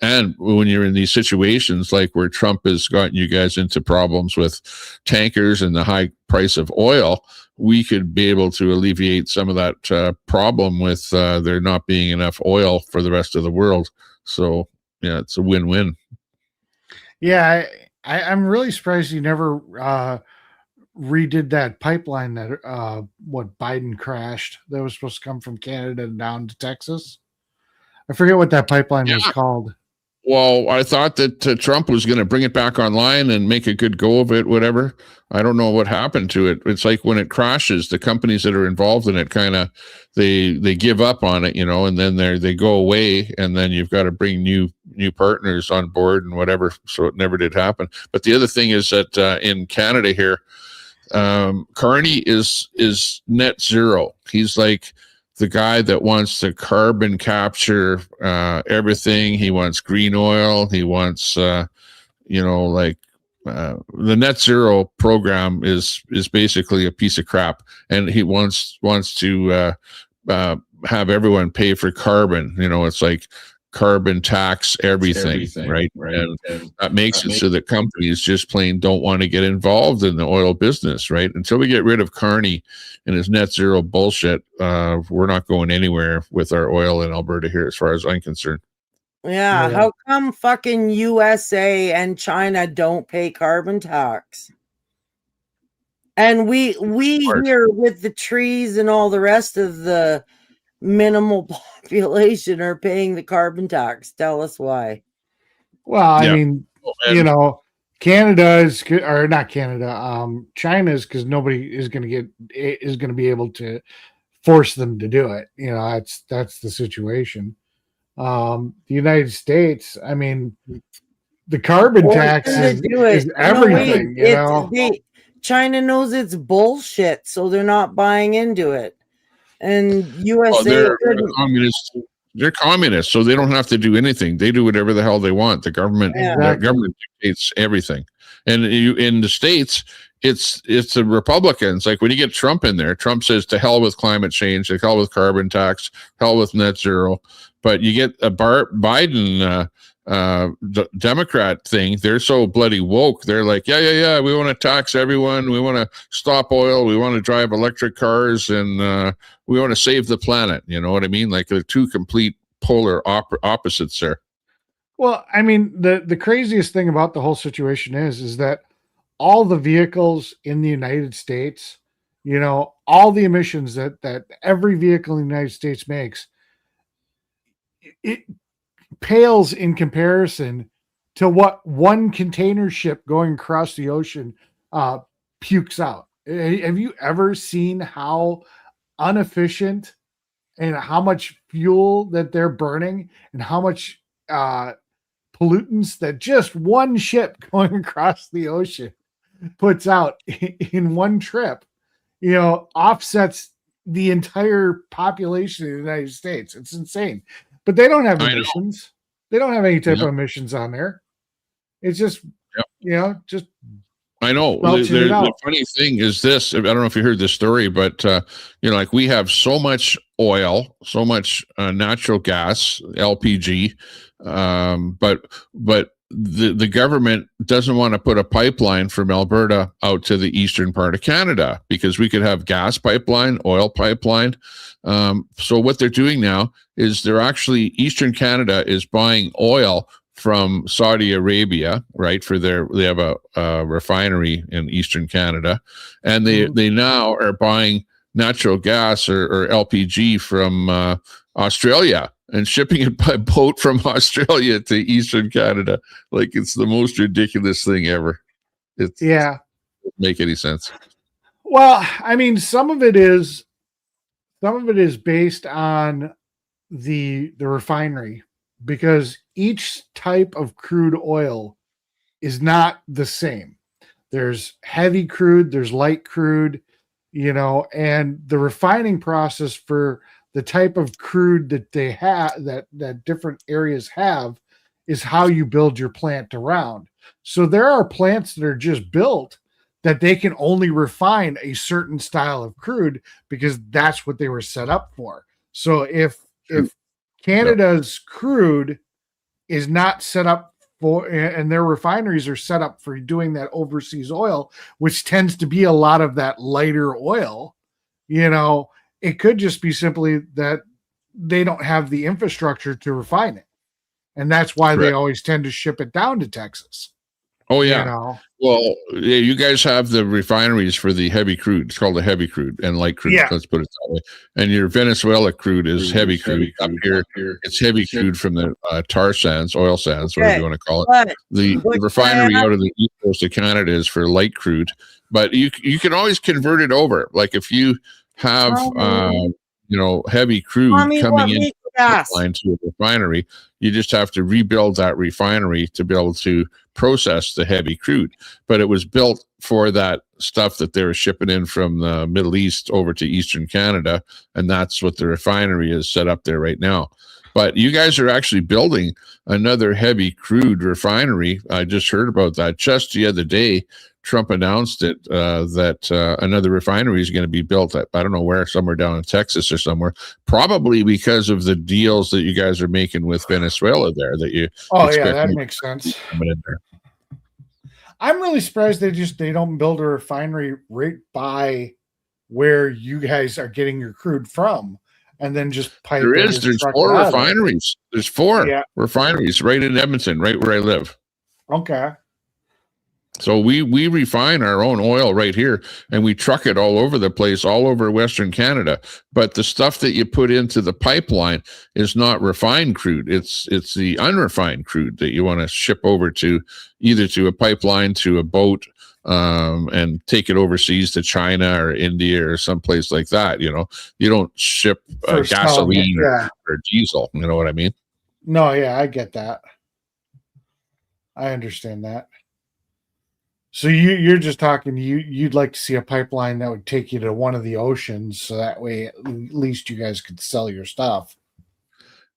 and when you're in these situations like where Trump has gotten you guys into problems with tankers and the high price of oil, we could be able to alleviate some of that problem with there not being enough oil for the rest of the world. So yeah, it's a win-win.
Yeah, I'm really surprised you never redid that pipeline that Biden crashed that was supposed to come from Canada down to Texas. I forget what that pipeline was called.
Well, I thought that Trump was going to bring it back online and make a good go of it, whatever. I don't know what happened to it. It's like when it crashes, the companies that are involved in it kind of they give up on it, and then they go away, and then you've got to bring new partners on board and whatever. So it never did happen. But the other thing is that in Canada here, Carney is net zero. He's like the guy that wants to carbon capture everything. He wants green oil. He wants the net zero program is basically a piece of crap, and he wants to have everyone pay for carbon. It's like carbon tax everything, right? And that makes it so that companies just plain don't want to get involved in the oil business, right? Until we get rid of Carney and his net zero bullshit, we're not going anywhere with our oil in Alberta here, as far as I'm concerned.
Yeah, how come fucking USA and China don't pay carbon tax? And we here with the trees and all the rest of the minimal population are paying the carbon tax. Tell us why.
Well, I mean, you know, Canada is, or not Canada, China is, because nobody is going to be able to force them to do it. You know, that's the situation. The United States, I mean, the carbon tax is everything.
China knows it's bullshit, so they're not buying into it. And USA,
they're communists, so they don't have to do anything. They do whatever the hell they want. The government dictates everything. And in the States, it's the Republicans. Like when you get Trump in there, Trump says to hell with climate change, to hell with carbon tax, hell with net zero. But you get a Biden Democrat thing, they're so bloody woke. They're like, yeah, we want to tax everyone. We want to stop oil. We want to drive electric cars, and we want to save the planet. You know what I mean? Like they're two complete polar opposites there.
Well, I mean, the craziest thing about the whole situation is that all the vehicles in the United States, you know, all the emissions that every vehicle in the United States makes, it pales in comparison to what one container ship going across the ocean pukes out. Have you ever seen how inefficient and how much fuel that they're burning and how much pollutants that just one ship going across the ocean puts out in one trip, you know, offsets the entire population of the United States? It's insane. But they don't have emissions. They don't have any type of emissions on there. It's just, you know, just.
I know. The funny thing is this. I don't know if you heard this story, but, you know, like we have so much oil, so much natural gas, LPG, but the government doesn't want to put a pipeline from Alberta out to the eastern part of Canada, because we could have gas pipeline, oil pipeline. So what they're doing now is they're actually, Eastern Canada is buying oil from Saudi Arabia, right? They have a refinery in Eastern Canada, and they now are buying natural gas or LPG from Australia and shipping it by boat from Australia to Eastern Canada. Like, it's the most ridiculous thing ever. It doesn't make any sense.
Well, I mean, some of it is based on the refinery, because each type of crude oil is not the same. There's heavy crude, there's light crude, you know, and the refining process for the type of crude that they have, that different areas have, is how you build your plant around. So there are plants that are just built that they can only refine a certain style of crude because that's what they were set up for. So if Canada's crude is not set up for, and their refineries are set up for doing that overseas oil, which tends to be a lot of that lighter oil, you know, it could just be simply that they don't have the infrastructure to refine it. And that's why they always tend to ship it down to Texas.
Oh, yeah.
You know?
Well, yeah, you guys have the refineries for the heavy crude. It's called the heavy crude and light crude. Yeah. Let's put it that way. And your Venezuela crude is heavy crude. Up here, it's heavy crude from the tar sands, oil sands, whatever you want to call it. The refinery out of the east coast of Canada is for light crude. But you can always convert it over. Like if you have, you know, heavy crude coming in pipeline to a refinery, you just have to rebuild that refinery to be able to process the heavy crude. But it was built for that stuff that they were shipping in from the Middle East over to Eastern Canada, and that's what the refinery is set up there right now. But you guys are actually building another heavy crude refinery. I just heard about that just the other day. Trump announced it, that another refinery is going to be built at, I don't know where, somewhere down in Texas or somewhere, probably because of the deals that you guys are making with Venezuela there, that you
that makes sense.
Coming in there.
I'm really surprised they don't build a refinery right by where you guys are getting your crude from, and then just pipe.
There's 4 refineries. There's 4 refineries right in Edmonton, right where I live.
Okay.
So we refine our own oil right here, and we truck it all over the place, all over Western Canada. But the stuff that you put into the pipeline is not refined crude. It's the unrefined crude that you want to ship over to either to a pipeline, to a boat, and take it overseas to China or India or someplace like that. You know, you don't ship gasoline or diesel. You know what I mean?
No, yeah, I get that. I understand that. So you're just talking, you'd like to see a pipeline that would take you to one of the oceans, so that way at least you guys could sell your stuff.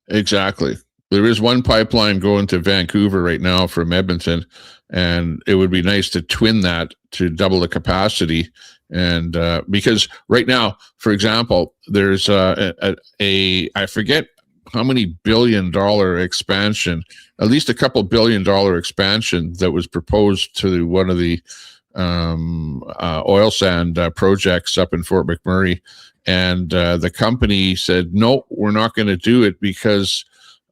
Exactly. There is one pipeline going to Vancouver right now from Edmonton, and it would be nice to twin that to double the capacity. And because right now, for example, there's I forget how many $billion expansion, at least a couple $1 billion expansion that was proposed to one of the oil sand projects up in Fort McMurray. And the company said, no, we're not going to do it because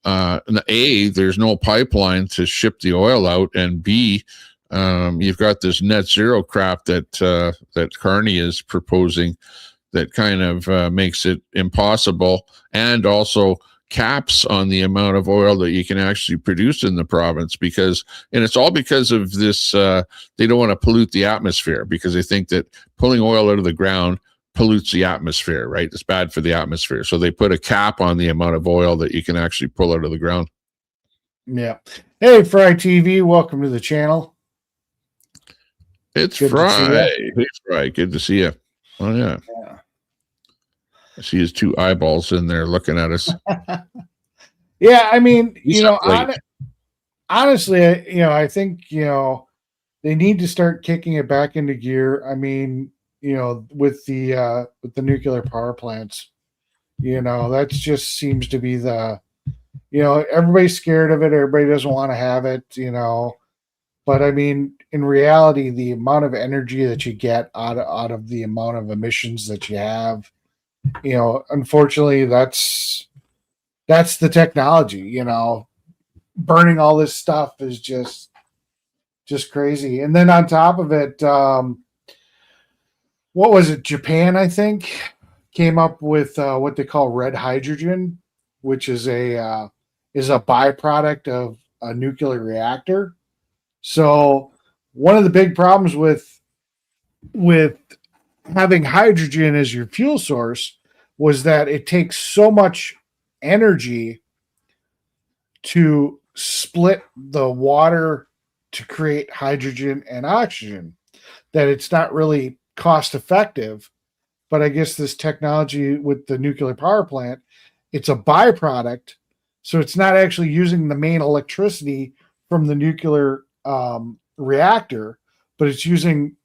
A, there's no pipeline to ship the oil out, and B, you've got this net zero crap that Carney is proposing that kind of makes it impossible, and also caps on the amount of oil that you can actually produce in the province, and it's all because of this, they don't want to pollute the atmosphere, because they think that pulling oil out of the ground pollutes the atmosphere, right? It's bad for the atmosphere. So they put a cap on the amount of oil that you can actually pull out of the ground.
Yeah. Hey, Fry TV, welcome to the channel.
It's Fry. Hey, Fry, good to see you. Oh, yeah. I see his 2 eyeballs in there looking at us.
Yeah, I mean, honestly, I think, they need to start kicking it back into gear. I mean, with the nuclear power plants, that just seems to be the, everybody's scared of it. Everybody doesn't want to have it, but I mean, in reality, the amount of energy that you get out of the amount of emissions that you have, unfortunately, that's the technology. Burning all this stuff is just crazy. And then on top of it, what was it? Japan, I think, came up with what they call red hydrogen, which is a byproduct of a nuclear reactor. So one of the big problems with having hydrogen as your fuel source was that it takes so much energy to split the water to create hydrogen and oxygen that it's not really cost effective. But I guess this technology with the nuclear power plant, it's a byproduct. So it's not actually using the main electricity from the nuclear reactor, but it's using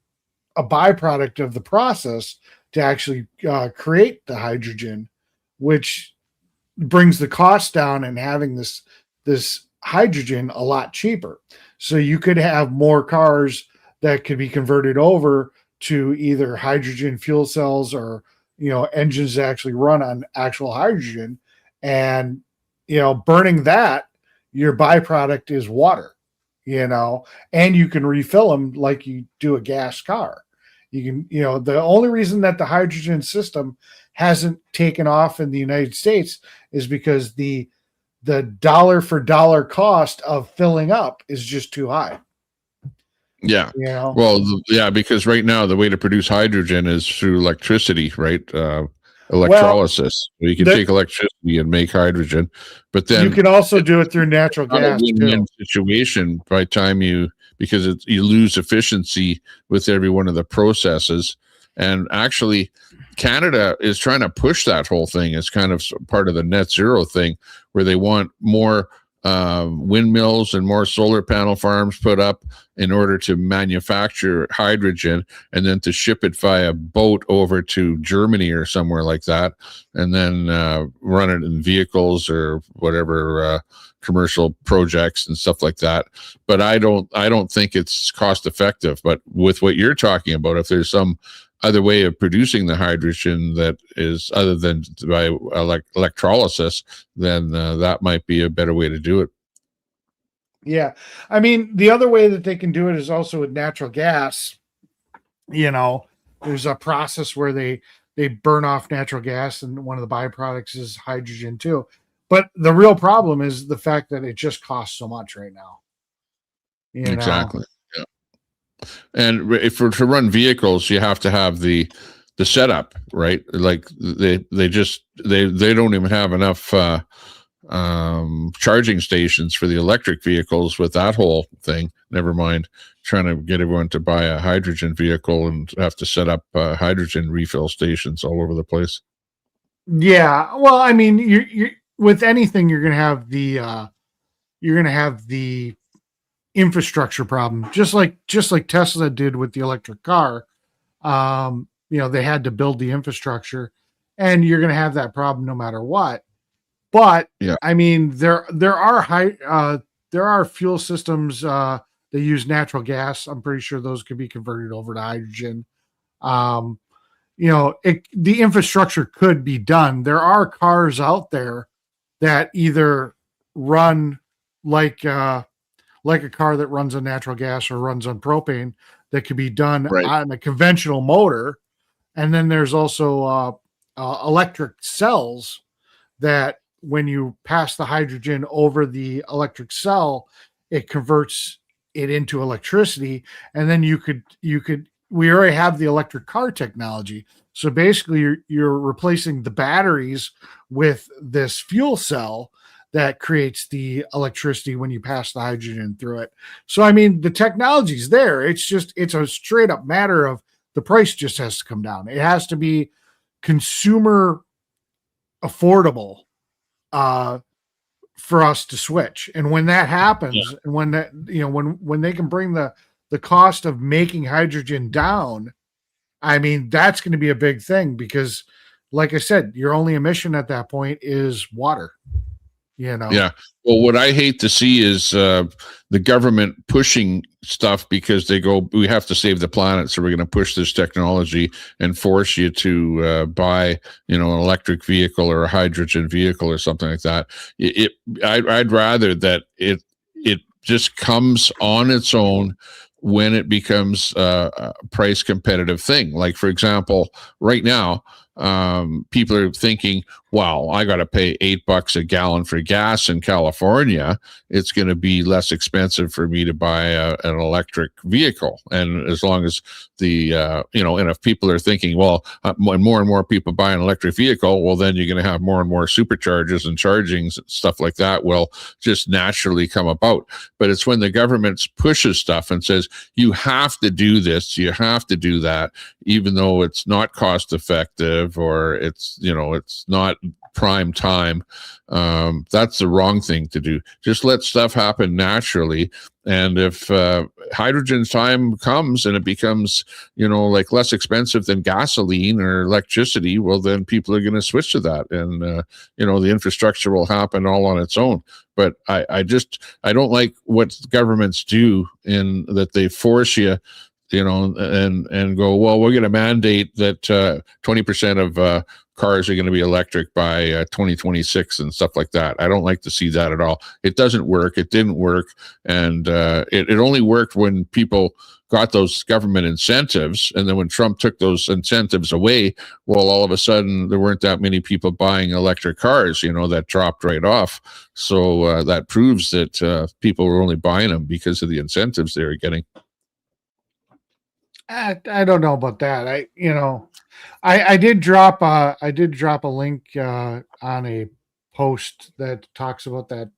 a byproduct of the process to actually create the hydrogen, which brings the cost down and having this hydrogen a lot cheaper. So you could have more cars that could be converted over to either hydrogen fuel cells or, engines that actually run on actual hydrogen. And, burning that, your byproduct is water, and you can refill them like you do a gas car. You can, the only reason that the hydrogen system hasn't taken off in the United States is because the dollar for dollar cost of filling up is just too high.
Yeah. Well, because right now the way to produce hydrogen is through electricity, right? Electrolysis. Well, you can take electricity and make hydrogen, but then
you can also do it through natural gas.
Win-win situation by time because you lose efficiency with every one of the processes. And actually, Canada is trying to push that whole thing as kind of part of the net zero thing, where they want more windmills and more solar panel farms put up in order to manufacture hydrogen and then to ship it via boat over to Germany or somewhere like that, and then run it in vehicles or whatever commercial projects and stuff like that. But I don't think it's cost effective. But with what you're talking about, if there's some other way of producing the hydrogen that is other than by electrolysis, then that might be a better way to do it.
Yeah. I mean, the other way that they can do it is also with natural gas. You know, there's a process where they burn off natural gas, and one of the byproducts is hydrogen too. But the real problem is the fact that it just costs so much right now.
Exactly. Yeah. And if to run vehicles, you have to have the setup, right? Like they don't even have enough charging stations for the electric vehicles with that whole thing. Never mind trying to get everyone to buy a hydrogen vehicle and have to set up hydrogen refill stations all over the place.
Yeah. Well, I mean, you with anything, you're going to have the infrastructure problem, just like Tesla did with the electric car. They had to build the infrastructure, and you're going to have that problem no matter what. But yeah. I mean, there are fuel systems that use natural gas. I'm pretty sure those could be converted over to hydrogen. The infrastructure could be done. There are cars out there that either run like a car that runs on natural gas or runs on propane that could be done on a conventional motor. And then there's also electric cells that when you pass the hydrogen over the electric cell, it converts it into electricity. And then we already have the electric car technology. So basically you're replacing the batteries with this fuel cell that creates the electricity when you pass the hydrogen through it. So, I mean, the technology's there. It's a straight up matter of the price just has to come down. It has to be consumer affordable for us to switch. And when that happens, and when that, when they can bring the cost of making hydrogen down, I mean, that's going to be a big thing because, like I said, your only emission at that point is water. Yeah.
Well, what I hate to see is the government pushing stuff because they go, we have to save the planet, so we're going to push this technology and force you to buy, an electric vehicle or a hydrogen vehicle or something like that. I'd rather that it just comes on its own when it becomes a price competitive thing. Like, for example, right now, people are thinking, wow, I got to pay $8 a gallon for gas in California. It's going to be less expensive for me to buy an electric vehicle. And as long as and if people are thinking, well, when more and more people buy an electric vehicle, well, then you're going to have more and more superchargers and chargings and stuff like that will just naturally come about. But it's when the government pushes stuff and says, you have to do this, you have to do that, even though it's not cost effective or it's not prime time. That's the wrong thing to do. Just let stuff happen naturally. And if hydrogen time comes and it becomes, like less expensive than gasoline or electricity, well, then people are going to switch to that. And, the infrastructure will happen all on its own. But I don't like what governments do in that they force you, and go, well, we're going to mandate that 20% of cars are going to be electric by 2026 and stuff like that. I don't like to see that at all. It doesn't work. It didn't work. And it only worked when people got those government incentives. And then when Trump took those incentives away, well, all of a sudden there weren't that many people buying electric cars, that dropped right off. So that proves that people were only buying them because of the incentives they were getting.
I don't know about that. I did drop a link on a post that talks about that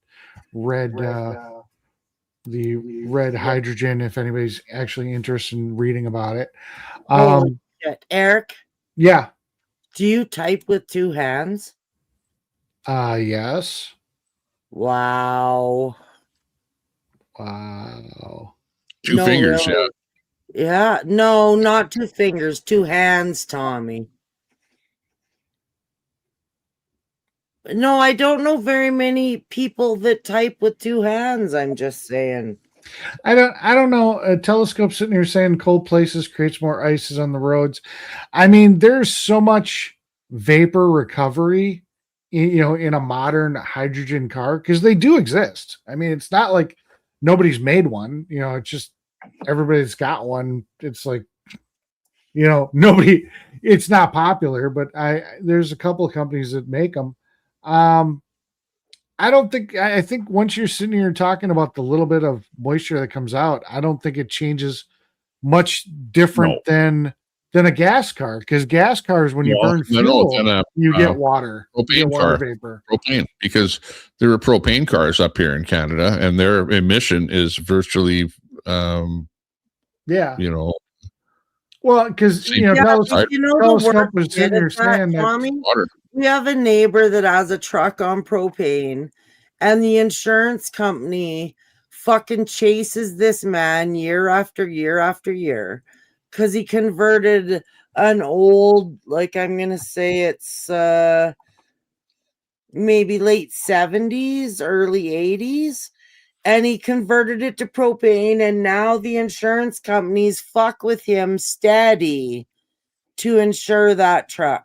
red hydrogen, if anybody's actually interested in reading about it.
Eric?
Yeah.
Do you type with two hands?
Yes.
Wow.
Two fingers,
really. Yeah. No, not two fingers, two hands, Tommy. No, I don't know very many people that type with two hands. I'm just saying.
I don't know. A telescope sitting here saying cold places creates more ices on the roads. I mean, there's so much vapor recovery, in a modern hydrogen car, because they do exist. I mean, it's not like nobody's made one. It's just everybody's got one. It's like, nobody. It's not popular, but there's a couple of companies that make them. I think once you're sitting here talking about the little bit of moisture that comes out, I don't think it changes much different than a gas car, because gas cars, when you burn fuel, you get water.
Propane car
vapor.
Propane, because there are propane cars up here in Canada, and their emission is virtually,
Well, because
telescope was sitting here saying that
water.
We have a neighbor that has a truck on propane, and the insurance company fucking chases this man year after year after year because he converted an old, like, I'm gonna say it's maybe late 70s, early 80s, and he converted it to propane, and now the insurance companies fuck with him steady to insure that truck.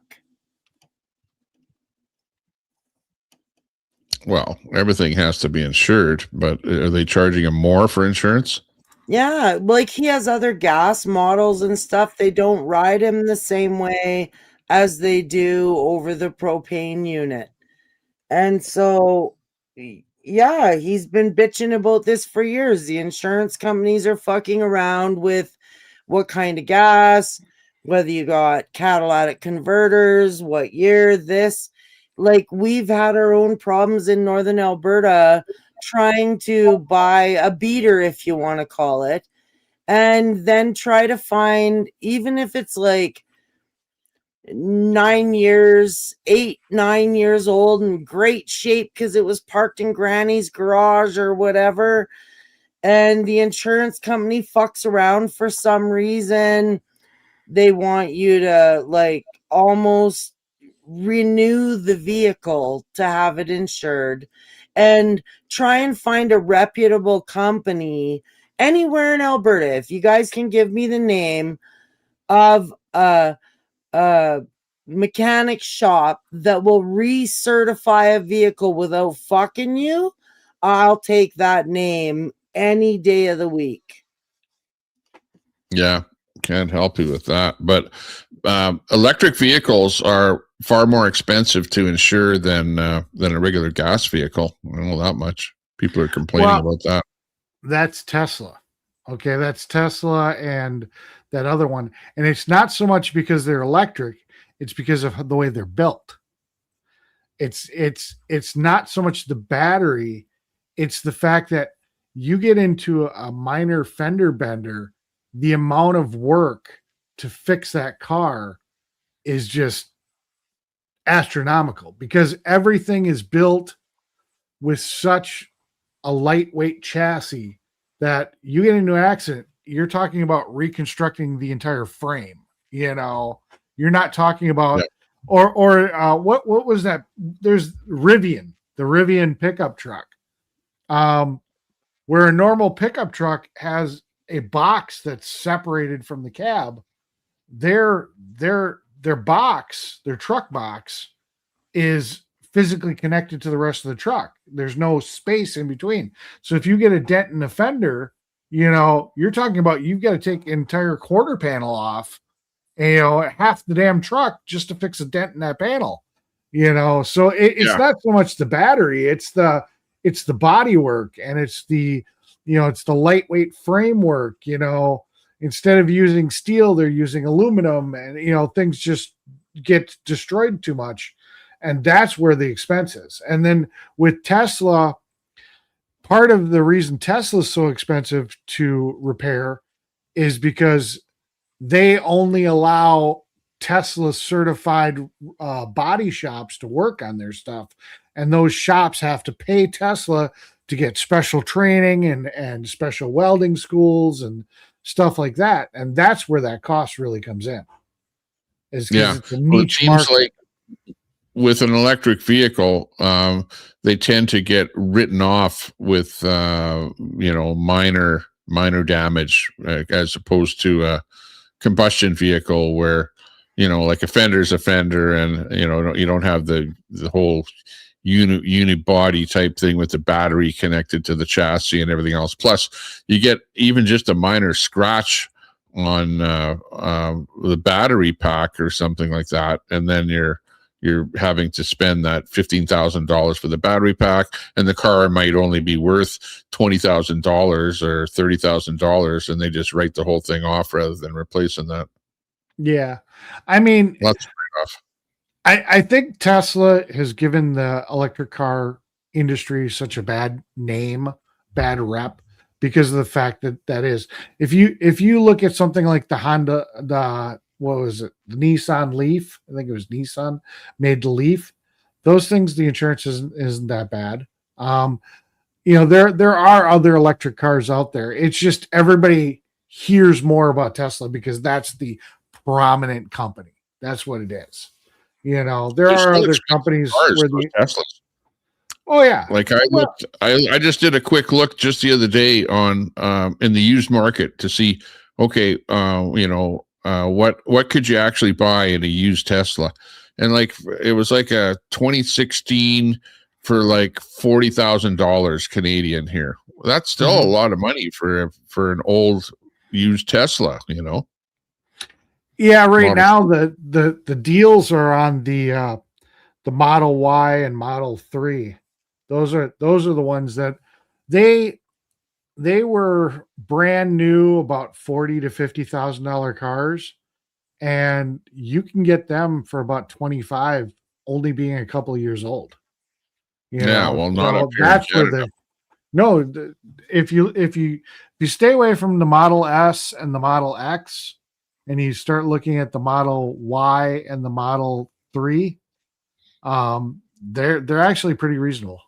Well, everything has to be insured, but are they charging him more for insurance?
Yeah, like he has other gas models and stuff. They don't ride him the same way as they do over the propane unit. And so, yeah, he's been bitching about this for years. The insurance companies are fucking around with what kind of gas, whether you got catalytic converters, what year, this. Like, we've had our own problems in northern Alberta trying to buy a beater, if you want to call it, and then try to find, even if it's like 9 years, 8-9 years old, in great shape because it was parked in granny's garage or whatever, and the insurance company fucks around for some reason. They want you to like almost renew the vehicle to have it insured, and try and find a reputable company anywhere in Alberta. If you guys can give me the name of a mechanic shop that will recertify a vehicle without fucking you, I'll take that name any day of the week.
Yeah, can't help you with that. But electric vehicles are far more expensive to insure than a regular gas vehicle. I don't know that much. People are complaining about that.
That's Tesla. Okay, that's Tesla and that other one. And it's not so much because they're electric, it's because of the way they're built. It's not so much the battery, it's the fact that you get into a minor fender bender, the amount of work to fix that car is just astronomical, because everything is built with such a lightweight chassis that you get into an accident, you're talking about reconstructing the entire frame. You're not talking about what was that? There's Rivian, the Rivian pickup truck, where a normal pickup truck has a box that's separated from the cab. Their box, their truck box, is physically connected to the rest of the truck. There's no space in between. So if you get a dent in the fender, you're talking about you've got to take an entire quarter panel off, half the damn truck just to fix a dent in that panel. So it's not so much the battery, it's the body work, and it's the lightweight framework. Instead of using steel, they're using aluminum, and things just get destroyed too much. And that's where the expense is. And then with Tesla, part of the reason Tesla is so expensive to repair is because they only allow Tesla certified body shops to work on their stuff, and those shops have to pay Tesla to get special training and special welding schools and stuff like that, and that's where that cost really comes in. Is because it's a niche market. Like
with an electric vehicle, they tend to get written off with minor damage, as opposed to a combustion vehicle where like a fender's a fender, and you don't have the whole unibody type thing with the battery connected to the chassis and everything else. Plus, you get even just a minor scratch on the battery pack or something like that, and then you're having to spend that $15,000 for the battery pack, and the car might only be worth $20,000 or $30,000, and they just write the whole thing off rather than replacing that.
Yeah, I mean,
that's fair enough.
I think Tesla has given the electric car industry such a bad name, bad rep, because of the fact that is, if you look at something like the Honda, what was it, the Nissan Leaf? I think it was Nissan made the Leaf. Those things, the insurance isn't that bad. There are other electric cars out there. It's just everybody hears more about Tesla because that's the prominent company. That's what it is. There are other companies where the
Teslas.
Oh yeah.
Like I just did a quick look just the other day on in the used market to see, okay, what could you actually buy in a used Tesla? And like it was like a 2016 for like $40,000 Canadian here. That's still a lot of money for an old used Tesla,
Yeah, right now the deals are on the Model Y and Model 3. Those are the ones that they were brand new, about $40,000 to $50,000 cars, and you can get them for about $25,000, only being a couple of years old.
Well, not up here in Canada.
If you stay away from the Model S and the Model X, and you start looking at the Model Y and the Model 3, they're actually pretty reasonable.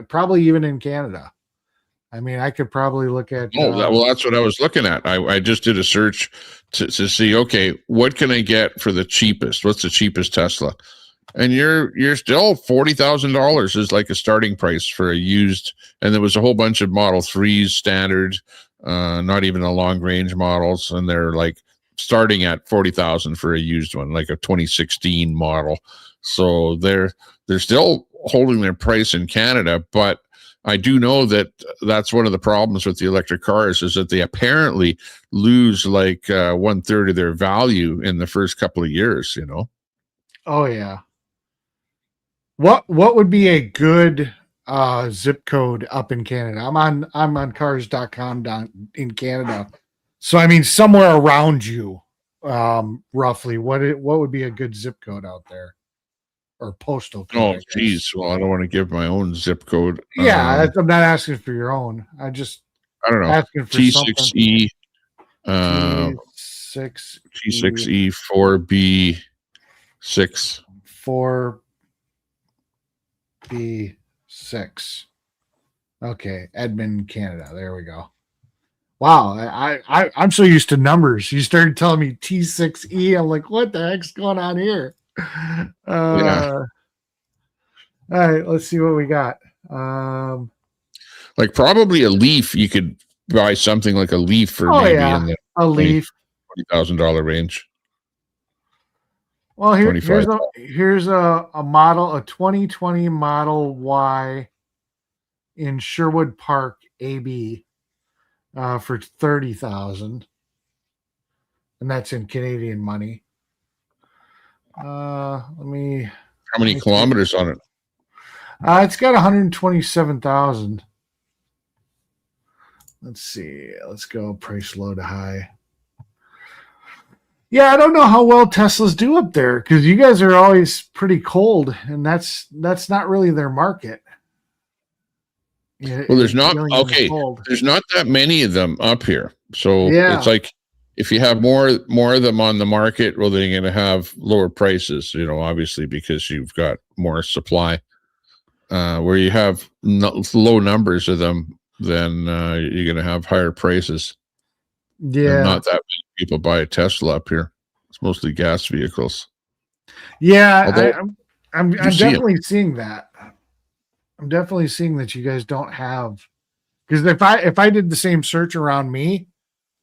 Probably even in Canada. I mean, I could probably look at.
That's what I was looking at. I just did a search to see, okay, what can I get for the cheapest? What's the cheapest Tesla? And you're still $40,000 is like a starting price for a used. And there was a whole bunch of Model 3s standard, not even the long range models, and they're like starting at $40,000 for a used one, like a 2016 model. So they're still holding their price in Canada, but I do know that that's one of the problems with the electric cars is that they apparently lose like 1/3 of their value in the first couple of years,
Oh yeah. What would be a good zip code up in Canada? I'm on cars.com down in Canada. So I mean somewhere around you, roughly, what would be a good zip code out there? Or postal code.
Oh, geez. Well, I don't want to give my own zip code.
Yeah, I'm not asking for your own. I
don't know.
Asking for
T6E.
T6E
4B6.
4B6. Okay, Edmonton, Canada. There we go. Wow, I'm so used to numbers. You started telling me T6E. I'm like, what the heck's going on here? All right, let's see what we got.
Like probably a Leaf. You could buy something like a Leaf for maybe in the
Leaf
$20,000 range.
Well, here's a model, a 2020 Model Y in Sherwood Park, AB, for $30,000, and that's in Canadian money.
How many kilometers on it?
It's got 127,000. Let's see. Let's go price low to high. Yeah, I don't know how well Teslas do up there because you guys are always pretty cold, and that's not really their market.
Well, there's not there's not that many of them up here, so it's like if you have more of them on the market, well, then you're going to have lower prices, obviously, because you've got more supply. Where you have low numbers of them, then you're going to have higher prices.
Yeah.
And not that many people buy a Tesla up here. It's mostly gas vehicles.
Yeah, I'm definitely seeing that. I'm definitely seeing that you guys don't have, because if I did the same search around me,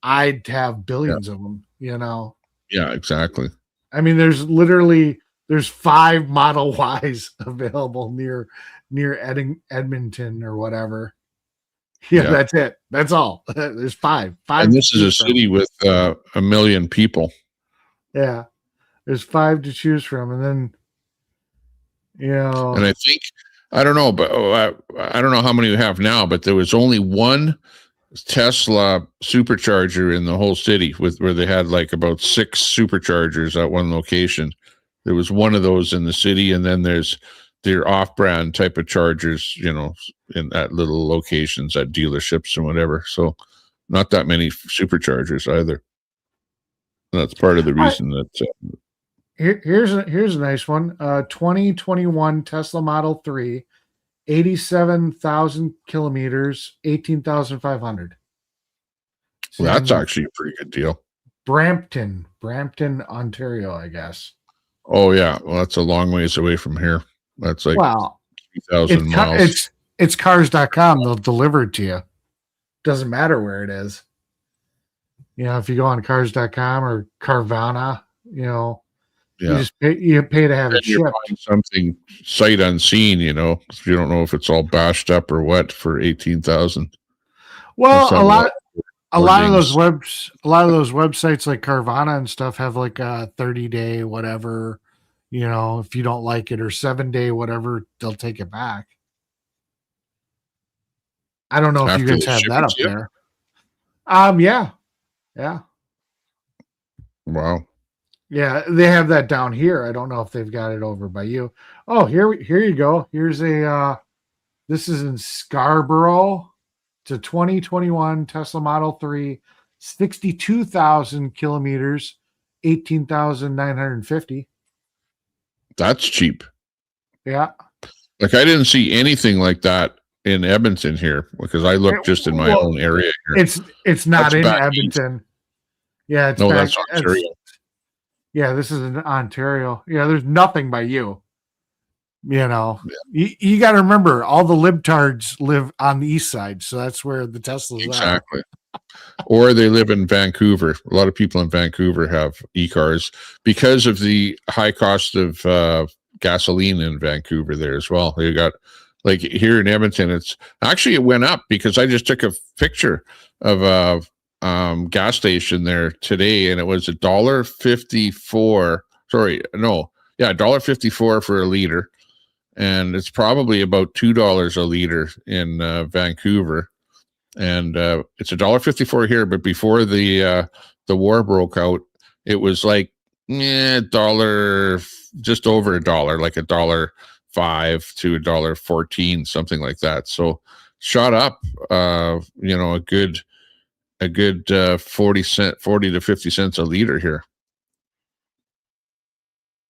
I'd have billions of them.
Yeah, exactly.
I mean, there's 5 Model Ys available near Edmonton or whatever. Yeah, that's it. That's all. There's 5.
And this is a city with 1 million people.
Yeah, there's 5 to choose from, and then
And I think, I don't know, but I don't know how many we have now, but there was only one Tesla supercharger in the whole city, where they had like about 6 superchargers at one location. There was one of those in the city, and then there's their off-brand type of chargers, at little locations at dealerships and whatever. So not that many superchargers either. And that's part of the reason that
here's a nice one. 2021 Tesla Model 3, 87,000 kilometers, 18,500.
Well, that's actually a pretty good deal.
Brampton, Ontario, I guess.
Oh yeah, well that's a long ways away from here. That's like 3,000 miles.
It's cars.com. They'll deliver it to you. Doesn't matter where it is. If you go on cars.com or Carvana, you just pay to have it shipped.
Something sight unseen, if you don't know if it's all bashed up or what, for 18,000.
Well, a lot of those websites like Carvana and stuff have like a 30-day whatever. If you don't like it, or 7-day whatever, they'll take it back. I don't know if you guys have that up there. Yeah.
Wow.
Yeah, they have that down here. I don't know if they've got it over by you. Oh, here you go. Here's this is in Scarborough. It's a 2021 Tesla Model 3, 62,000 kilometers, 18,950.
That's cheap.
Yeah.
Like I didn't see anything like that in Edmonton here, because I looked just in my own area here.
It's not in Edmonton. East. Yeah,
that's Ontario.
Yeah, this is in Ontario. Yeah, there's nothing by you. You got to remember, all the libtards live on the east side, so that's where the Teslas
exactly. Or they live in Vancouver. A lot of people in Vancouver have e-cars because of the high cost of gasoline in Vancouver there as well. You got, like here in Edmonton, it went up, because I just took a picture of a gas station there today, and it was $1.54. $1.54 for a liter, and it's probably about $2 a liter in Vancouver, and it's $1.54 here. But before the war broke out, it was like dollar, just over $1, like $1.05 to $1.14, something like that. So shot up, a good 40 to 50 cents a liter here.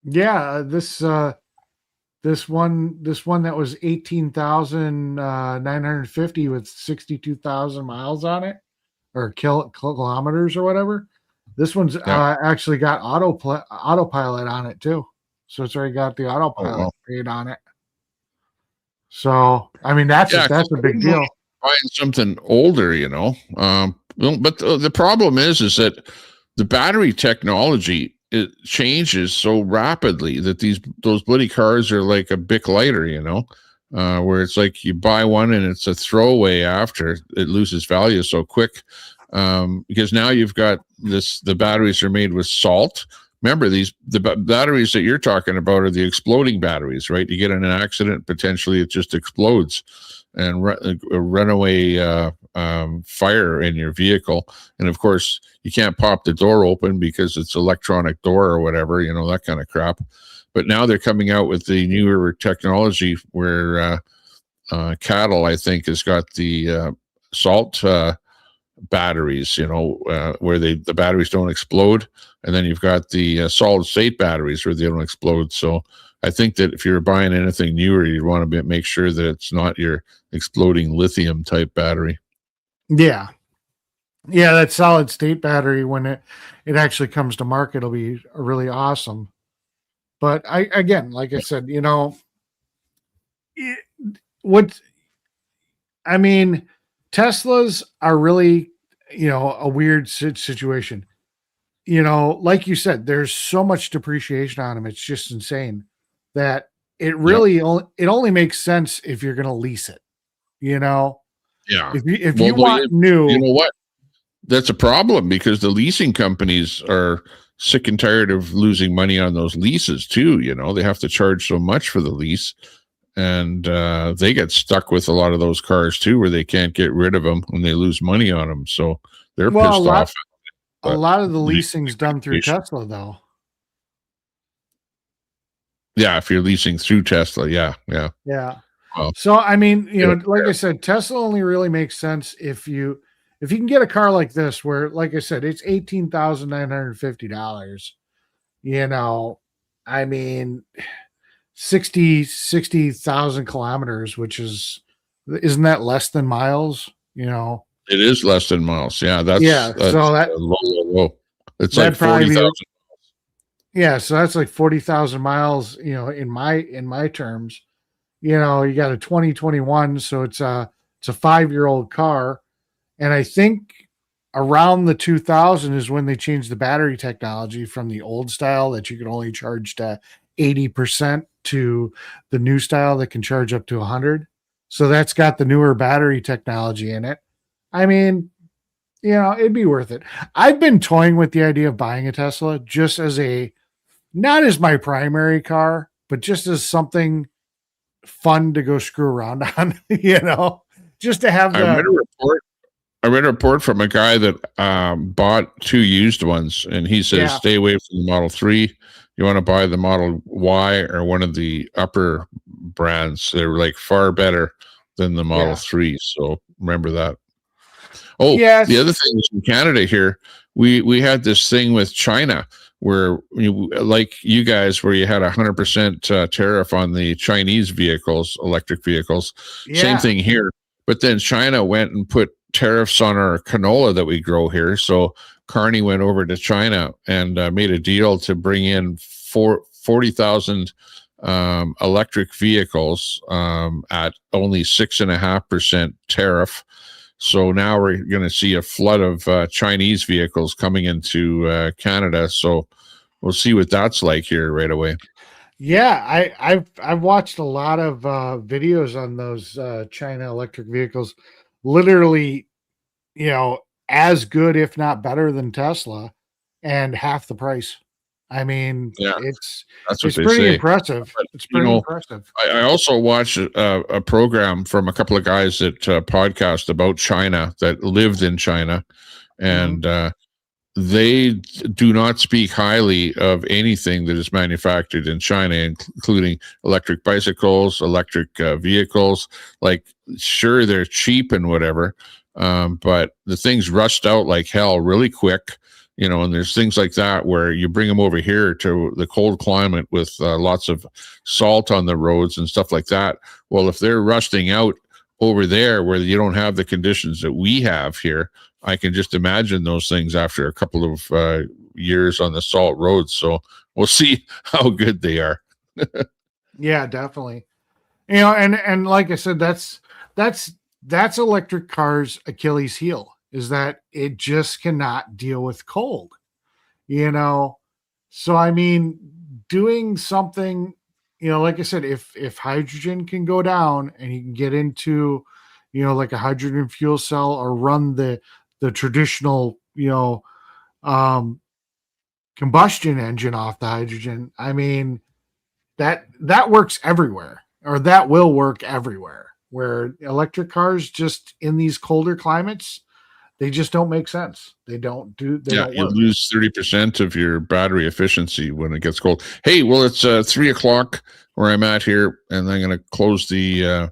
Yeah, this one that was 18,950 with 62,000 miles on it, or kilometers or whatever. This one's actually got autopilot on it too, so it's already got the autopilot paid on it. So I mean that's a big deal.
Buying something older, but the problem is that the battery technology, it changes so rapidly that those bloody cars are like a Bic lighter, where it's like you buy one and it's a throwaway after it loses value so quick, because now you've got the batteries are made with salt. Remember, the batteries that you're talking about are the exploding batteries, right? You get in an accident, potentially it just explodes and a runaway fire in your vehicle. And of course, you can't pop the door open because it's electronic door or whatever, that kind of crap. But now they're coming out with the newer technology where cattle, I think, has got the salt batteries, where the batteries don't explode, and then you've got the solid state batteries where they don't explode. So I think that if you're buying anything newer, you'd want to make sure that it's not your exploding lithium type battery.
Yeah. Yeah, that solid state battery, when it actually comes to market, will be really awesome. But like I said, Teslas are really, a weird situation. Like you said, there's so much depreciation on them. It's just insane that it really only makes sense if you're going to lease it.
Yeah.
If you want new,
you know what? That's a problem, because the leasing companies are sick and tired of losing money on those leases too. They have to charge so much for the lease, and they get stuck with a lot of those cars too, where they can't get rid of them when they lose money on them. So they're pissed off.
A lot of the leasing's done through Tesla, though.
Yeah, if you're leasing through Tesla, yeah.
Well, so like I said, Tesla only really makes sense if you can get a car like this, where, like I said, it's $18,950. 60,000 kilometers, which isn't that less than miles?
It is less than miles. Yeah, that's low. It's like 40,000.
Yeah, so that's like 40,000 miles. In my terms, you got a 2021, so it's a 5-year-old car. And I think around the 2000 is when they changed the battery technology from the old style that you could only charge to 80% to the new style that can charge up to 100. So that's got the newer battery technology in it. It'd be worth it. I've been toying with the idea of buying a Tesla just as not as my primary car, but just as something fun to go screw around on, just to have
I read a report from a guy that bought 2 used ones, and he says, stay away from the Model 3. You want to buy the Model Y or one of the upper brands. They're like far better than the Model 3. So remember that. Oh, yes. The other thing is, in Canada here, we had this thing with China where, like you guys, where you had 100% tariff on the Chinese vehicles, electric vehicles. Yeah. Same thing here. But then China went and put tariffs on our canola that we grow here. So Carney went over to China and made a deal to bring in 40,000 electric vehicles at only 6.5% tariff. So now we're going to see a flood of Chinese vehicles coming into Canada. So we'll see what that's like here right away.
Yeah, I've watched a lot of videos on those China electric vehicles. Literally, as good, if not better than Tesla, and half the price. It's pretty impressive. But, it's pretty impressive.
I also watched a program from a couple of guys that podcast about China that lived in China, and they do not speak highly of anything that is manufactured in China, including electric bicycles, electric vehicles. Like, sure, they're cheap and whatever, but the things rust out like hell really quick. And there's things like that where you bring them over here to the cold climate with lots of salt on the roads and stuff like that. Well, if they're rusting out over there where you don't have the conditions that we have here, I can just imagine those things after a couple of years on the salt roads. So we'll see how good they are.
Yeah, definitely. And like I said, that's electric cars' Achilles heel, is that it just cannot deal with cold. So doing something, like I said, if hydrogen can go down and you can get into, like a hydrogen fuel cell, or run the traditional, combustion engine off the hydrogen, that works everywhere, or that will work everywhere. Where electric cars, just in these colder climates, they just don't make sense. They don't work.
You lose 30% of your battery efficiency when it gets cold. Hey, well, it's 3:00 where I'm at here, and I'm going to close the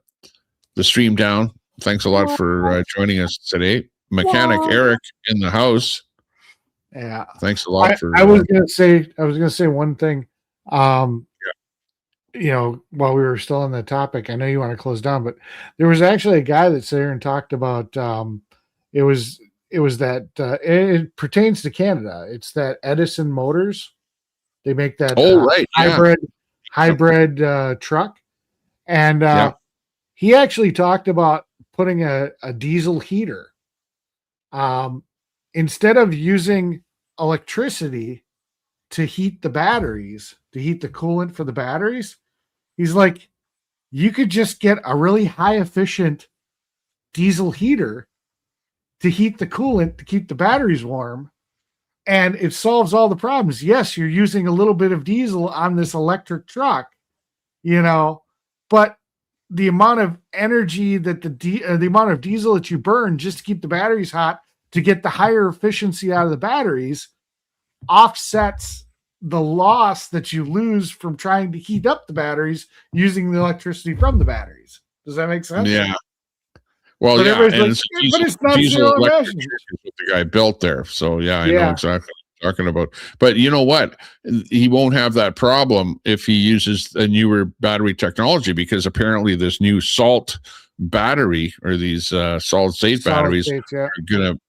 stream down. Thanks a lot for joining us today. Mechanic Eric in the house.
Yeah.
Thanks a lot
I was gonna say one thing. You know, while we were still on the topic, I know you want to close down, but there was actually a guy that sat here and talked about it was that it pertains to Canada. It's that Edison Motors. They make that hybrid truck. And he actually talked about putting a diesel heater. Instead of using electricity to heat the batteries, to heat the coolant for the batteries, he's like, you could just get a really high efficient diesel heater to heat the coolant to keep the batteries warm, and it solves all the problems. Yes, you're using a little bit of diesel on this electric truck, you know, but the amount of energy that the amount of diesel that you burn just to keep the batteries hot to get the higher efficiency out of the batteries offsets the loss that you lose from trying to heat up the batteries using the electricity from the batteries. Does that make sense?
Yeah. Well,
but
yeah, and
like,
it's not diesel electric what the guy built there. So yeah, I know exactly what you're talking about. But you know what? He won't have that problem if he uses a newer battery technology, because apparently this new salt battery or these solid state batteries are going to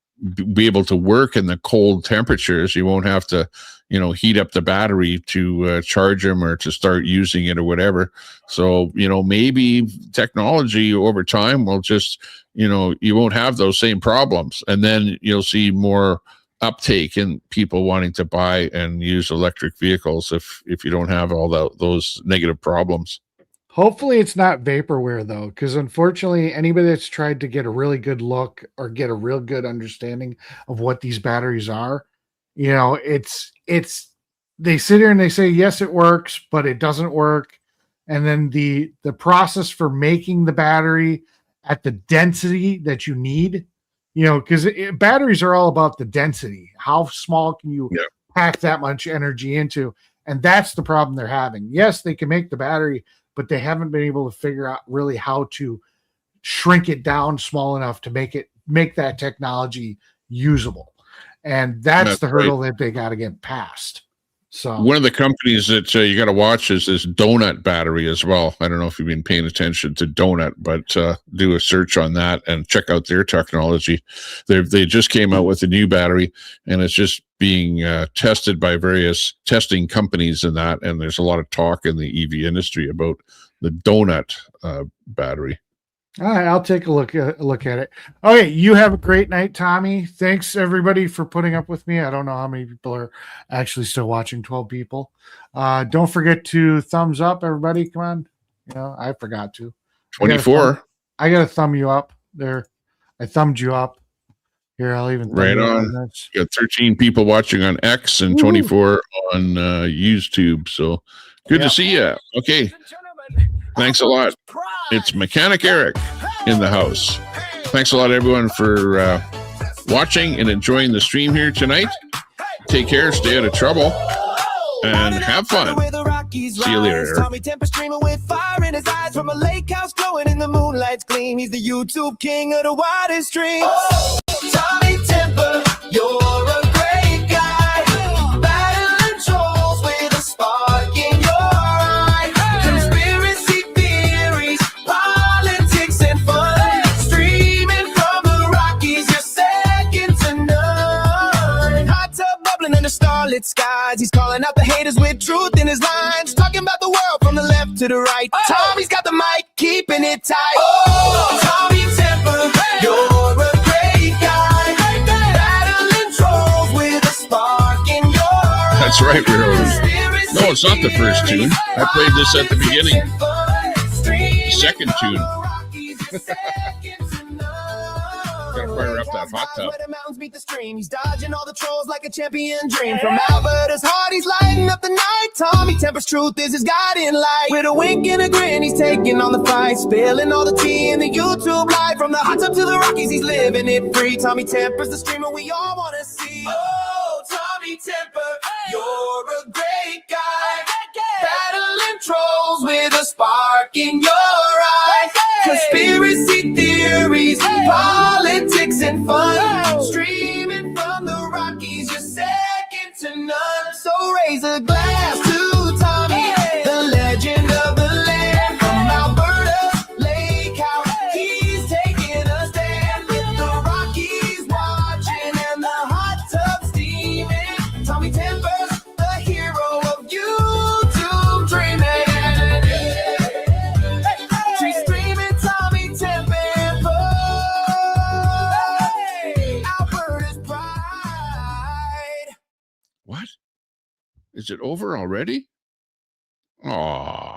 be able to work in the cold temperatures. You won't have to, you know, heat up the battery to charge them or to start using it or whatever. So, you know, maybe technology over time will just, you know, you won't have those same problems, and then you'll see more uptake in people wanting to buy and use electric vehicles if you don't have all those negative problems.
Hopefully it's not vaporware though, because unfortunately anybody that's tried to get a really good look or get a real good understanding of what these batteries are, you know, it's they sit here and they say yes it works, but it doesn't work. And then the process for making the battery at the density that you need, you know, because batteries are all about the density. How small can you pack that much energy into? And that's the problem they're having. Yes, they can make the battery, but they haven't been able to figure out really how to shrink it down small enough to make that technology usable. And that's the hurdle that they got to get past. So
one of the companies that you got to watch is this Donut battery as well. I don't know if you've been paying attention to Donut, but do a search on that and check out their technology. They just came out with a new battery, and it's just being tested by various testing companies and that. And there's a lot of talk in the EV industry about the Donut battery.
All right, I'll take a look at it. Okay, you have a great night, Tommy. Thanks everybody for putting up with me. I don't know how many people are actually still watching. 12 people. Don't forget to thumbs up, everybody. Come on. You know, I forgot to.
24.
I got to thumb you up there. I thumbed you up. Here, I'll even
right on. Got 13 people watching on X and 24 on YouTube. So good to see you. Okay. Thanks a lot. It's Mechanic Eric in the house. Thanks a lot, everyone, for watching and enjoying the stream here tonight. Take care, stay out of trouble, and have fun. See you later.
Tommy Temper streaming with fire in his eyes from a lake house glowing in the moonlight's gleam. He's the YouTube king of the widest streams. Oh, Tommy Temper, you're a great guy. Battling trolls with a spark in your eye. Conspiracy theories, politics, and fun. Streaming from the Rockies, you're second to none. Hot tub bubbling under starlit skies. He's calling out the haters with truth in his lines. Talking about the world from the left to the right. Tommy's got the mic, keeping it tight. Oh, Tommy Temper, you're a great guy. Battling trolls with a spark in your eye.
That's right, no, it's not the first tune. I played this at the beginning. Second tune. Gotta fire up that hot tub.
He's dodging all the trolls like a champion dream. From Alberta's heart, he's lighting up the night. Tommy Temper's truth is his guiding light. With a wink and a grin, he's taking on the fight. Spilling all the tea in the YouTube light. From the hot tub to the Rockies, he's living it free. Tommy Temper's the streamer we all want to see. Oh, Tommy Temper, you're a great guy. Battling trolls with a spark in your eye. Conspiracy theories, politics, and fun. raise a glass to Tommy, the legend of the land from Alberta's lake house. He's taking a stand with the Rockies watching and the hot tub steaming. Tommy Tempest, the hero of YouTube dreaming. She's streaming Tommy Tempest, Alberta's pride.
What? Is it over already? Aw.